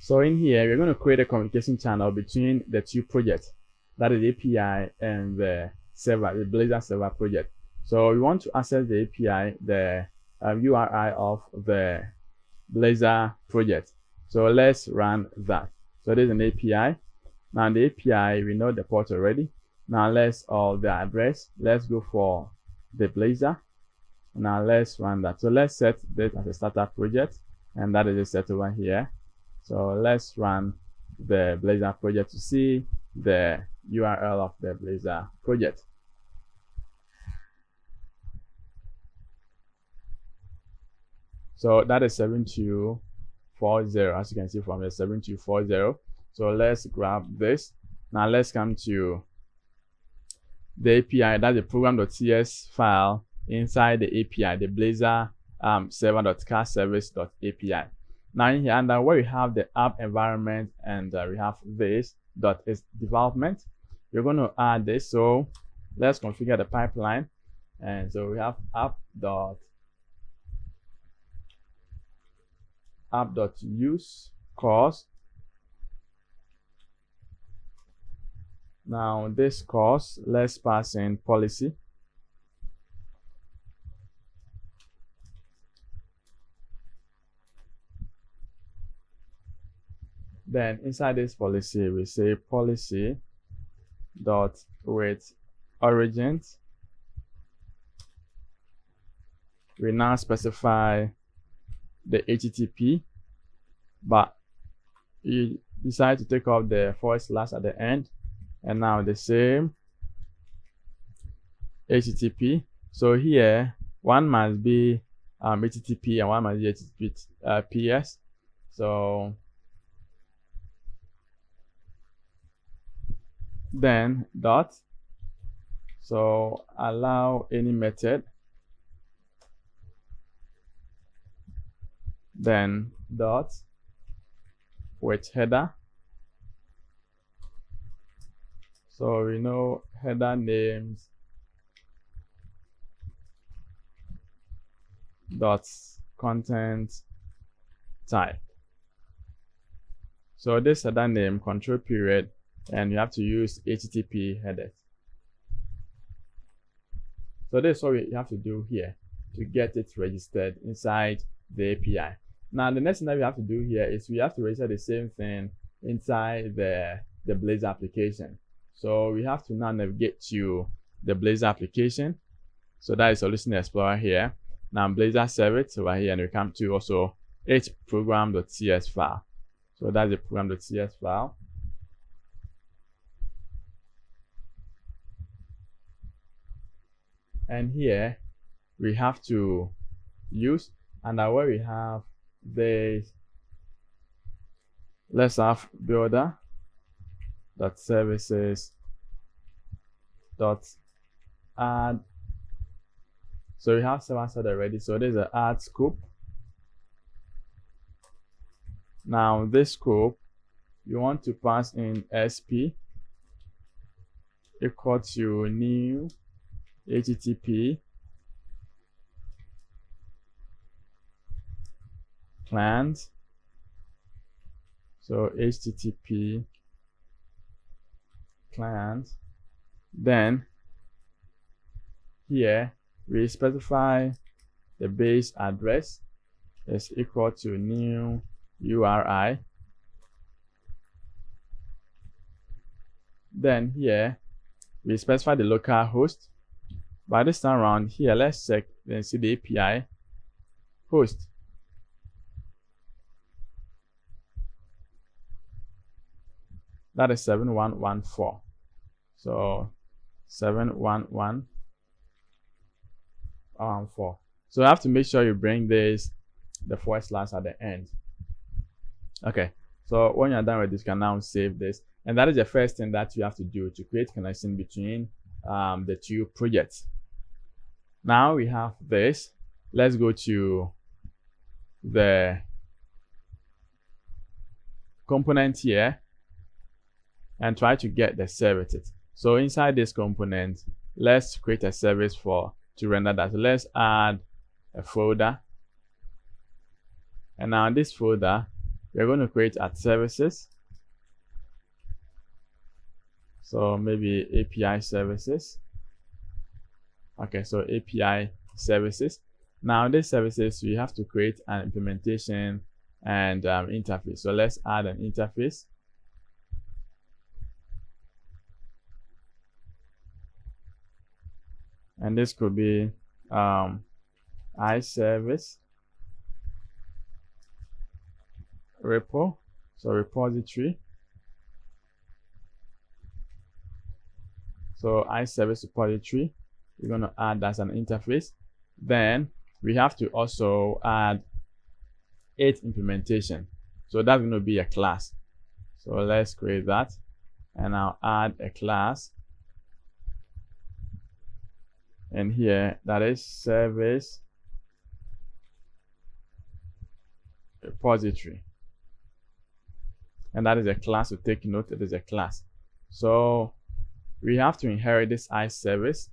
So in here, we're going to create a communication channel between the 2 projects, that is the API and the server, the Blazor server project. So we want to access the API, the URI of the Blazor project. So let's run that. So there's an API. Now the API, we know the port already. Now let's the address. Let's go for the Blazor. Now let's run that. So let's set this as a startup project, and that is set over here. So let's run the Blazor project to see the URL of the Blazor project. So that is 7240, as you can see from the 7240. So let's grab this. Now let's come to the API, that's the program.cs file inside the API, the Blazor server.carservice.api. Now in here, under where we have the app environment and we have this is development, we're going to add this. So let's configure the pipeline. And so we have app.use course. Now this course, let's pass in policy. Then inside this policy, we say policy dot with origins. We now specify the HTTP, but you decide to take off the / at the end, and now the same HTTP. So here one must be HTTP and one must be HTTPS. So then dot, so allow any method, then dot with header. So we know header names dot content type. So this header name control period, and you have to use HTTP headers. So this is what you have to do here to get it registered inside the API. Now the next thing that we have to do here is we have to register the same thing inside the Blazor application. So we have to now navigate to the Blazor application. So that is Solution Explorer here. Now Blazor service over here, and we come to also its program.cs file. So that's the program.cs file. And here we have to use, and where we have this, let's have builder.services.add So we have server-side already. So there's an add scope. Now this scope, you want to pass in sp equal to new http client. So http client. Then here we specify the base address is equal to new URI. Then here we specify the local host. By this time around here, let's check and see the API host. That is 7114. So 7114. So you have to make sure you bring the forward slash at the end. Okay. So when you're done with this, you can now save this. And that is the first thing that you have to do to create connection between the two projects. Now we have this. Let's go to the component here and try to get the services. So inside this component, let's create a service to render that. So let's add a folder. And now this folder, we're going to create at services. So maybe API services. Okay, so API services. Now these services, we have to create an implementation and interface. So let's add an interface. And this could be iService repo, so repository. So iService repository, we're going to add as an interface. Then we have to also add its implementation. So that's going to be a class. So let's create that, and I'll add a class. And here, that is service repository. And that is a class. To take note, it is a class. So we have to inherit this iService.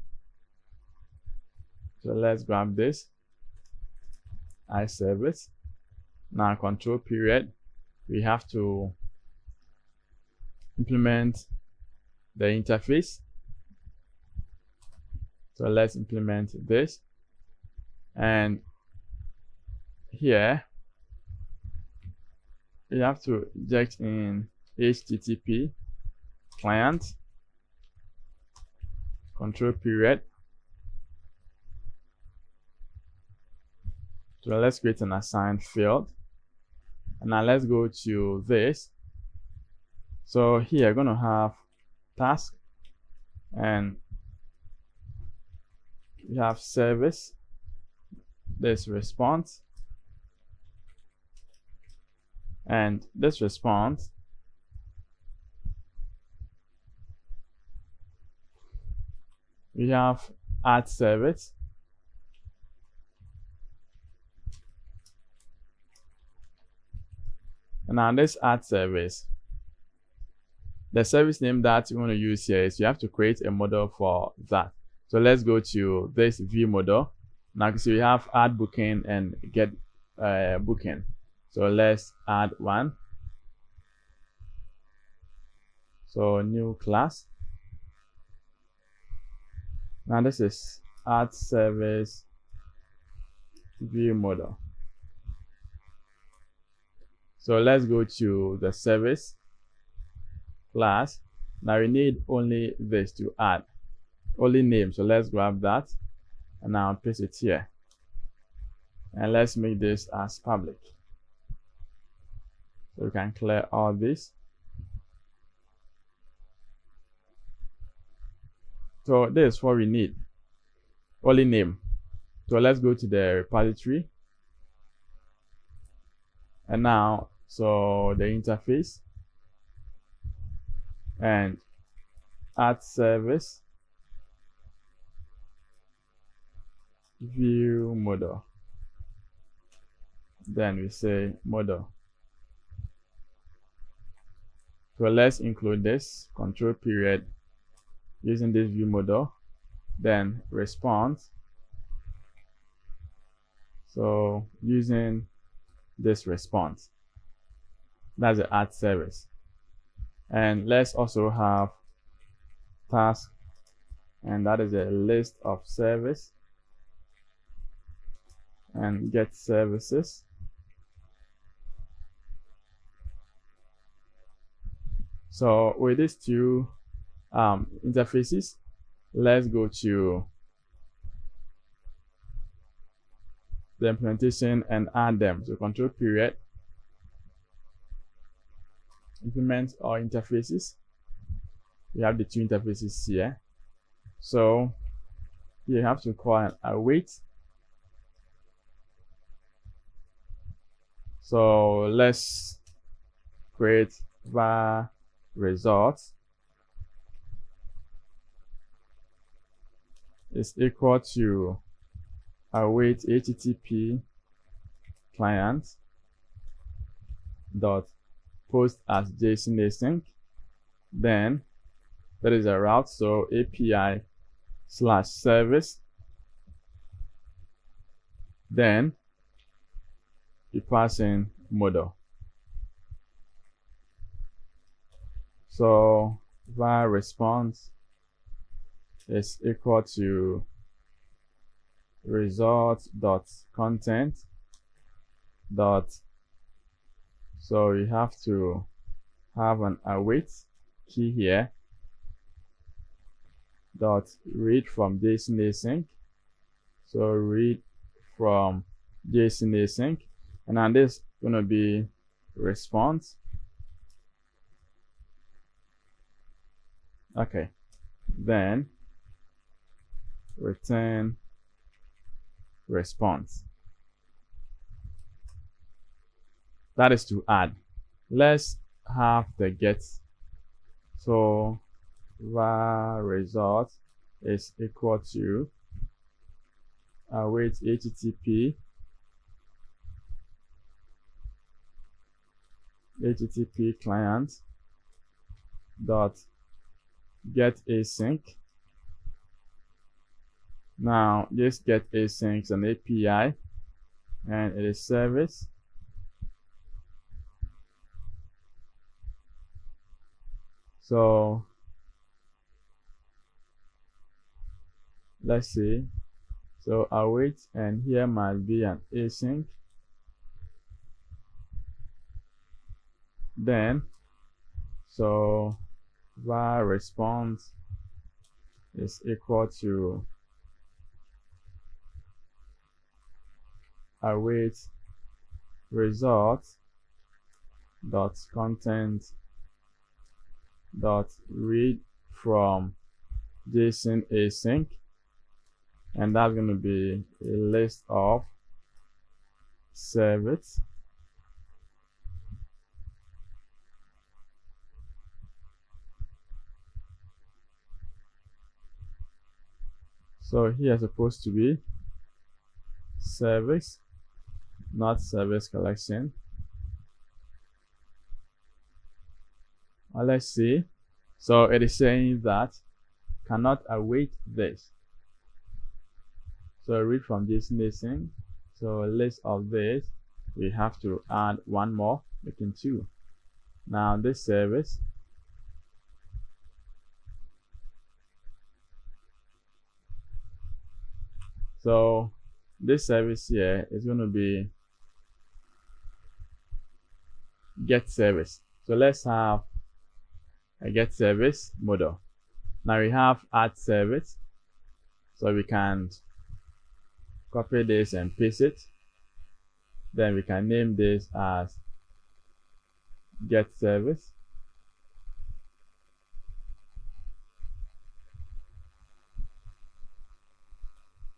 So let's grab this iService. Now control period, we have to implement the interface. So let's implement this. And here we have to inject in HTTP client, control period. So let's create an assigned field. And now let's go to this. So here we're going to have task, and we have service, this response, and this response we have add service, and now this add service, the service name that you want to use here is you have to create a model for that. So let's go to this view model. Now you see we have add booking and get booking. So let's add one. So new class. Now this is add service view model. So let's go to the service class. Now we need only this to add, only name. So let's grab that and now paste it here. And let's make this as public. So we can clear all this. So this is what we need, only name. So let's go to the repository. And now, so the interface and add service view model. Then we say model. So let's include this control period using this view model. Then response. So using this response, that's the add service. And let's also have task, and that is a list of service, and get services. So with these two interfaces, let's go to the implementation and add them. So control period, implement our interfaces. We have the two interfaces here. So you have to call an await. So let's create var results is equal to await http client dot post as JSON async. Then that is a route, so API / service. Then you pass in model. So var response is equal to result dot content dot, so you have to have an await key here dot read from JSON async. So read from JSON async, and then this is going to be response. Okay, then return response. That is to add. Let's have the get. So var result is equal to await http client dot get async. Now this get async is an API and it is service. So let's see. So await, and here must be an async. Then so var response is equal to await result dot content dot read from JSON async, and that's going to be a list of service. So here is supposed to be service, not service collection. Let's see. So it is saying that cannot await this. So read from JSON async. So a list of this, we have to add one more, making two. Now this service, so this service here is going to be get service. So let's have a get service model. Now we have add service, so we can copy this and paste it. Then we can name this as get service.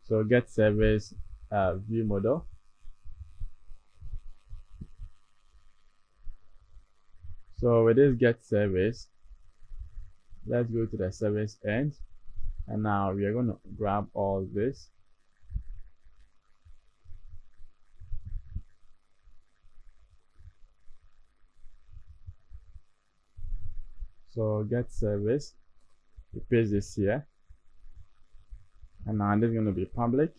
So get service view model. So with this get service, let's go to the service end, and now we are going to grab all this So get service, we paste this here, and now this is going to be public.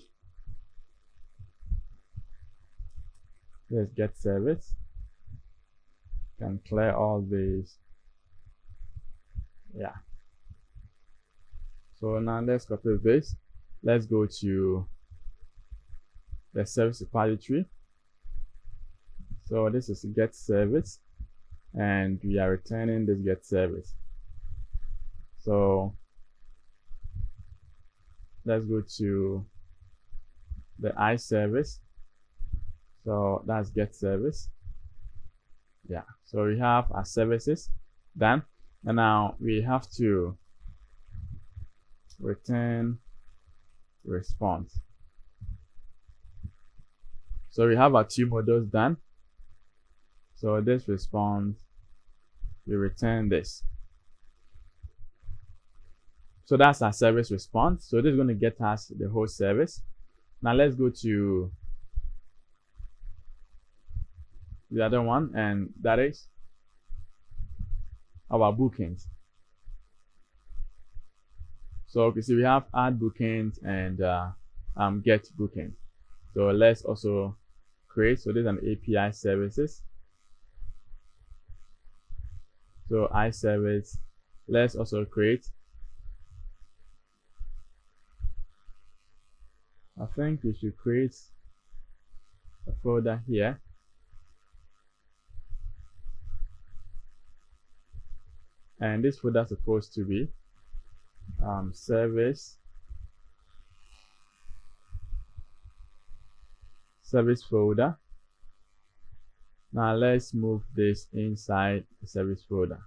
Let's get service. Can clear all these. Yeah. So now let's copy this. Let's go to the service repository. So this is get service, and we are returning this get service. So let's go to the I service. So that's get service. Yeah, so we have our services done, and now we have to return response. So we have our two modules done. So this response, we return this. So that's our service response. So this is going to get us the whole service. Now let's go to the other one, and that is our bookings. So you see we have add bookings and get bookings. So let's also create. So there's an API services. So I service. Let's also create. I think we should create a folder here. And this folder is supposed to be service folder. Now let's move this inside the service folder.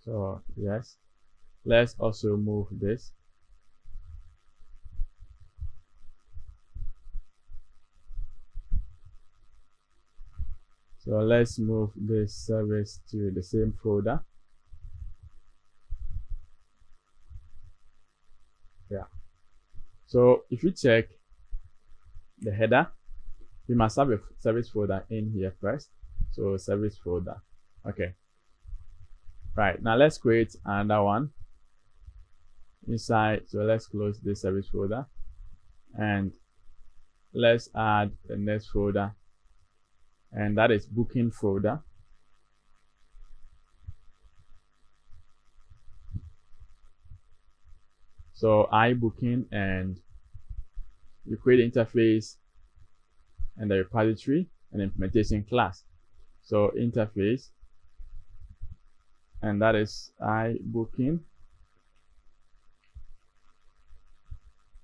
So yes, let's also move this. So let's move this service to the same folder. Yeah. So if you check the header, we must have a service folder in here first. So service folder. Okay. Right. Now let's create another one inside. So let's close this service folder and let's add the next folder, and that is booking folder. So iBooking, and you create the interface and the repository and implementation class. So interface, and that is iBooking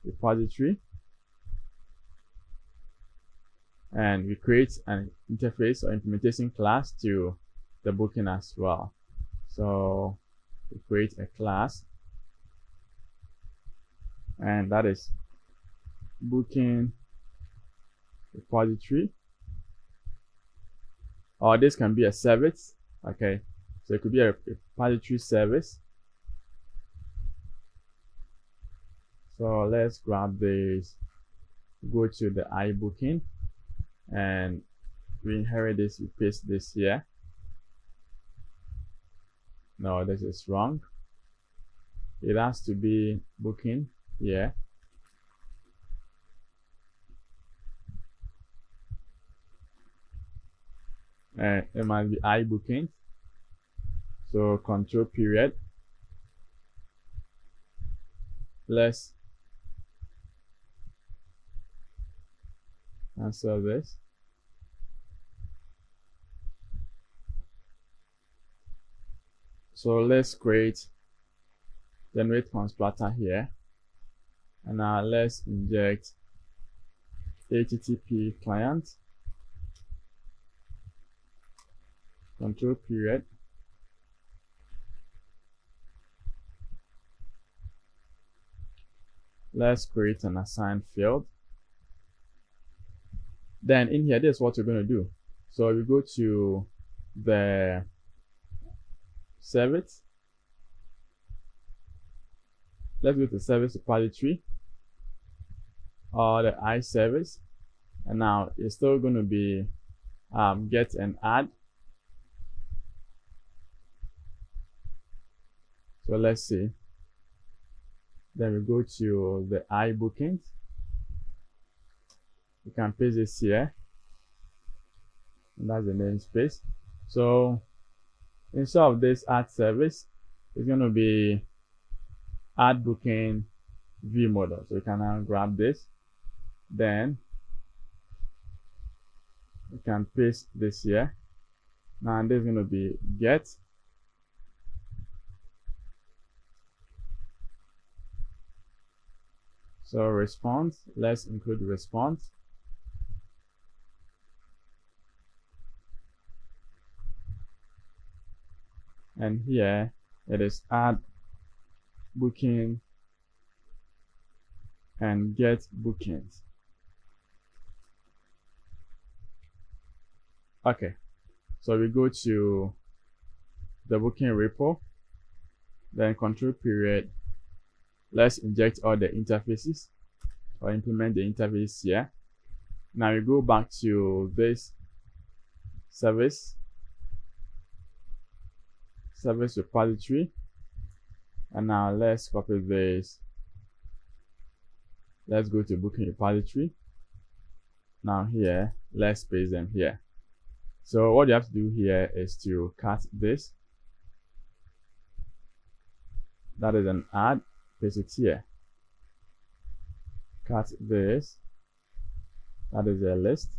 repository, and we create an interface or implementation class to the booking as well. So we create a class, and that is booking repository, or this can be a service. Okay, so it could be a repository service. So let's grab this, go to the iBooking, and we inherit this, we paste this here. No, this is wrong. It has to be booking here. And it must be iBooking. So control period. Let's answer this. So let's create generate constructor here, and now let's inject HTTP client, control period, let's create an assigned field. Then in here, this is what we're going to do. So we go to the service. Let's go to service repository. or the I service, and now it's still going to be get and add. So let's see. Then we go to the I bookings. You can paste this here, and that's the namespace. So instead of this add service, it's going to be add booking view model. So you can now grab this, then you can paste this here. Now this is going to be get. So response, let's include response. And here it is add booking and get bookings. Okay, so we go to the booking repo, then control period. Let's inject all the interfaces or implement the interface here. Now we go back to this service repository, and now let's copy this. Let's go to booking repository. Now here, let's paste them here. So what you have to do here is to cut this. That is an add, paste it here. Cut this. That is a list.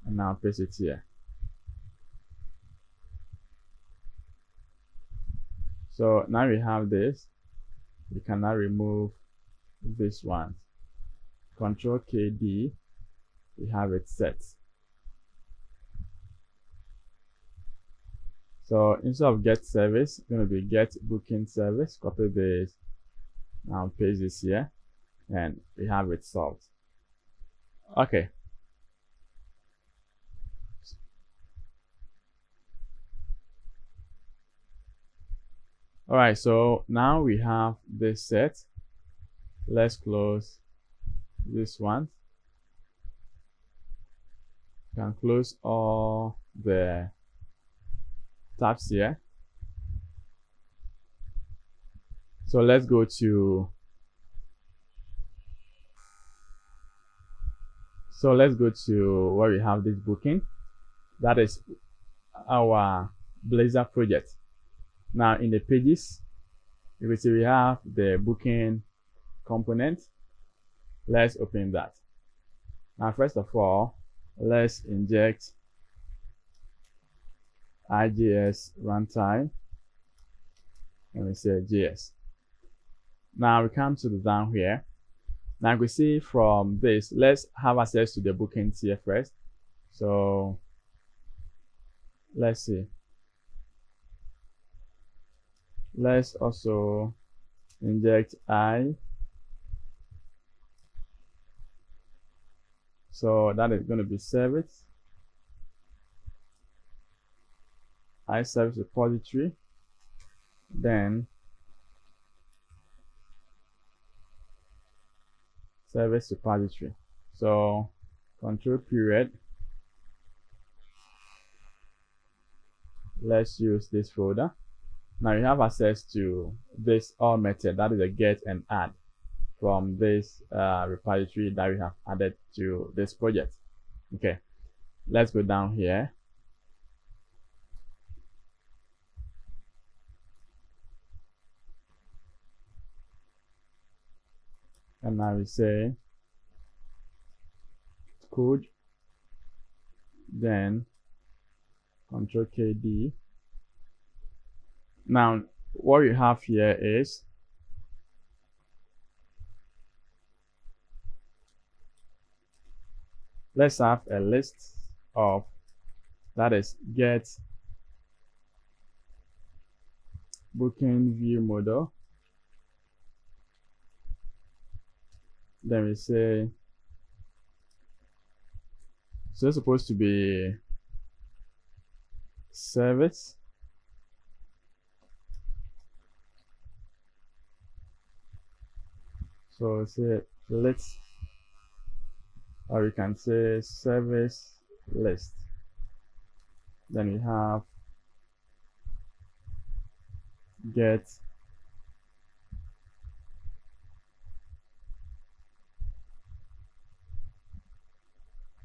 And now paste it here. So now we have this. We can now remove this one. Control KD. We have it set. So instead of get service, it's going to be get booking service. Copy this. Now paste this here, and we have it solved. Okay. All right, so now we have this set. Let's close this one. You can close all the tabs here. So let's go to where we have this booking. That is our Blazor project. Now in the pages, you will see we have the booking component. Let's open that. Now first of all, let's inject IJS runtime, and we say JS. Now we come to the down here. Now we see from this, let's have access to the bookings here first. So let's see. Let's also inject I. So that is going to be service. I service repository. Then service repository. So control period. Let's use this folder. Now you have access to this all method, that is a get and add from this repository that we have added to this project. Okay, let's go down here. And now we say code, then control KD. Now what we have here is let's have a list of, that is get booking view model. Then we say, so it's supposed to be service. So say list, or we can say service list. Then we have get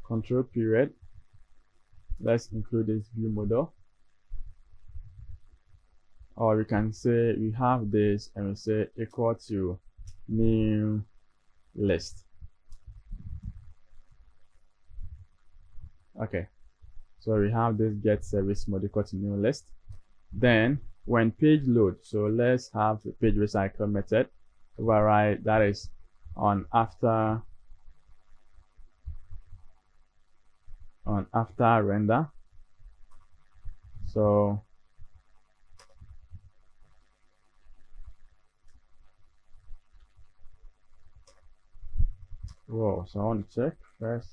control period. Let's include this view model. Or we can say we have this and we say equal to new list. Okay, so we have this get service mode equal to new list. Then when page load, so let's have the page recycle method override that is on after render. So whoa, so I want to check first.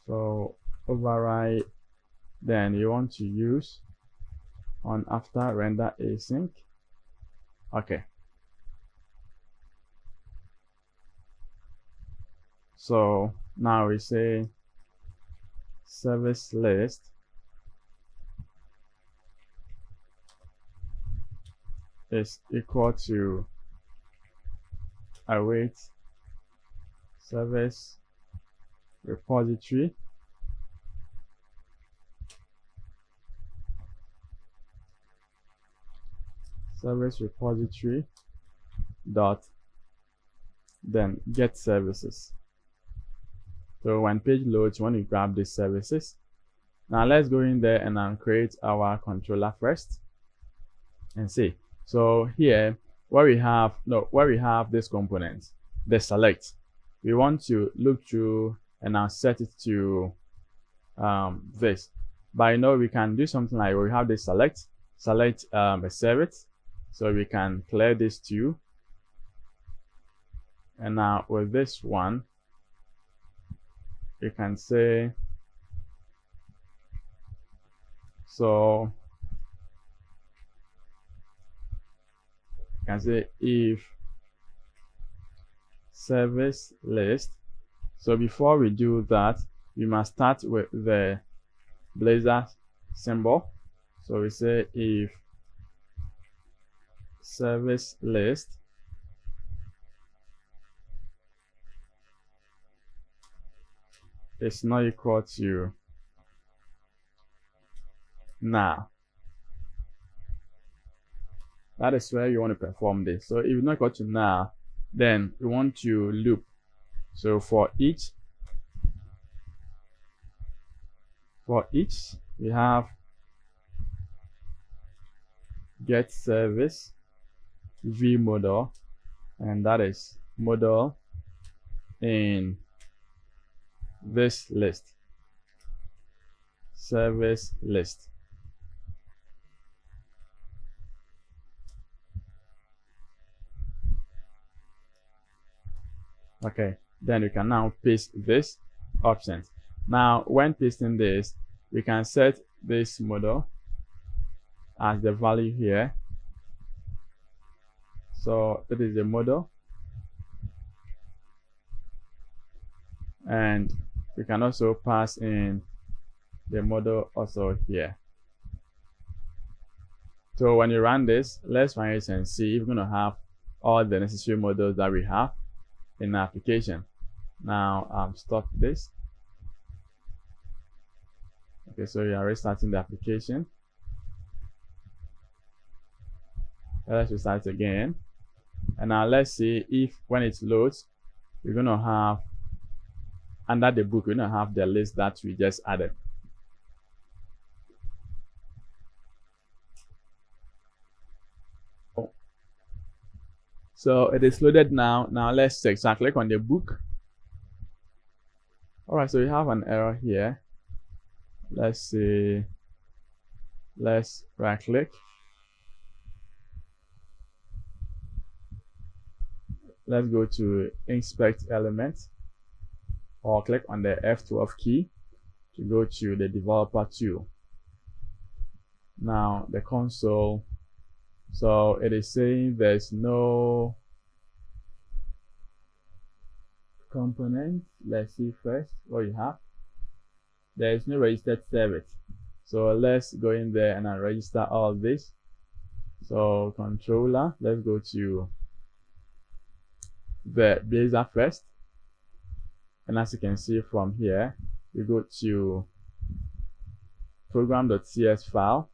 So override, then you want to use on after render async. Okay, so now we say service list is equal to await service repository dot then get services. So when page loads, when you grab these services. Now let's go in there and create our controller first and see. So here where we have this component, the select, we want to look through and now set it to this. But you know, we can do something like we have this select a service, so we can clear this too. And now with this one, you can say, so you can say if service list. So before we do that, we must start with the Blazor symbol. So we say if service list is not equal to now. That is where you want to perform this. So if it's not equal to now, then we want to loop. So for each we have get service v model, and that is model in this list, service list. Okay, then we can now paste this option. Now when pasting this, we can set this model as the value here. So that is the model, and we can also pass in the model also here. So when you run this, let's run it and see if we're going to have all the necessary models that we have in the application. Now stop this. Okay, so you are restarting the application. Let's restart again, and now let's see if when it loads, we're going to have under the book, we're going to have the list that we just added. So it is loaded now. Now let's check. So I click on the book. All right, so we have an error here. Let's see. Let's right click. Let's go to inspect element. or click on the F12 key to go to the developer tool. Now the console, so it is saying there's no component. Let's see first what you have. There is no registered service, so let's go in there and register all of this. So controller, let's go to the Blazor first, and as you can see from here, we go to program.cs file.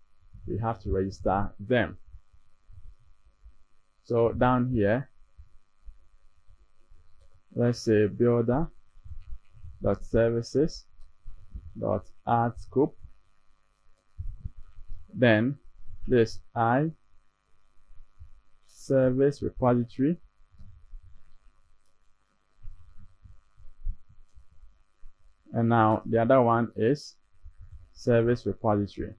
We have to register them. So down here, let's say builder.services.add scope. Then this I service repository, and now the other one is service repository.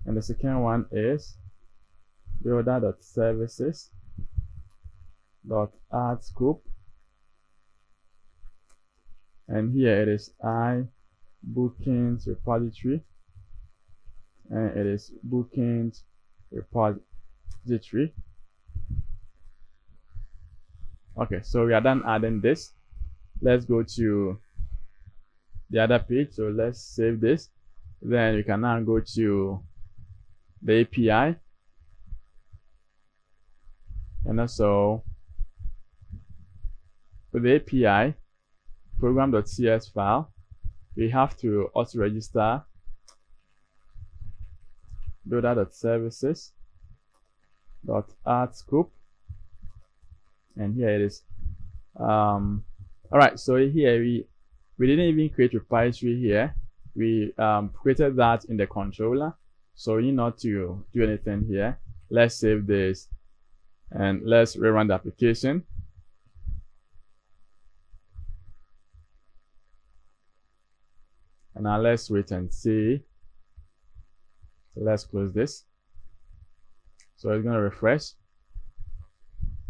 And the second one is builder.services.add scope, and here it is I bookings repository, and it is bookings repository. Okay, so we are done adding this. Let's go to the other page. So let's save this. Then we can now go to the API, and also with the API program.cs file, we have to also register builder.services.add scope, and here it is. All right, so here we didn't even create repository here. We created that in the controller, so you need not to do anything here. Let's save this and let's rerun the application. And now let's wait and see. So let's close this. So it's going to refresh.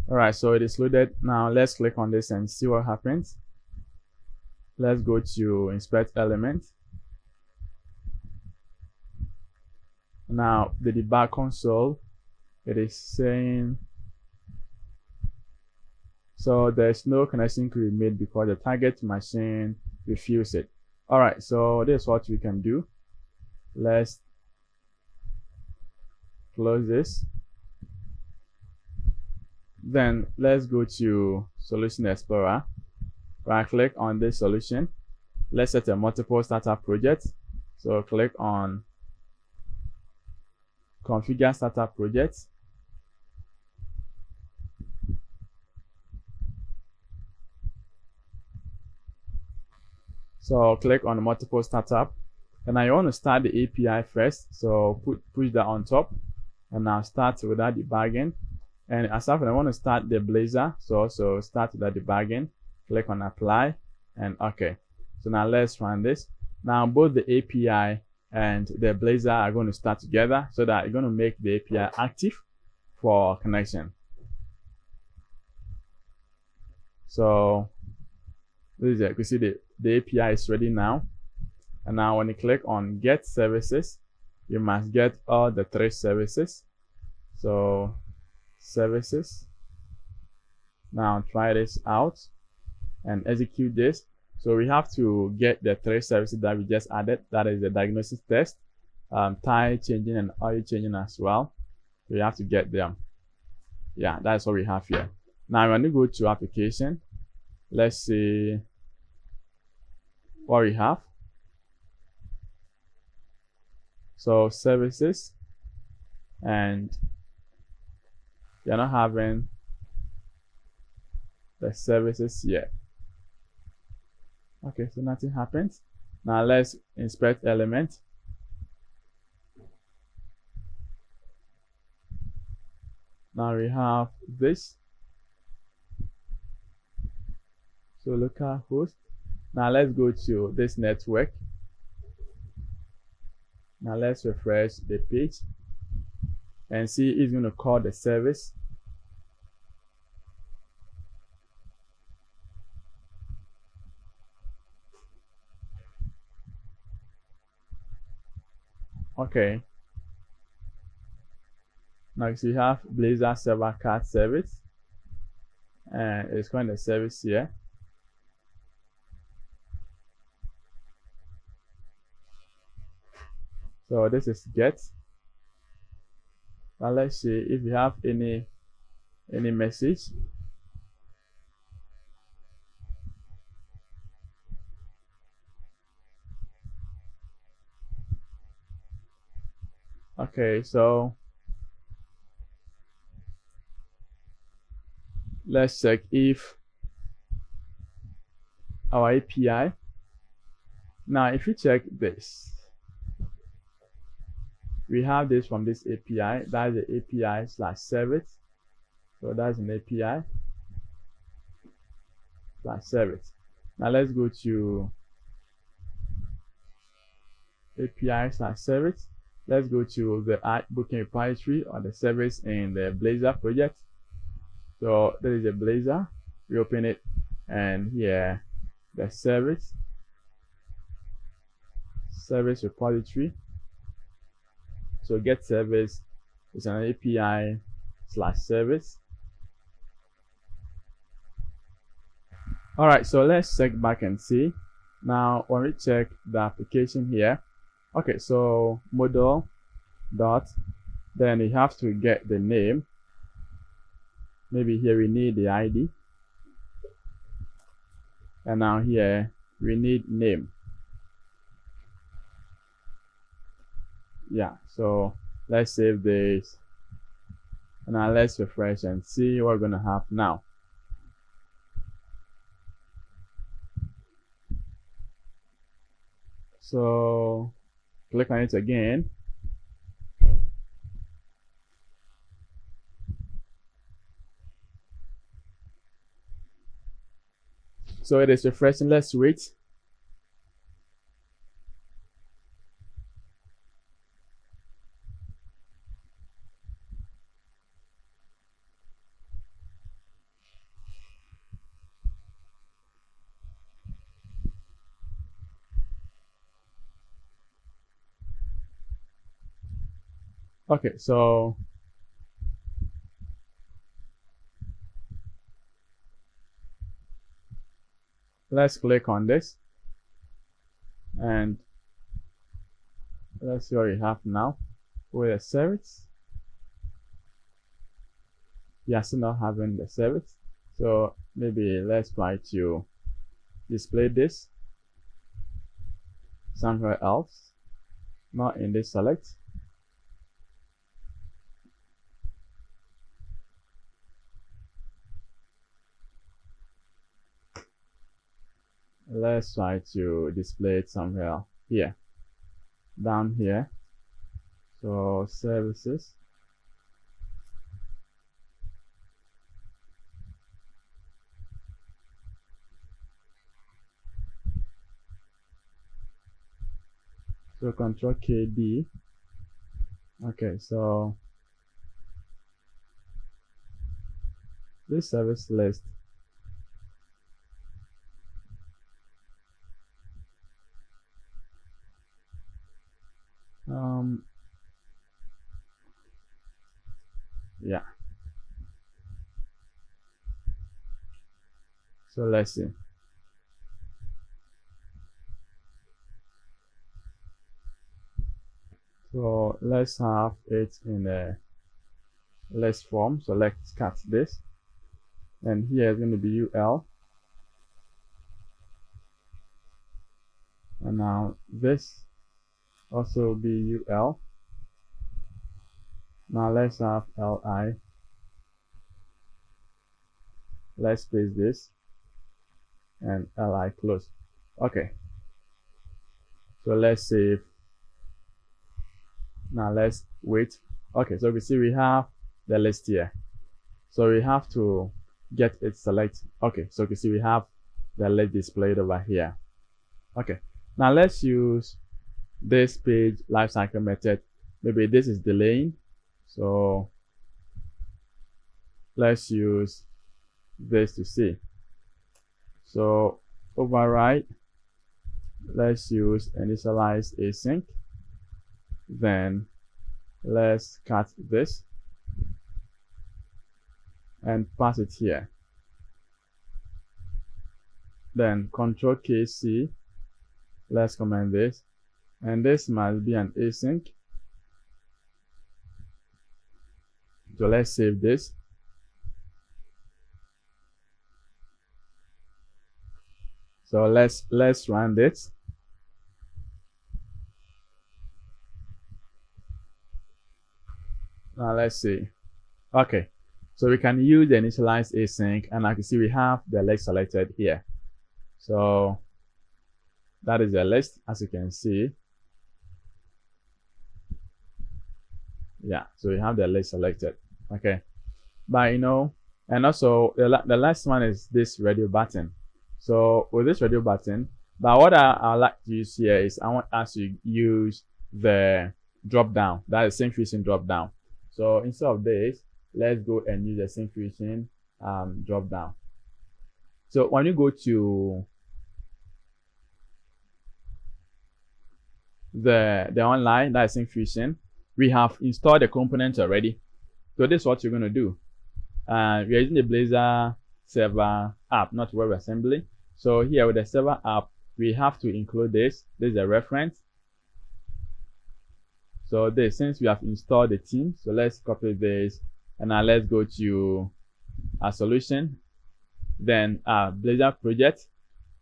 All right, so it is loaded. Now let's click on this and see what happens. Let's go to inspect element. Now the debug console, it is saying, so there's no connection could be made because the target machine refused it. All right, so this is what we can do. Let's close this. Then let's go to Solution Explorer. Right click on this solution. Let's set a multiple startup project. So click on Configure Startup Project. So click on multiple startup, and I want to start the API first. So push that on top, and now start without debugging. And as often I want to start the Blazor, so also start without debugging. Click on apply, and okay. So now let's run this. Now both the API and the Blazor are going to start together, so that you're going to make the API active for connection. So this is it. You see the API is ready now. And now when you click on get services, you must get all the 3 services. So services. Now try this out and execute this. So we have to get the 3 services that we just added. That is the diagnosis test, tire changing and oil changing as well. We have to get them. Yeah, that's what we have here. Now when you go to application, let's see what we have. So services, and you're not having the services yet. Okay, so nothing happens. Now let's inspect element. Now we have this. So localhost. Now let's go to this network. Now let's refresh the page and see it's going to call the service. Okay, now you see you have Blazor server card service, and it's going to service here. So this is get. Now let's see if you have any message. Okay, so let's check if our API. Now if you check this, we have this from this API. That's the API / service. So that's an API / service. Now let's go to API / service. Let's go to the add booking repository or the service in the Blazor project. So there is a Blazor. We open it, and here the service repository. So get service is an API / service. All right, so let's check back and see. Now when we check the application here, okay, so model dot, then you have to get the name. Maybe here we need the ID, and now here we need name. Yeah, so let's save this, and now let's refresh and see what we're gonna have now. So click on it again. So it is refreshing. Let's wait. Okay, so let's click on this, and let's see what we have now with the service. Yeah, still not having the service, so maybe let's try to display this somewhere else, not in this select. Let's try to display it somewhere here, down here. So services, so Control KD. Okay, so this service list, yeah, so let's see. So let's have it in a list form. So let's cut this, and here is going to be UL, and now this also will be UL. Now let's have LI. Let's paste this, and LI close. Okay, so let's save. Now let's wait. Okay, so we see we have the list here, so we have to get it select. Okay, so you see we have the list displayed over here. Okay, now let's use this page lifecycle method. Maybe this is delaying, so let's use this to see. So override, let's use initialize async. Then let's cut this and pass it here. Then Control K C. Let's comment this, and this must be an async. So let's save this. So let's run this. Now let's see. Okay, so we can use the initialize async, and I can see we have the list selected here. So that is the list, as you can see. Yeah, so we have the list selected. Okay, but and also the last one is this radio button. So with this radio button, but what I like to use here is I want us to use the drop down, that is sync-fusion drop down. So instead of this, let's go and use the sync-fusion drop down. So when you go to the online, that is sync-fusion, we have installed the component already. So this is what you're going to do. We are using the Blazor server app, not WebAssembly. So here with the server app, we have to include this. This is a reference. So this, since we have installed the theme, so let's copy this, and now let's go to our solution, then Blazor project.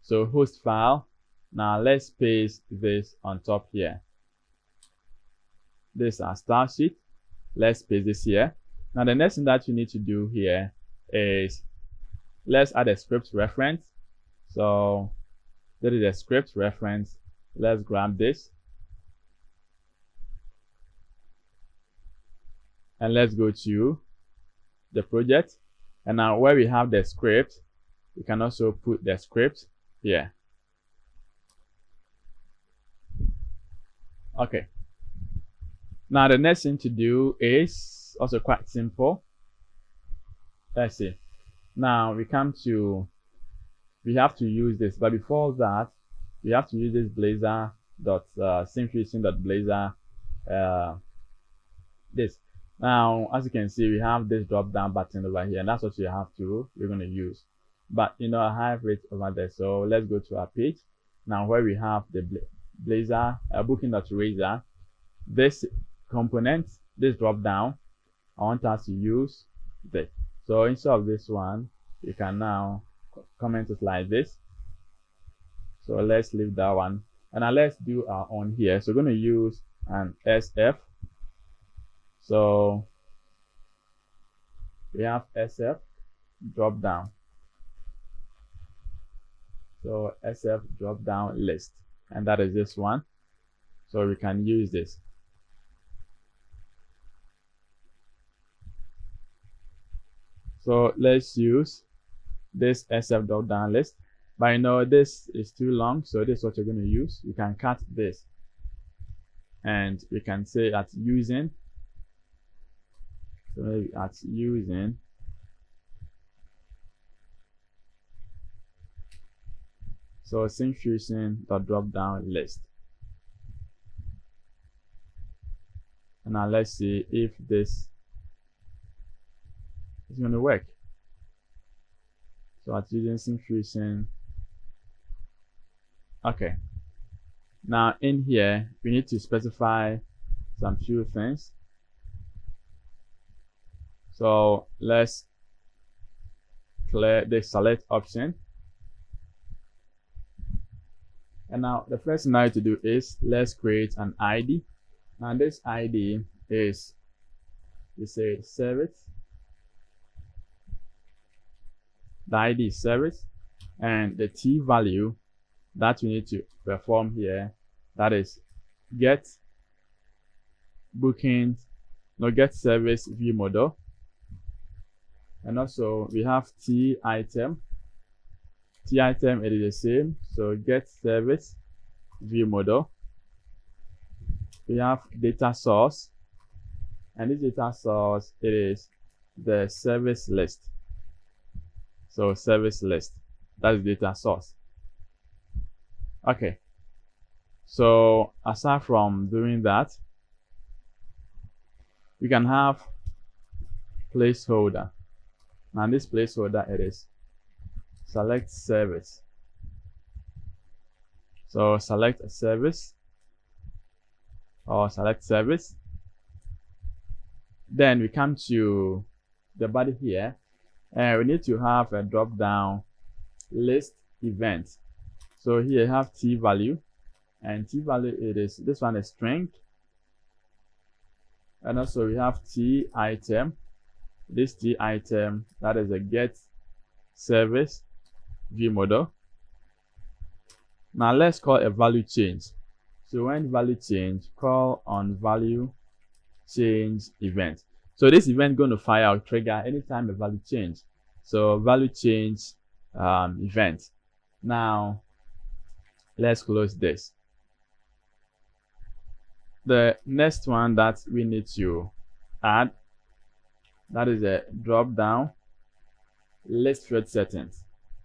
So host file. Now let's paste this on top here. This is our style sheet. Let's paste this here. Now the next thing that you need to do here is let's add a script reference. So that is a script reference. Let's grab this and let's go to the project. And now where we have the script, we can also put the script here. Okay. Now the next thing to do is also quite simple. Let's see. Now we have to use this, but before that, we have to use this Blazor.sync-fusion.blazor this. Now, as you can see, we have this drop down button over here, and that's what we're going to use. But I have it over there. So let's go to our page. Now where we have the Blazor booking.razor, this component, this drop down, I want us to use this. So instead of this one, you can now comment it like this. So let's leave that one, and now let's do our own here. So we're going to use an SF. So we have SF drop down. So SF drop down list, and that is this one. So we can use this. So let's use this SF drop down list. But this is too long, so this is what you're going to use. You can cut this, and we can say at using. So maybe at using. So sync-fusion drop down list. And now let's see if this is going to work. So at using sync-fusion. Okay. Now in here, we need to specify some few things. So let's clear the select option. And now the first thing I need to do is let's create an ID. And this ID is, we say service. The ID is service, and the T value that we need to perform here, that is get bookings, get service view model. And also we have T item. T item, it is the same. So get service view model. We have data source, and this data source, it is the service list. So service list, that's data source. Okay. So aside from doing that, we can have placeholder. Now this placeholder, it is select service. So select a service or select service. Then we come to the body here, and we need to have a drop down list event. So here you have t value, and t value, it is, this one is string, and also we have t item. This t item, that is a get service view model. Now let's call a value change. So when value change, call on value change event. So this event going to fire or trigger anytime a value change. So value change event. Now let's close this. The next one that we need to add, that is a drop down list field settings.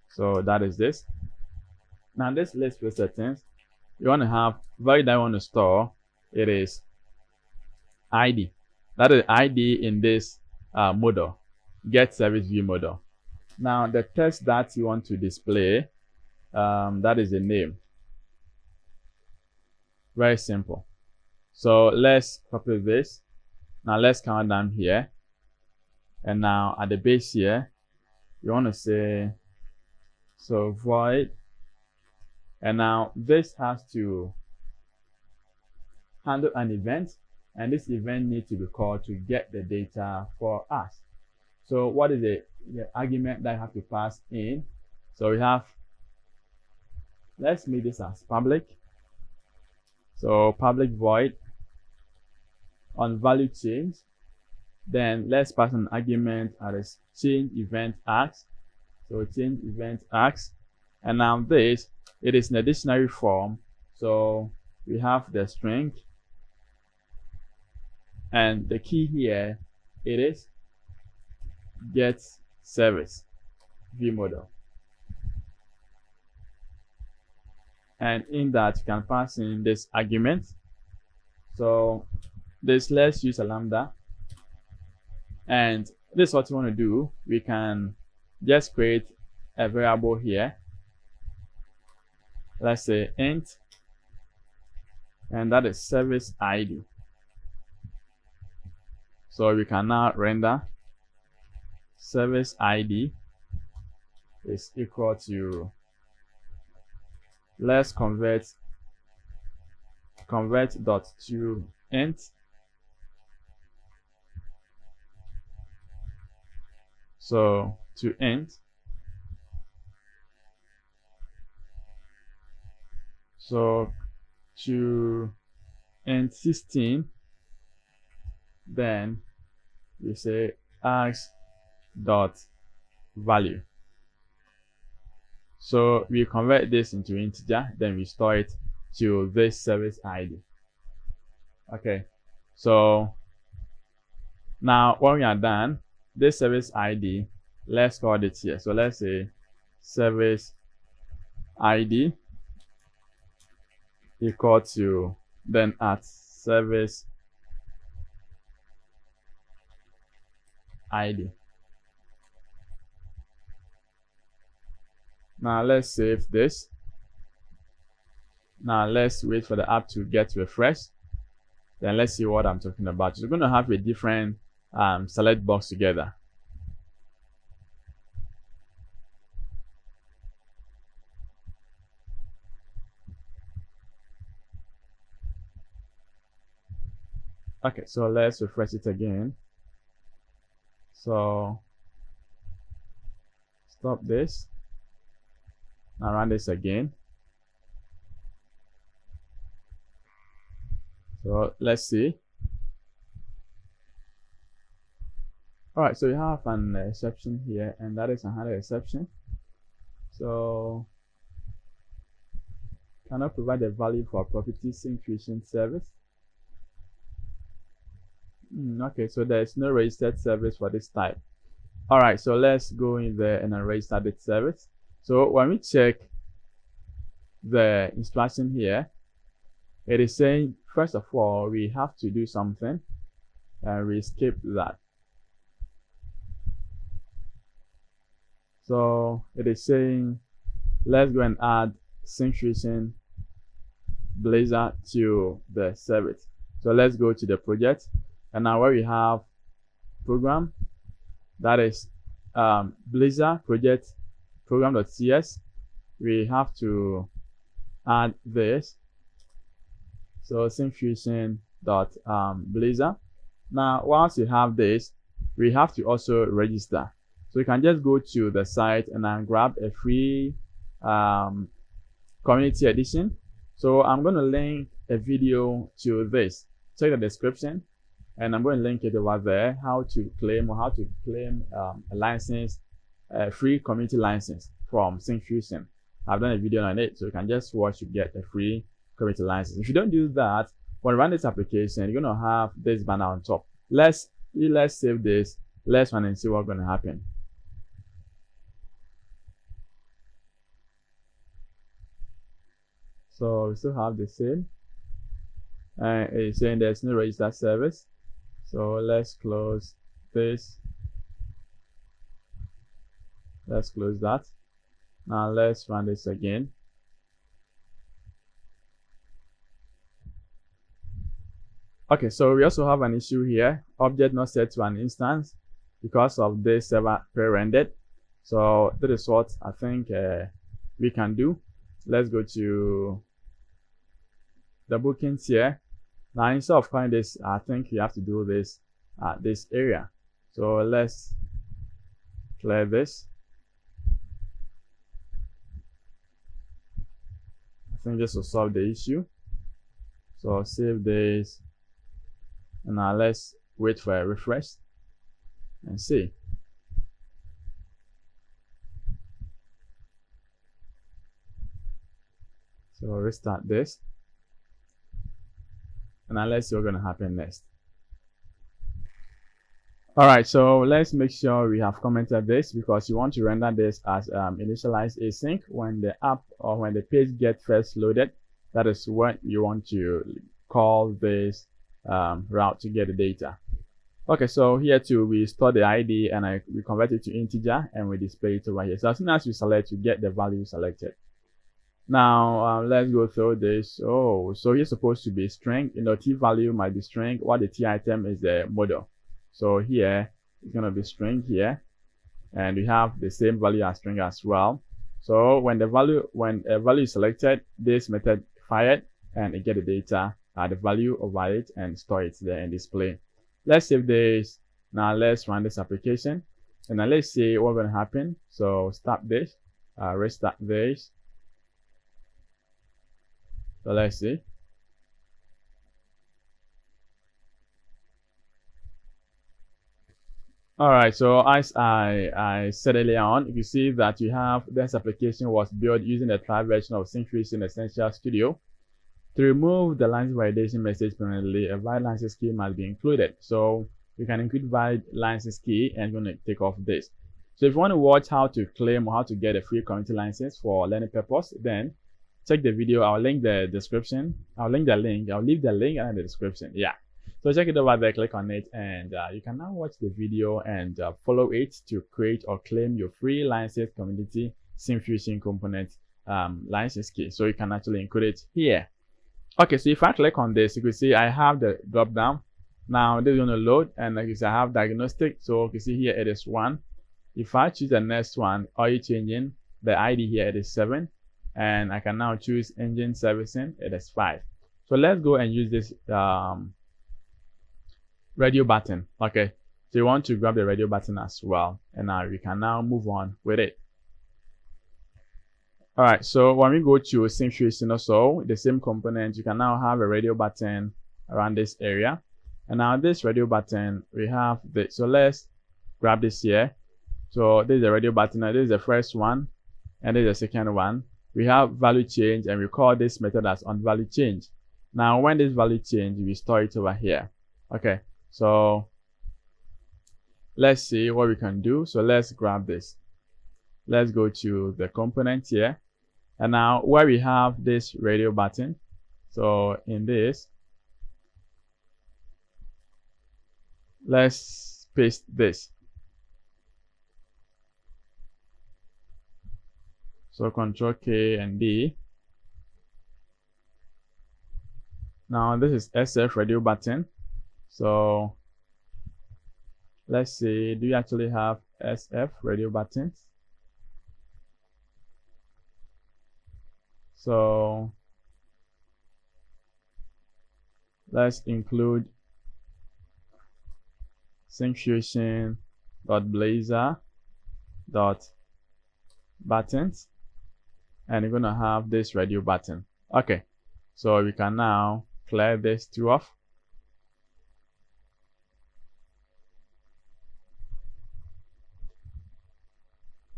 So that is this. Now this list field settings, you want to have value that you want to store, it is ID. That is ID in this model, get service view model. Now the text that you want to display, that is the name. Very simple. So let's copy this. Now let's count down here. And now at the base here, you want to say, so void. And now this has to handle an event, and this event needs to be called to get the data for us. So what is the argument that I have to pass in? So we have, let's make this as public. So public void on value change. Then let's pass an argument as change event ask. So change event ask. And now this, it is in a dictionary form. So we have the string, and the key here, it is get service view model. And in that you can pass in this argument. So this, let's use a lambda, and this is what you want to do. We can just create a variable here. Let's say int, and that is service ID. So we can now render service ID is equal to, let's convert dot to int. So to int. So to int 16, then we say ask dot value. So we convert this into integer, then we store it to this service ID. Okay, so now when we are done, this service ID, let's call it here. So let's say service ID equal to, then at service ID. Now let's save this. Now let's wait for the app to get refreshed. Then let's see what I'm talking about. We're going to have a different select box together. Okay, so let's refresh it again. So stop this. Now run this again. So let's see. All right, so you have an exception here, and that is another exception. So cannot provide a value for property sync creation service. Okay, so there is no registered service for this type. All right, so let's go in there and register the service. So when we check the instruction here, it is saying, first of all, we have to do something. and we skip that. So it is saying let's go and add Syncfusion Blazor to the service. So let's go to the project, and now where we have program, that is Blazor project program.cs, we have to add this. So Syncfusion.Blazor. Now once you have this, we have to also register. So you can just go to the site and then grab a free community edition. So I'm going to link a video to this. Check the description, and I'm going to link it over there, how to claim a license, a free community license from Syncfusion. I've done a video on it, so you can just watch to get a free community license. If you don't do that, when you run this application, you're going to have this banner on top. Let's save this, let's run and see what's going to happen. So we still have the same, and it's saying there's no registered service. So let's close this. Let's close that. Now let's run this again. Okay, so we also have an issue here, object not set to an instance because of this server pre-rendered. So that is what I think we can do. Let's go to the bookings here. Now instead of calling this, I think you have to do this at this area. So let's clear this. I think this will solve the issue. So save this, and now let's wait for a refresh and see. So restart this, and now let's see what's going to happen next. Alright, so let's make sure we have commented this, because you want to render this as initialized async when the app or when the page gets first loaded. That is what you want to call this route to get the data. Okay, so here too we store the ID and we convert it to integer and we display it over here. So as soon as you select, you get the value selected. Now let's go through this. Oh, so here's supposed to be string. T value might be string, what the T item is the model. So here it's going to be string here, and we have the same value as string as well. So when a value is selected, this method fired and it get the data, the value over it, and store it there and display. Let's save this. Now let's run this application, and now let's see what's going to happen. So stop this, restart this. So let's see. Alright, so as I said earlier on, you can see that you have this application was built using the trial version of Syncfusion Essential Studio. To remove the license validation message permanently, a valid license key must be included. So you can include valid license key, and you're going to take off this. So if you want to watch how to claim or how to get a free community license for learning purpose, then check the video. I'll link the description. I'll leave the link in the description. Yeah. So check it over there, click on it, and you can now watch the video and follow it to create or claim your free license community Syncfusion component license key. So you can actually include it here. Okay, so if I click on this, you can see I have the drop down. Now this is going to load, and like you see, I have diagnostic. So you can see here it is 1. If I choose the next one, are you changing the ID here? It is 7, and I can now choose engine servicing. It is 5. So let's go and use this radio button. Okay, so you want to grab the radio button as well, and now we can now move on with it. All right, so when we go to Syncfusion also, the same component, you can now have a radio button around this area. And now this radio button, we have this. So let's grab this here. So this is the radio button. Now this is the first one, and this is the second one. We have value change, and we call this method as onValueChange. Now when this value change, we store it over here. Okay, so let's see what we can do. So let's grab this. Let's go to the component here. And now where we have this radio button, so in this, let's paste this. So Control K and D. Now this is SF radio button. So let's see, do you actually have SF radio buttons? So let's include syncfusion.blazor.buttons, and you're gonna have this radio button. Okay, so we can now clear this two off.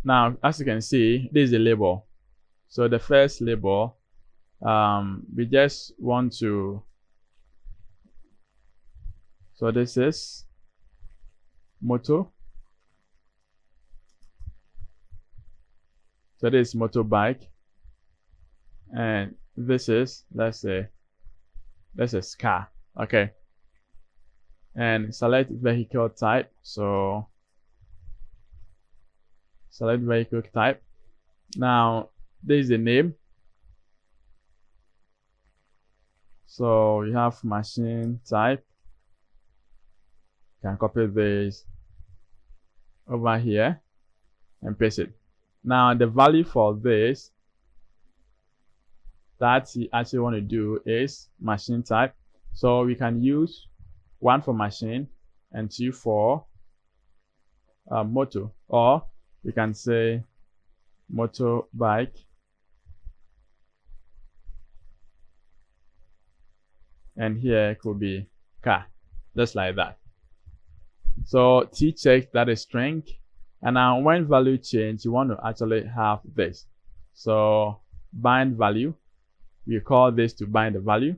Now, as you can see, this is the label. So the first label, we just want to, so this is moto. So this is motorbike, and this is, let's say, this is car. Okay, and select vehicle type. So select vehicle type. Now this is the name. So you have machine type. You can copy this over here and paste it. Now the value for this that you actually want to do is machine type. So we can use 1 for machine and 2 for motor, or we can say motorbike, and here it could be car, just like that. So T check, that is string, and now when value change, you want to actually have this. So bind value, we call this to bind the value.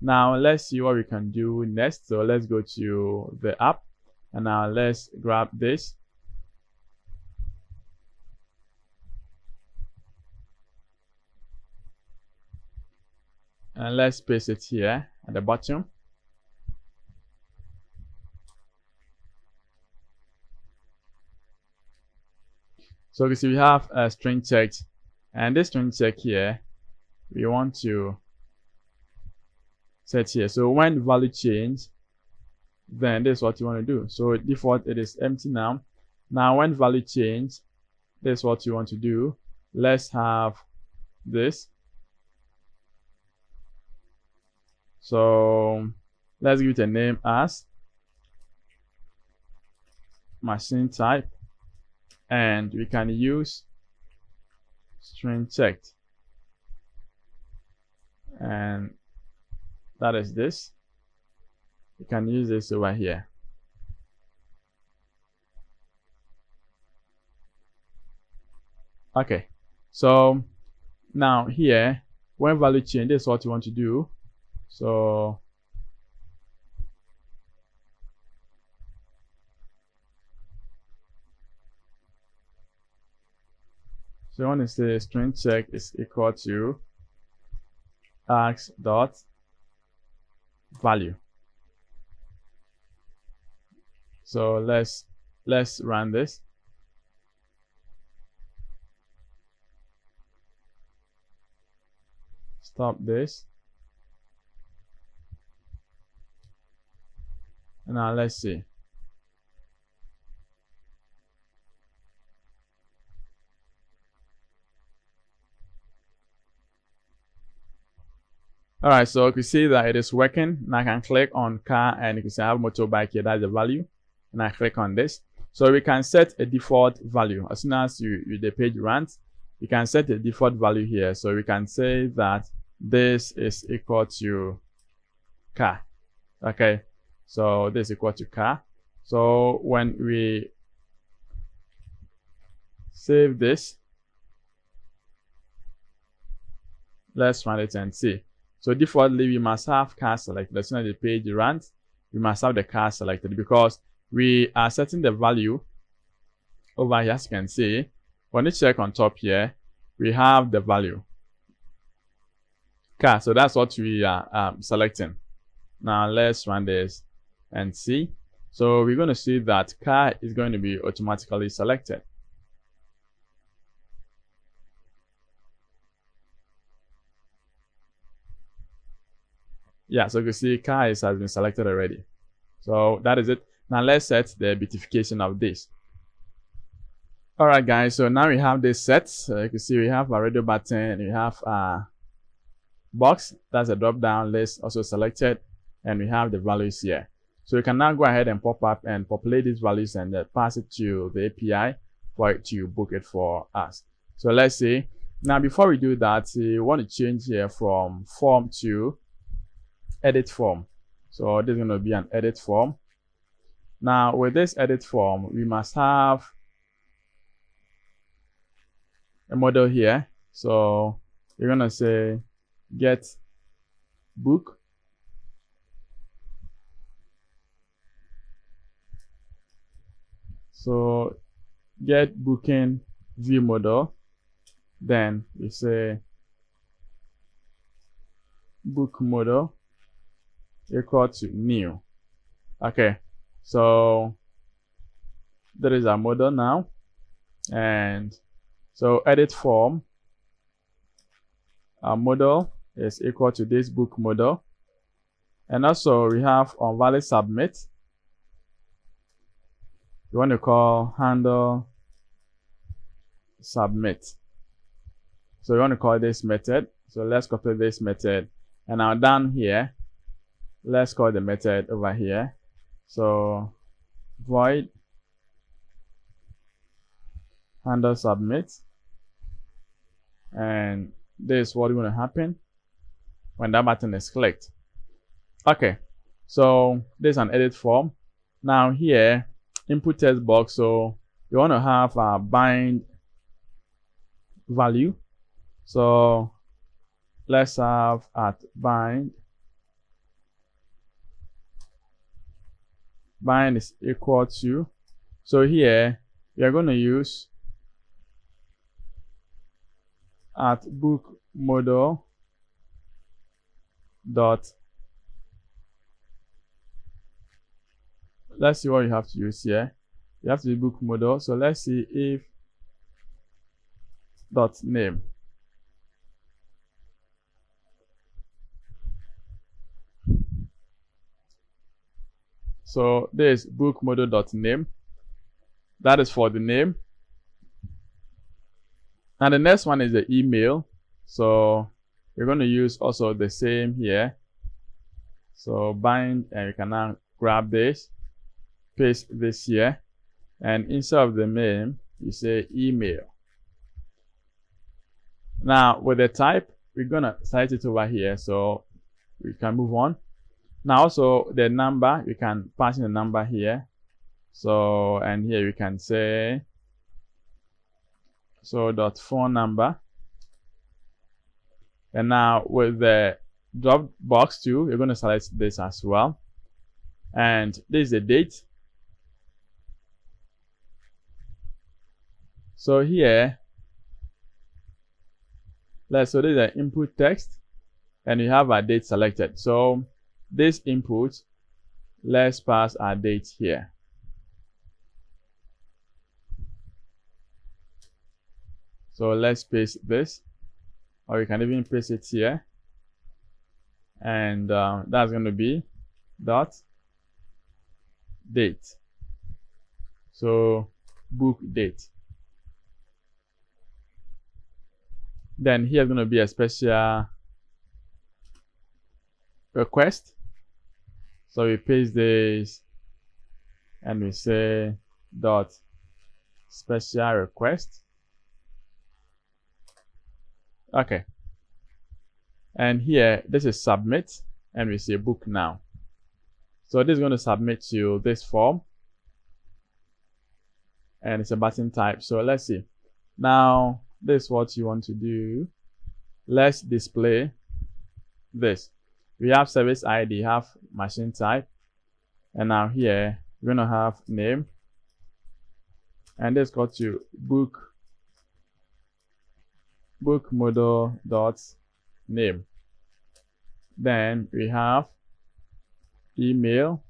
Now let's see what we can do next. So let's go to the app, and now let's grab this. And let's paste it here at the bottom. So you see we have a string check, and this string check here we want to set here. So when value change, then this is what you want to do. So default it is empty now. Now when value change, this is what you want to do. Let's have this. So let's give it a name as machine type, and we can use string checked, and that is this. You can use this over here. Okay, so now here when value change, this is what you want to do. So you want to say string check is equal to args dot value. So let's run this. Stop this. And now let's see. All right, so you can see that it is working. Now I can click on car, and you can see I have motorbike here. That's the value, and I click on this. So we can set a default value. As soon as the page runs, you can set a default value here. So we can say that this is equal to car. Okay, so this is equal to car. So when we save this, let's run it and see. So defaultly we must have car selected. As soon as the page runs, we must have the car selected, because we are setting the value over here. As you can see, when you check on top here, we have the value car. So that's what we are selecting. Now let's run this and see. So we're going to see that car is going to be automatically selected. Yeah, so you can see car has been selected already. So that is it. Now let's set the beautification of this. All right, guys. So now we have this set. So you can see we have a radio button. We have a box. That's a drop-down list also selected, and we have the values here. So you can now go ahead and pop up and populate these values and pass it to the API for it to book it for us. So let's see. Now before we do that, we want to change here from form to edit form. So this is going to be an edit form. Now with this edit form, we must have a model here. So you're going to say get book. So get booking view model. Then we say book model equal to new. Okay, so there is our model now, and so edit form, our model is equal to this book model, and also we have on valid submit. We want to call handle submit. So we want to call this method. So let's copy this method, and now down here, let's call the method over here. So void handle submit, and this is what is going to happen when that button is clicked. Okay, so this is an edit form. Now here, input text box. So you want to have a bind value. So let's have at bind. Bind is equal to. So here we are going to use at book model dot. Let's see what you have to use here. You have to do book model. So let's see if dot name. So this book model dot name. That is for the name. And the next one is the email. So we're going to use also the same here. So bind, and you can now grab this, paste this here, and instead of the name, you say email. Now with the type, we're gonna cite it over here, so we can move on. Now also the number, we can pass in the number here. So, and here we can say so dot phone number. And now with the drop box too, you're going to select this as well. And this is the date. So here, so this is the input text, and we have our date selected. So this input, let's pass our date here. So let's paste this, or you can even paste it here, and that's going to be dot date. So book date. Then here's going to be a special request. So we paste this, and we say dot special request. Okay, and here this is submit, and we say book now. So this is going to submit to this form, and it's a button type. So let's see. Now this is what you want to do. Let's display this. We have service ID, have machine type, and now here we're going to have name, and this got to book model dot name. Then we have email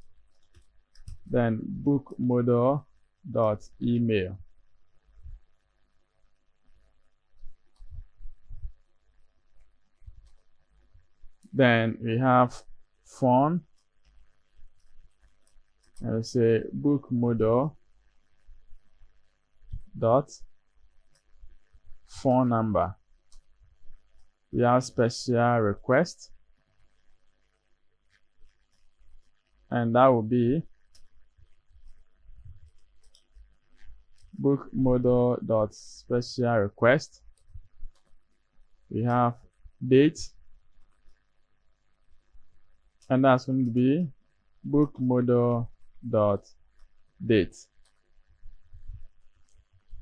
then book model dot email. Then we have phone, and we say book model dot phone number. We have special request, and that will be book model dot special request. We have date, and that's going to be book model dot date.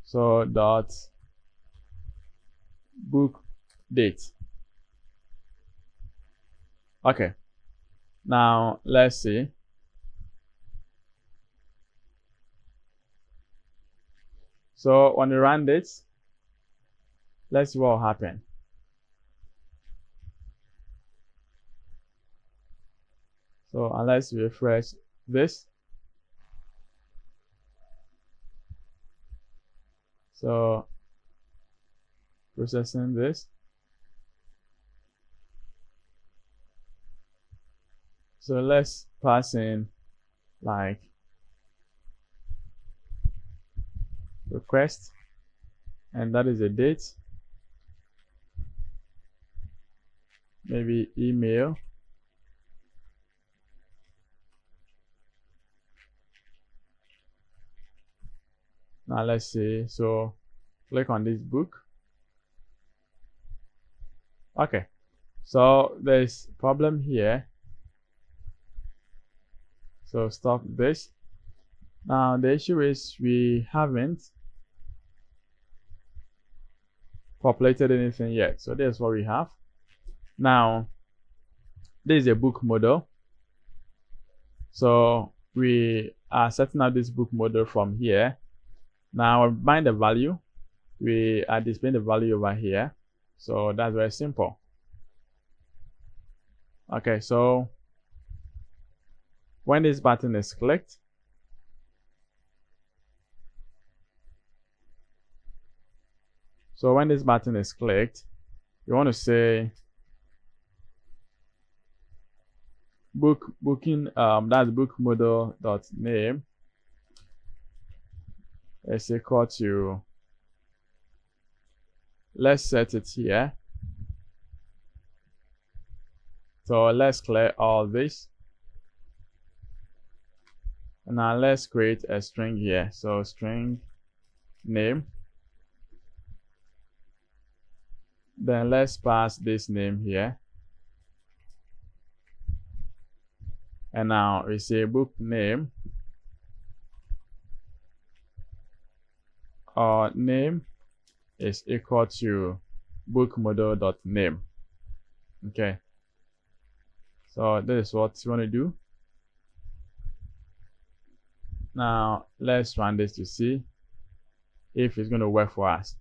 So dot book date. Okay, now let's see. So when we run this, let's see what will happen. So unless we refresh this, so processing this. So let's pass in like request, and that is a date, maybe email, now let's see. So click on this book. Okay, so there's problem here, so stop this. Now the issue is we haven't populated anything yet, so that's what we have. Now this is a book model, so we are setting up this book model from here. Now we bind the value, we are displaying the value over here, so that's very simple. Okay, so when this button is clicked, you want to say booking, that's book model dot name is equal to, let's set it here. So let's clear all this, and now let's create a string here. So string name, then let's pass this name here, and now we say book name or name is equal to book model dot name. Okay, so this is what you want to do. Now let's run this to see if it's going to work for us.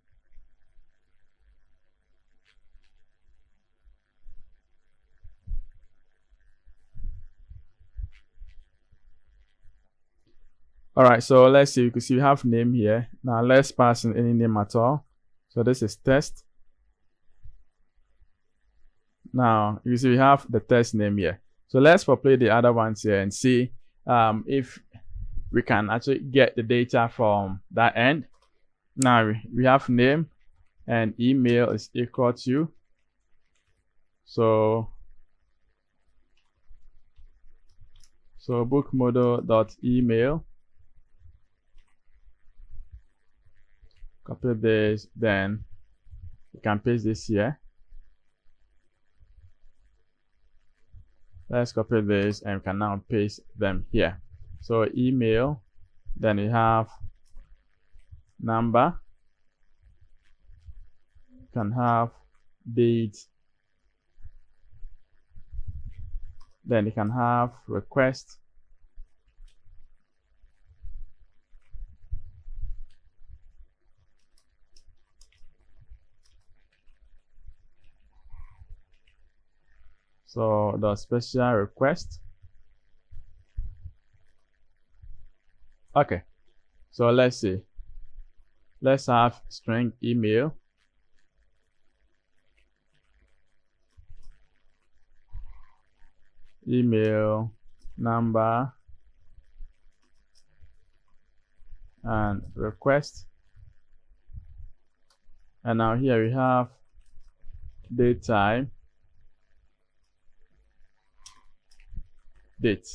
All right, so let's see. You can see we have name here. Now let's pass in any name at all. So this is test. Now you see we have the test name here. So let's populate the other ones here and see if we can actually get the data from that end. Now we have name and email is equal to, so book model dot email, copy this, then you can paste this here. Let's copy this and we can now paste them here. So email, then we have number, you can have date, then you can have request, so the special request, Okay, so let's see. Let's have string email. Email number and request. And now here we have date time, date.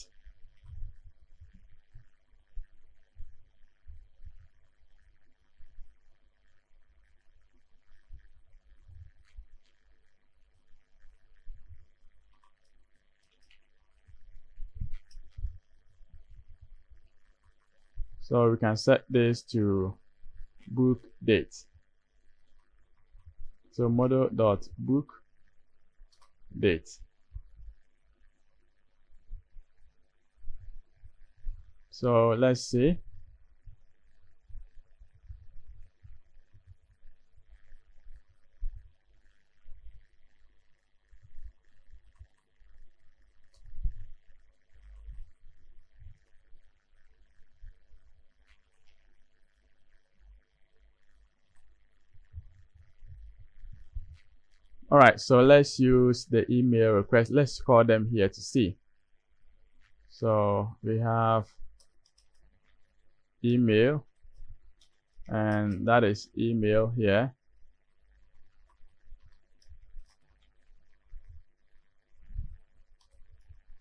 So we can set this to book date. So model.book date. So let's see. All right, so let's use the email request. Let's call them here to see. So we have email, and that is email here.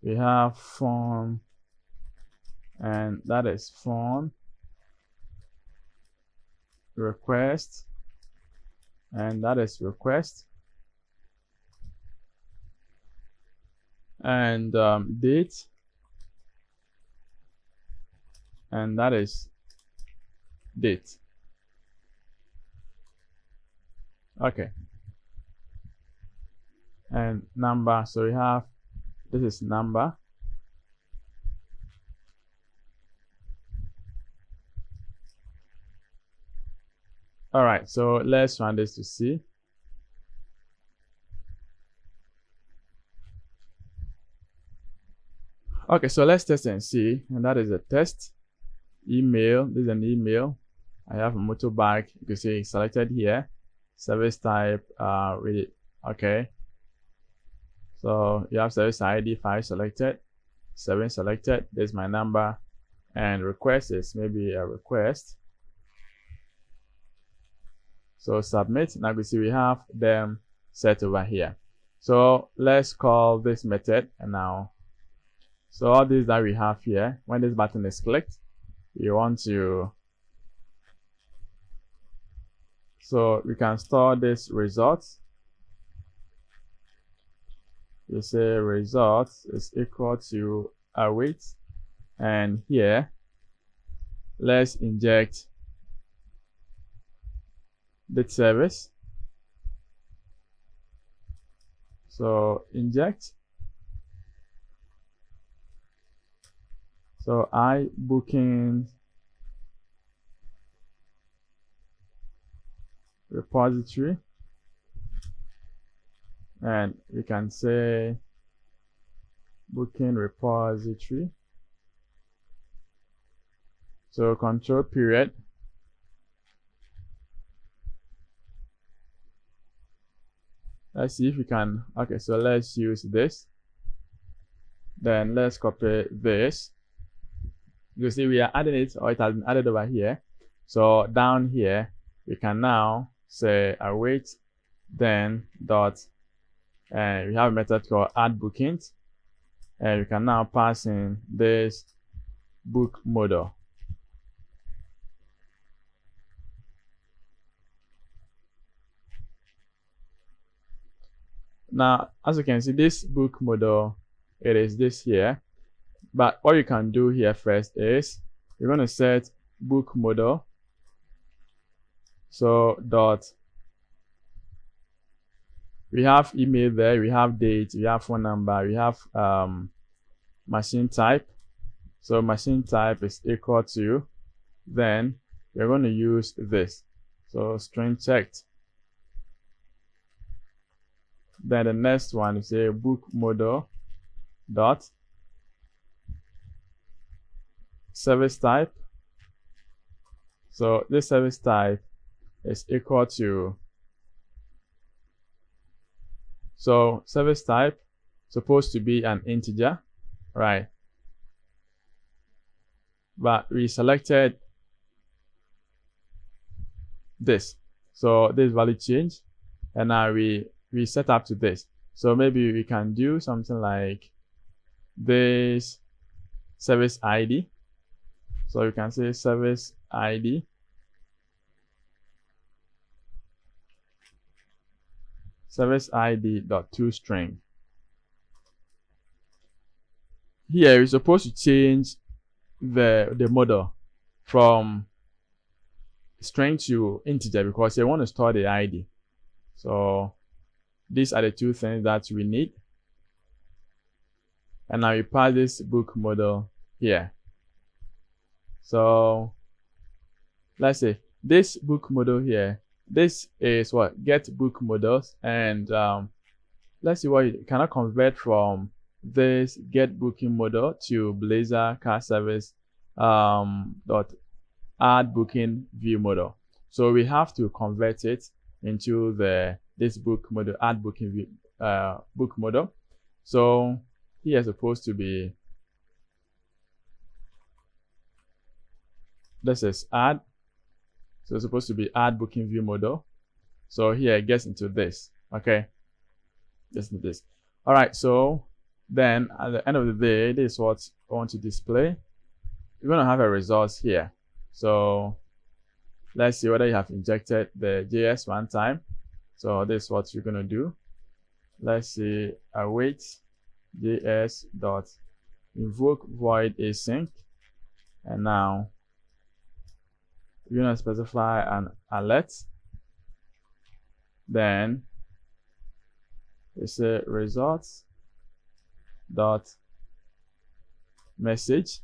We have form, and that is form. Request, and that is request. And date, and that is date. Okay, and number, so we have, this is number. All right, so let's run this to see. Okay, so let's test and see, and that is a test. Email, this is an email. I have a motorbike, you can see selected here. Service type, really, okay. So you have service ID 5 selected, 7 selected, there's my number, and request is maybe a request. So submit, now you see we have them set over here. So let's call this method, and now, so all these that we have here, when this button is clicked, you want to, so we can store this results. You say results is equal to await, and here let's inject date service. So inject, so I booking repository, and we can say booking repository. So control period, let's see if we can, okay, so let's use this, then let's copy this. You see we are adding it, or it has been added over here. So down here we can now say await, then dot, and we have a method called add bookings, and we can now pass in this book model. Now as you can see, this book model, it is this here. But what you can do here first is you're going to set book model. So dot, we have email there, we have date, we have phone number, we have machine type. So machine type is equal to, then we're going to use this, so string checked. Then the next one is a book model dot service type, So this service type is equal to, so service type supposed to be an integer, right? But we selected this, so this value change, and now we set up to this. So maybe we can do something like this service ID. So you can say service ID dot toString. Here we're supposed to change the model from string to integer because they want to store the ID. So these are the two things that we need. And now we pass this book model here. So let's say this book model here, this is what get book models, and let's see what you cannot convert from this get booking model to Blazor card service dot add booking view model. So we have to convert it into this book model, add booking view book model. So here is supposed to be, this is add, so it's supposed to be add booking view model. So here it gets into this, okay, gets into this. All right, so then at the end of the day, this is what I want to display. You're going to have a result here. So let's see whether you have injected the JS runtime. So this is what you're going to do. Let's see, await JS dot invoke void async, and now you're going to specify an alert. Then we say results dot message.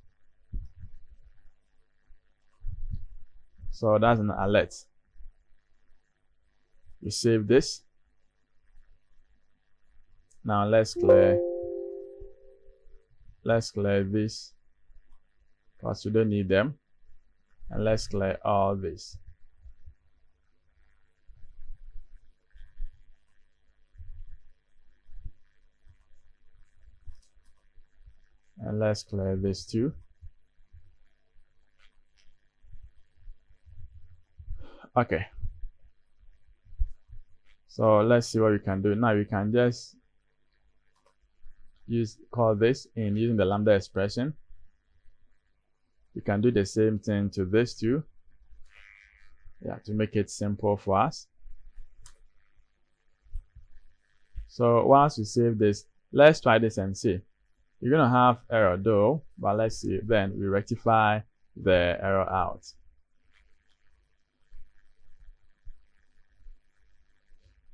So that's an alert. We save this. Now let's clear this because we don't need them, and let's clear all this. And let's clear this too. Okay. So let's see what we can do. Now we can just call this in using the lambda expression. We can do the same thing to this too. Yeah, to make it simple for us. So once we save this, let's try this and see. You're gonna have error though, but let's see. Then we rectify the error out.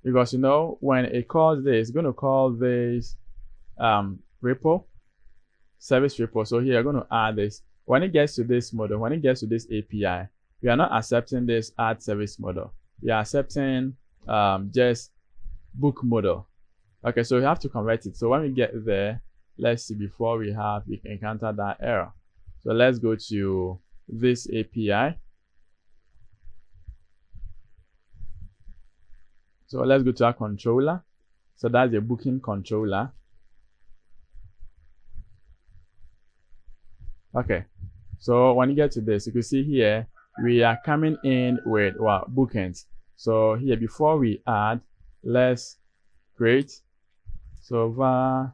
Because you know, when it calls this, it's going to call this repo, service repo. So here, I'm going to add this. When it gets to this model, when it gets to this API, we are not accepting this add service model. We are accepting just book model. Okay, so we have to convert it. So when we get there, let's see, before we encounter that error. So let's go to this API. So let's go to our controller. So that's the booking controller. Okay. So when you get to this, you can see here, we are coming in with bookings. So here, before we add, let's create. So var,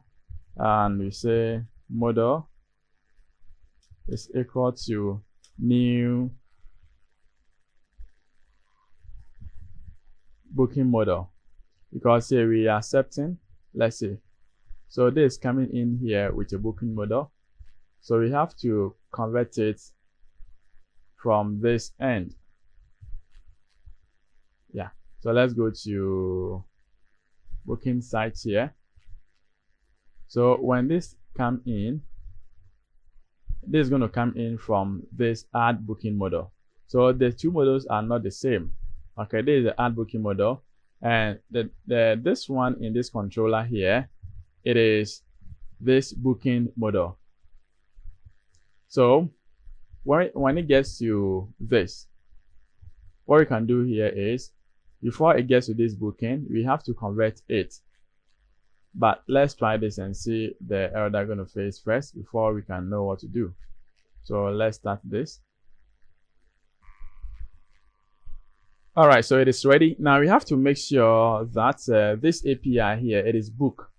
and we say model is equal to new booking model, because here we are accepting, let's see, so this is coming in here with a booking model, so we have to convert it from this end. Yeah, so let's go to booking sites here. So when this come in, this is going to come in from this add booking model. So the two models are not the same. Okay, this is the add booking model, and this one in this controller here, it is this booking model. So when it gets to this, what we can do here is, before it gets to this booking, we have to convert it. But let's try this and see the error that we're going to face first before we can know what to do. So let's start this. All right, so it is ready. Now we have to make sure that this API here, it is book.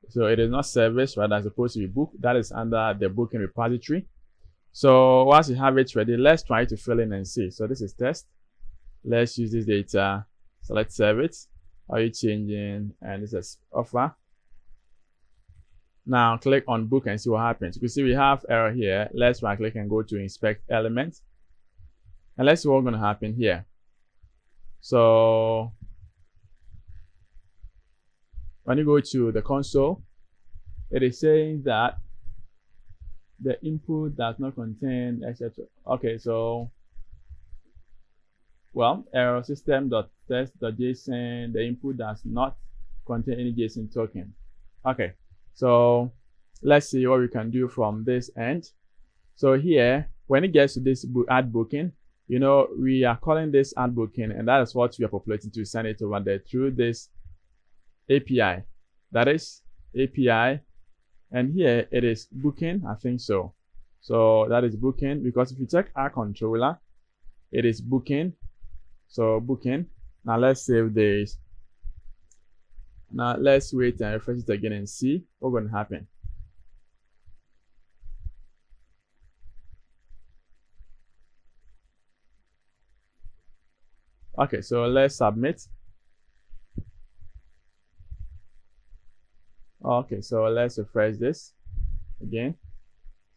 So it is not service, rather it's supposed to be book. That is under the booking repository. So once you have it ready, let's try to fill in and see. So this is test. Let's use this data, select service. Are you changing? And this is offer. Now click on book and see what happens. You can see we have error here. Let's right click and go to inspect element. And let's see what's going to happen here. So when you go to the console, it is saying that the input does not contain, etc. Okay, so well, error system.test.json, the input does not contain any JSON token. Okay, so let's see what we can do from this end. So here, when it gets to this add booking, you know, we are calling this add booking, and that is what we are populating to send it over there through this API. That is API, and here it is booking, I think so. So that is booking, because if you check our controller, it is booking. So booking. Now let's save this. Now let's wait and refresh it again and see what's going to happen. Okay, so let's submit. Okay, so let's refresh this again.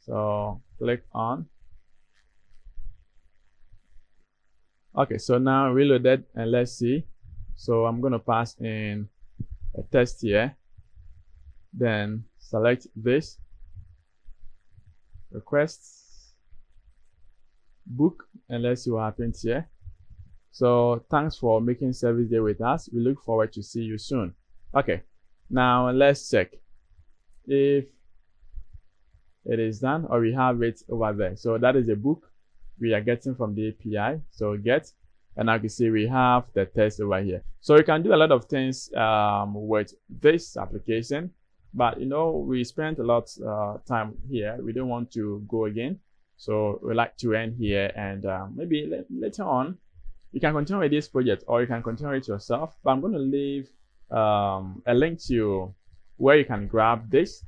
So click on. Okay, so now reloaded, and let's see. So I'm going to pass in a test here. Then select this. Request. Book, and let's see what happens here. So thanks for making service day with us. We look forward to see you soon. Okay, now let's check if it is done or we have it over there. So that is a book we are getting from the API. So get, and I can see we have the test over here. So you can do a lot of things with this application, but you know, we spent a lot time here. We don't want to go again. So we like to end here, and maybe later on, you can continue with this project or you can continue it yourself, but I'm going to leave a link to where you can grab this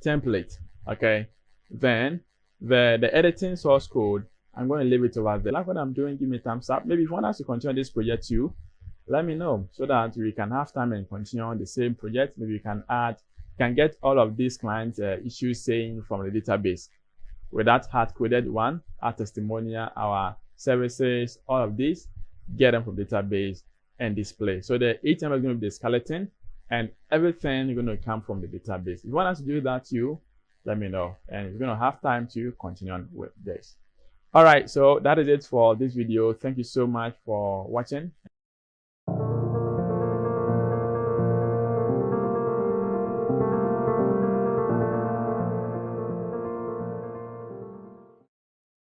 template. Okay, then the editing source code, I'm going to leave it over there. Like what I'm doing, give me a thumbs up. Maybe if you want us to continue this project too, let me know so that we can have time and continue on the same project. Maybe you can get all of these client issues saying from the database with that hard-coded one, our testimonial, our services, all of these, get them from database and display. So the HTML is going to be the skeleton, and everything is going to come from the database. If you want us to do that too, let me know, and we're going to have time to continue on with this. All right, so that is it for this video. Thank you so much for watching.